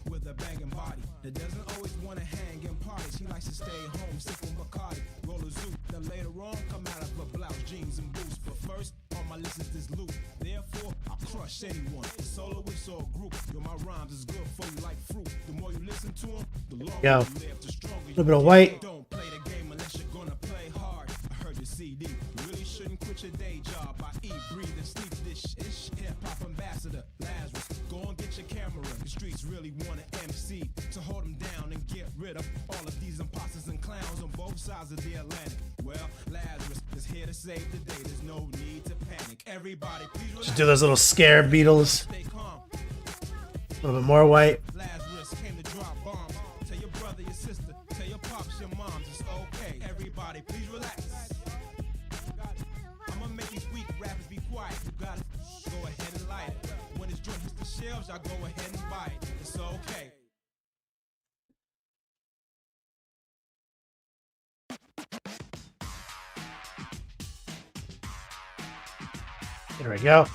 with a banging body that doesn't always want to hang in parties. She likes to stay home, sip on Bacardi, roll a zoo. Then later on, come out of her blouse, jeans and boots. But first, on my list is this loop. Therefore, I'll crush anyone. A soloist or a group. Yo, my rhymes is good for you like fruit. The more you listen to them, the longer you live, the stronger you A little bit of white. Don't play the game unless you're gonna play hard. I heard your CD. You really shouldn't quit your day job. I eat, breathe, and sleep this ish. Hip hop ambassador, Lazarus. Go and get your camera. The streets really want an MC to hold them down and get rid of all of these imposters and clowns on both sides of the Atlantic. Well, Lazarus is here to save the day. There's no need to panic. Everybody, please relax. Just do those little scare beetles. Stay calm. A little bit more white. Lazarus came to drop bombs. Tell your brother, your sister, tell your pops, your moms, it's okay. Everybody, please relax. I'ma make these weak rappers be quiet. You gotta go ahead and light it. When this joint hits the shelves, I go ahead and buy it. It's okay. There we go.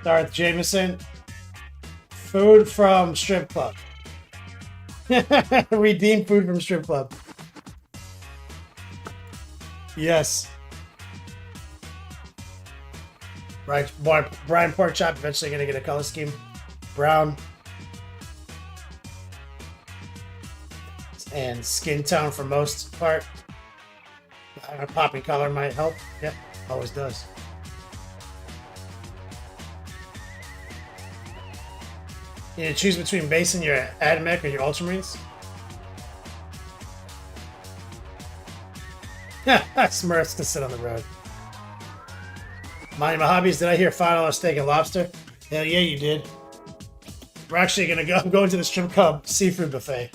Darth Jameson. Food from strip club. Redeem food from strip club. Yes. Right, Brian Porkchop eventually gonna get a color scheme. Brown. And skin tone for most part. A popping color might help. Yep, always does. You need to choose between basing your Admech or your Ultramarines. Smurfs to sit on the road. Minding my hobbies, did I hear $5 steak and lobster? Hell yeah, you did. We're actually gonna go. I'm going to the strip club seafood buffet.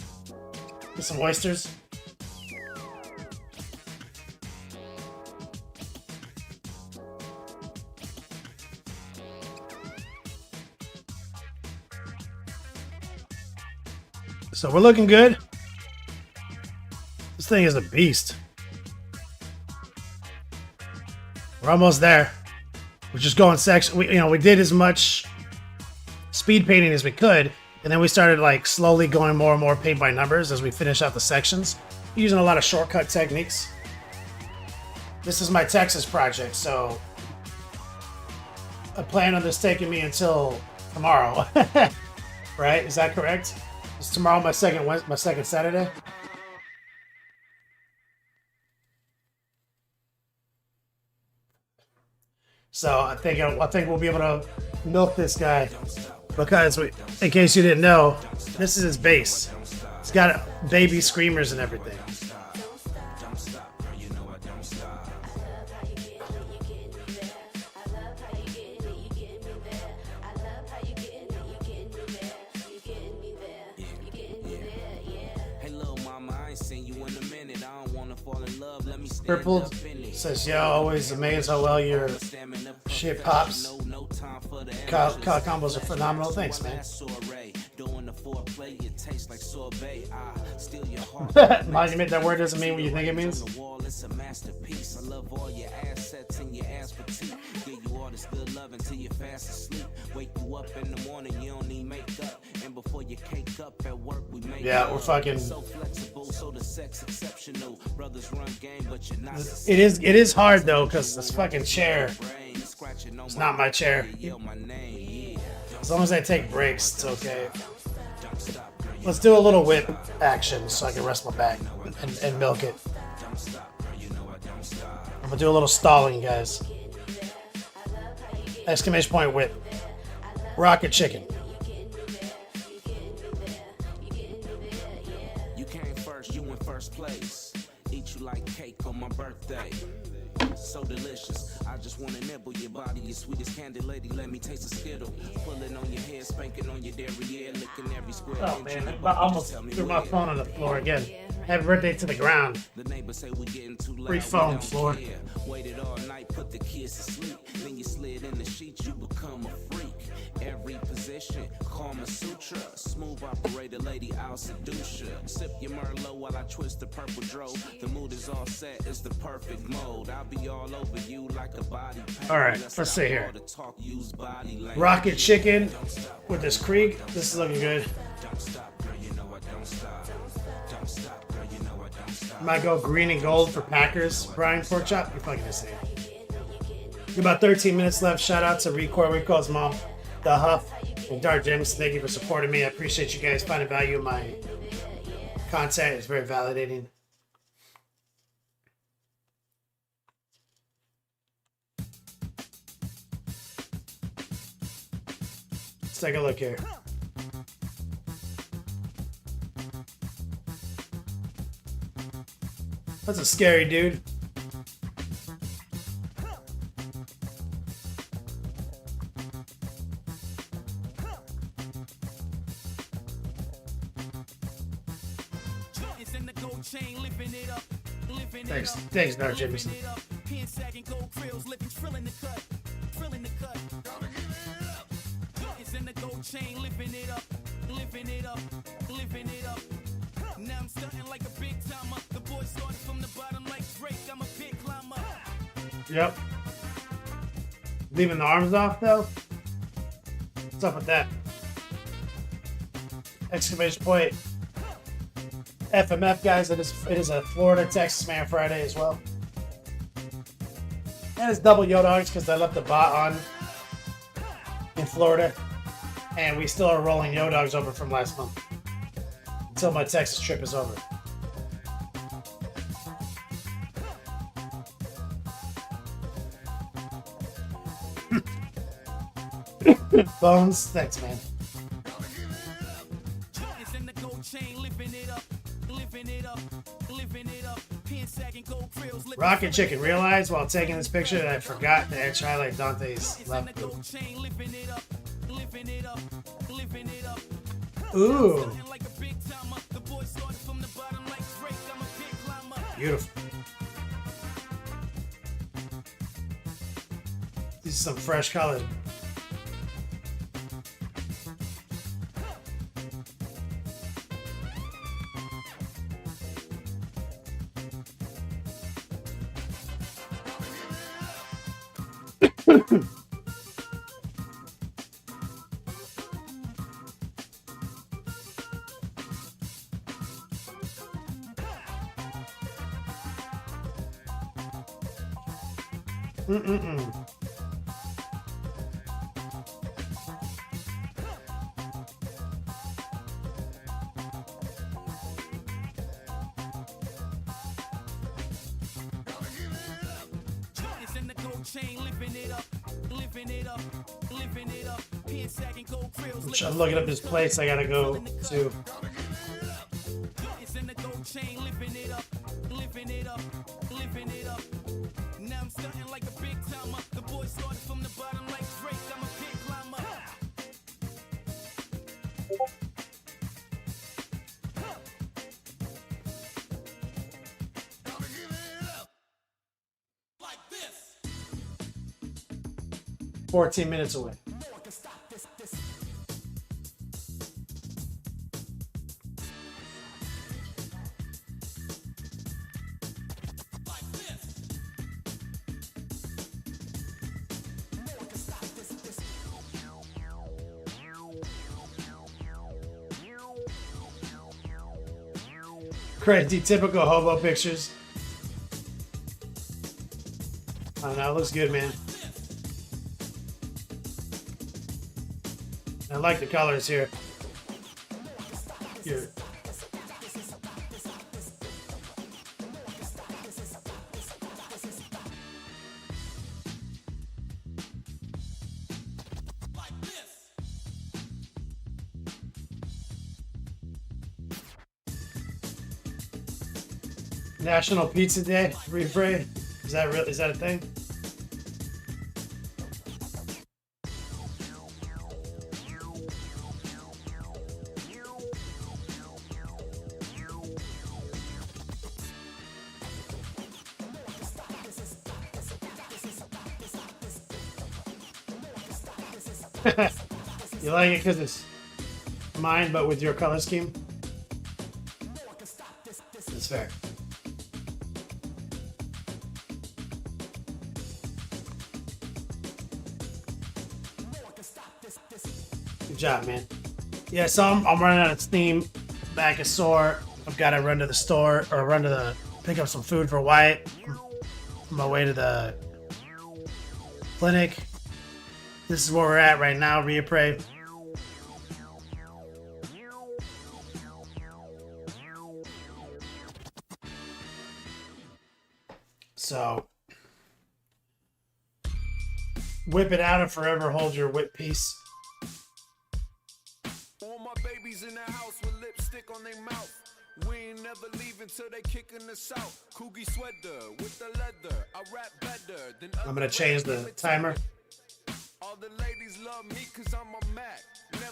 Get some oysters. So we're looking good. This thing is a beast. We're almost there. We're just going section. We did as much speed painting as we could, and then we started like slowly going more and more paint by numbers as we finish out the sections, using a lot of shortcut techniques. This is my Texas project, so I plan on this taking me until tomorrow. Right? Is that correct? Is tomorrow my second Saturday? So I think we'll be able to milk this guy because in case you didn't know, this is his base. It's got baby screamers and everything. Purple says, yo, always amazed how well your shit pops. Kyle combos are phenomenal. Thanks, man. steal your heart. Monument, that word doesn't mean what you think it means. On the wall, it's a masterpiece. I love all your assets and your ass petite. Give you all this good love until you're fast asleep. Wake you up in the morning, you don't need makeup. And before you cake up at work, we make Yeah, love. we're fucking. So flexible, so the sex exceptional. Brothers run game, but you're not. It is hard though, cause this fucking chair. It's not my chair. As long as I take breaks, it's okay. Let's do a little whip action so I can rest my back and milk it. I'm gonna do a little stalling, guys. Exclamation point whip. Rocket chicken. You came first, you in first place. Eat you like cake on my birthday. So delicious. I just wanna nibble your body, your sweetest candy lady. Let me taste a skittle. Pulling on your hair, spanking on your derriere, licking every square. Oh inch man, of I your body. almost Just tell me threw my where. phone on the floor again. Happy birthday to the ground. The neighbors say we getting too loud. Free we phone, don't floor. care. Waited all night, put the kids to sleep. Then you slid in the sheets, you become a freak. Every position, Karma Sutra. Smooth operator, lady, I'll seduce ya. Sip your Merlot while I twist the purple dro. The mood is all set, it's the perfect mode. I'll be all over you like a body pain. All right, let's see here. All the talk, use body language. Rocket chicken with this Krieg. This is looking good. Don't stop, girl, you know I don't stop. Don't stop, girl, you know I don't stop. Might go green and gold for Packers. Brian Pork Chop, you're fucking insane. About 13 minutes left. Shout out to Rico's mom, The Huff, and Dark James. Thank you for supporting me. I appreciate you guys finding value in my content. It's very validating. Let's take a look here. That's a scary dude. It's in the gold chain, living it up, living it Thanks, up. thanks, Dark Jameson. Living it up. Pin sagging gold krills, living trilling the cut, trilling the cut. It's in the gold chain, living it up, living it up, living it up. Now I'm stunting like a big timer. The boy started from the bottom like Drake. I'm a big climber. Yep. Leaving the arms off though. What's up with that? Exclamation point. FMF guys, it is a Florida Texas Man Friday as well. And it's double Yo Dogs because I left the bot on in Florida. And we still are rolling Yo Dogs over from last month. Until my Texas trip is over. Bones, thanks man. It's in the gold chain, living it up, living it up, living it up. Pin sagging gold krills, living Rocket Chicken realized while taking this picture that I forgot to actually highlight Dante's It's in left the boot. gold chain, living it up, living it up, living it up. Ooh, Stunting like a big timer. The boy started from the bottom like Drake. I'm a big climber. beautiful. These are some fresh colors. Mm-mm-mm. It's in the gold chain, living it up, living it up, living it up. Pin sagging gold krills. I'm looking up this place I gotta go to. It's in the gold chain, living it up, living it up, living it up. Now I'm stunting like a big timer. The boy started from the bottom like Drake. I'm a big climber. Like this. 14 minutes away. Crazy, typical hobo pictures. I don't know, it looks good, man. I like the colors here. Here. National Pizza Day, refrain. Is that real? Is that a thing? You like it because it's mine, but with your color scheme? That's fair. Good job, man. Yeah, so I'm running out of steam. Back is sore. I've got to run to the store or run to the pick up some food for Wyatt. On my way to the clinic. This is where we're at right now, Rhea Prey. So, whip it out and forever hold your whip piece. All my babies in the house with lipstick on their mouth. We ain't never leaving till they kicking us out. Coogie sweater with the leather. I rap better than I'm gonna change the timer. All the ladies love me cause I'm a Mac.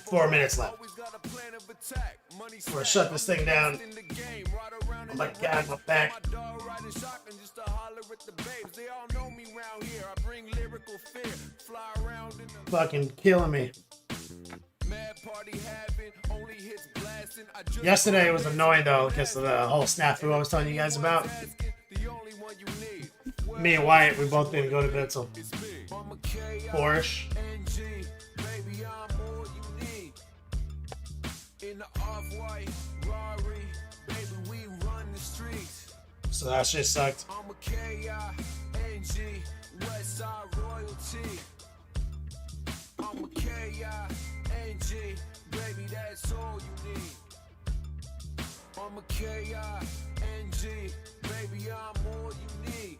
4 minutes left. Always got a plan of attack. Money I'm gonna shut this thing down. in the game. Ride around Oh in my the God, my back. my dog riding shotgun just to holler at the babes. They all know me round here. I bring lyrical fear. Fly around in the Fucking killing me. mad party having only hits blasting. I just Yesterday it was annoying though because of the whole snafu I was telling you guys about. the only one you need. Me and Wyatt, we both didn't go to bed till I'm a K-I-N-G, 4ish. baby, I'm all you need. In the off-white Rari, baby, we run the streets. So that shit sucked. I'm a K-I-N-G, West Side royalty. I'm a K-I-N-G, baby, that's all you need. I'm a K-I-N-G, baby, I'm all you need.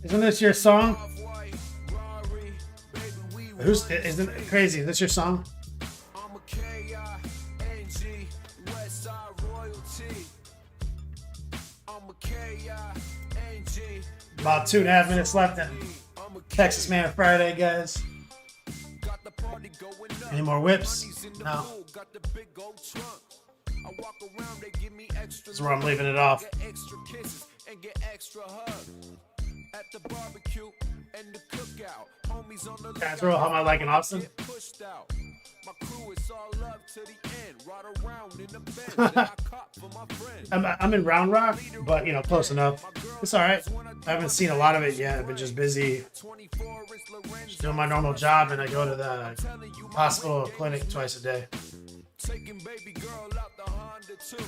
Isn't this your song? Off-white Rari, baby, we Who's run isn't it crazy? Is this your song? I'm a K-I-N-G, West Side royalty. I'm a K-I-N-G. About 2.5 minutes left in I'm a Texas Man Friday, guys. got the party going up. Any more whips? Money's in the No. pool, got the big old trunk. I walk around, they give me extra. This is where I'm leaving it off. Get extra kisses and get extra hugs. At the barbecue and the cookout, homies on the Guys, real, how am I liking Austin? get pushed out. My crew is all love to the end. Ride around in the Benz that I cop for my friends. I'm in Round Rock, but you know, close enough. It's all right. I haven't seen a lot of it yet. I've been just busy 24-inch Lorenzo, doing my normal job, and I go to the hospital or clinic twice a day. taking baby girl out the Honda too,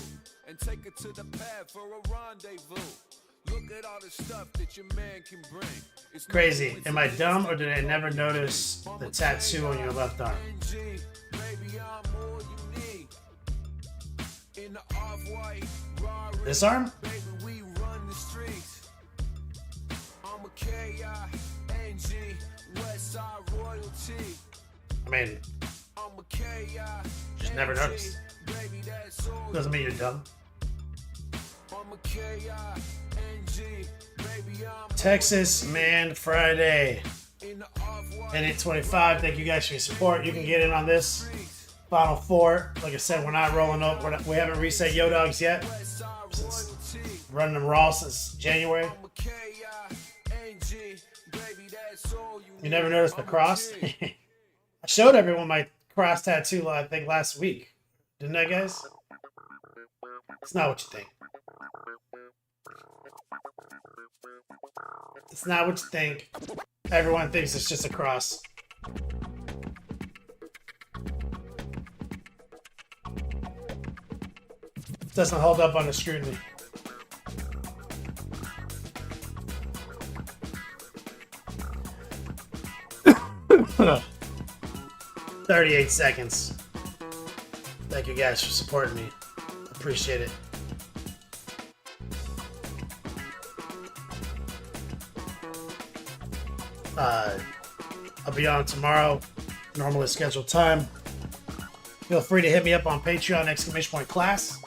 and take her to the pad for a rendezvous. Look at all the stuff that your man can bring. It's Crazy. Am I dumb or did I never notice the tattoo on your left arm? Baby, I'm all you need. In the off-white Rari, This arm? baby, we run the streets. I'm a K-I-N-G, West Side royalty. I mean, I'm a K-I-N-G, just never noticed. baby, that's all you Doesn't mean you're dumb. I'm a K-I-N-G, baby, I'm Texas Man Friday. in the off-white And 825. Thank you guys for your support. You can get in on this Final Four. Like I said, we're not rolling up. We haven't reset Yo Dogs yet. West Side royalty. Running them raw since January. I'm a K-I-N-G, baby, that's all you You never noticed the cross? I showed everyone my cross tattoo, I think, last week. Didn't I, guys? It's not what you think. It's not what you think. Everyone thinks it's just a cross. Doesn't hold up on the scrutiny. $38 seconds. Thank you guys for supporting me. Appreciate it. I'll be on tomorrow, normally scheduled time. Feel free to hit me up on Patreon, exclamation point class,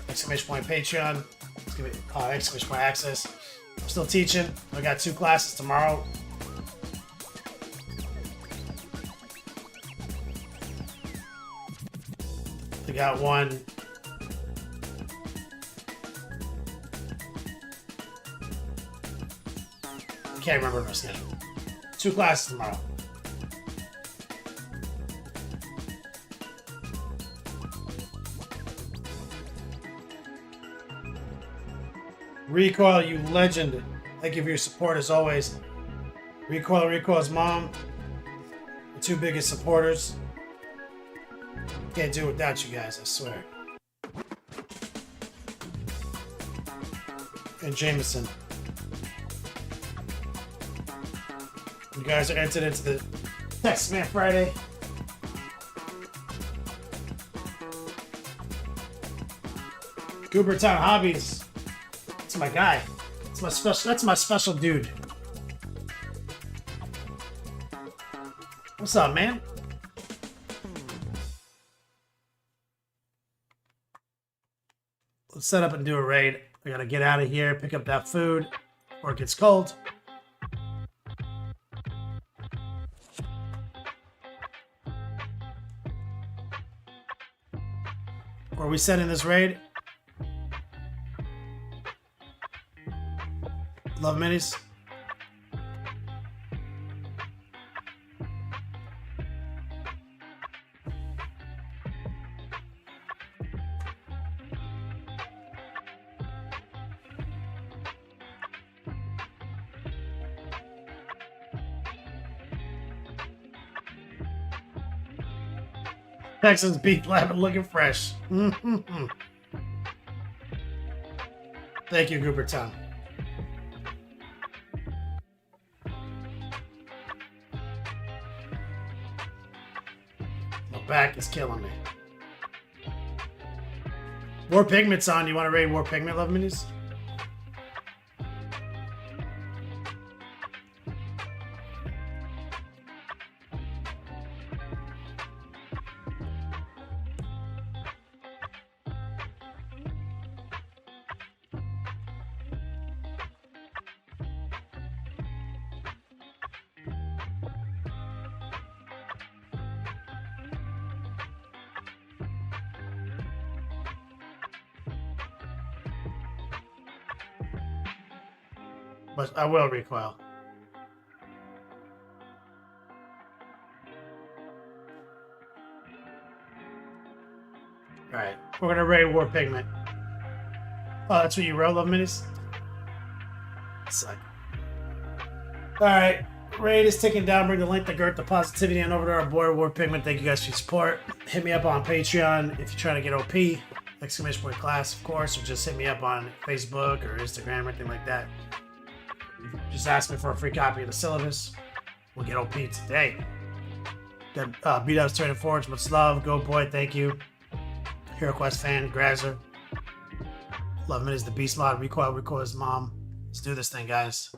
exclamation point Patreon, exclamation point access. I'm still teaching. I got 2 classes tomorrow. I got one. I can't remember my schedule. 2 classes tomorrow. Recoil, you legend. Thank you for your support as always. Recoil's mom, the 2 biggest supporters. Can't do it without you guys, I swear. And Jameson. You guys are entered into the Text Man Friday. Goober Town Hobbies. That's my guy. That's my special dude. What's up, man? Let's set up and do a raid. I gotta get out of here, pick up that food, or it gets cold. Are we sending this raid? Love minis. Texans beef lamb looking fresh. Thank you, Goobertown. My back is killing me. War Pigment's on. You want to raid War Pigment, Love Minis? But I will recoil. Alright, we're gonna raid War Pigment. Oh, that's what you wrote, Love Minis? Suck. Alright, raid is ticking down. Bring the link to Gert the Positivity and over to our boy War Pigment. Thank you guys for your support. Hit me up on Patreon if you're trying to get OP. Exclamation point class, of course, or just hit me up on Facebook or Instagram or anything like that. Just ask me for a free copy of the syllabus. We'll get OP today. B-Dubs Turning Forge, much love. Go boy, thank you. Hero Quest fan, Grazer. Love Minis, the Beast Mod, Recoil's mom. Let's do this thing, guys.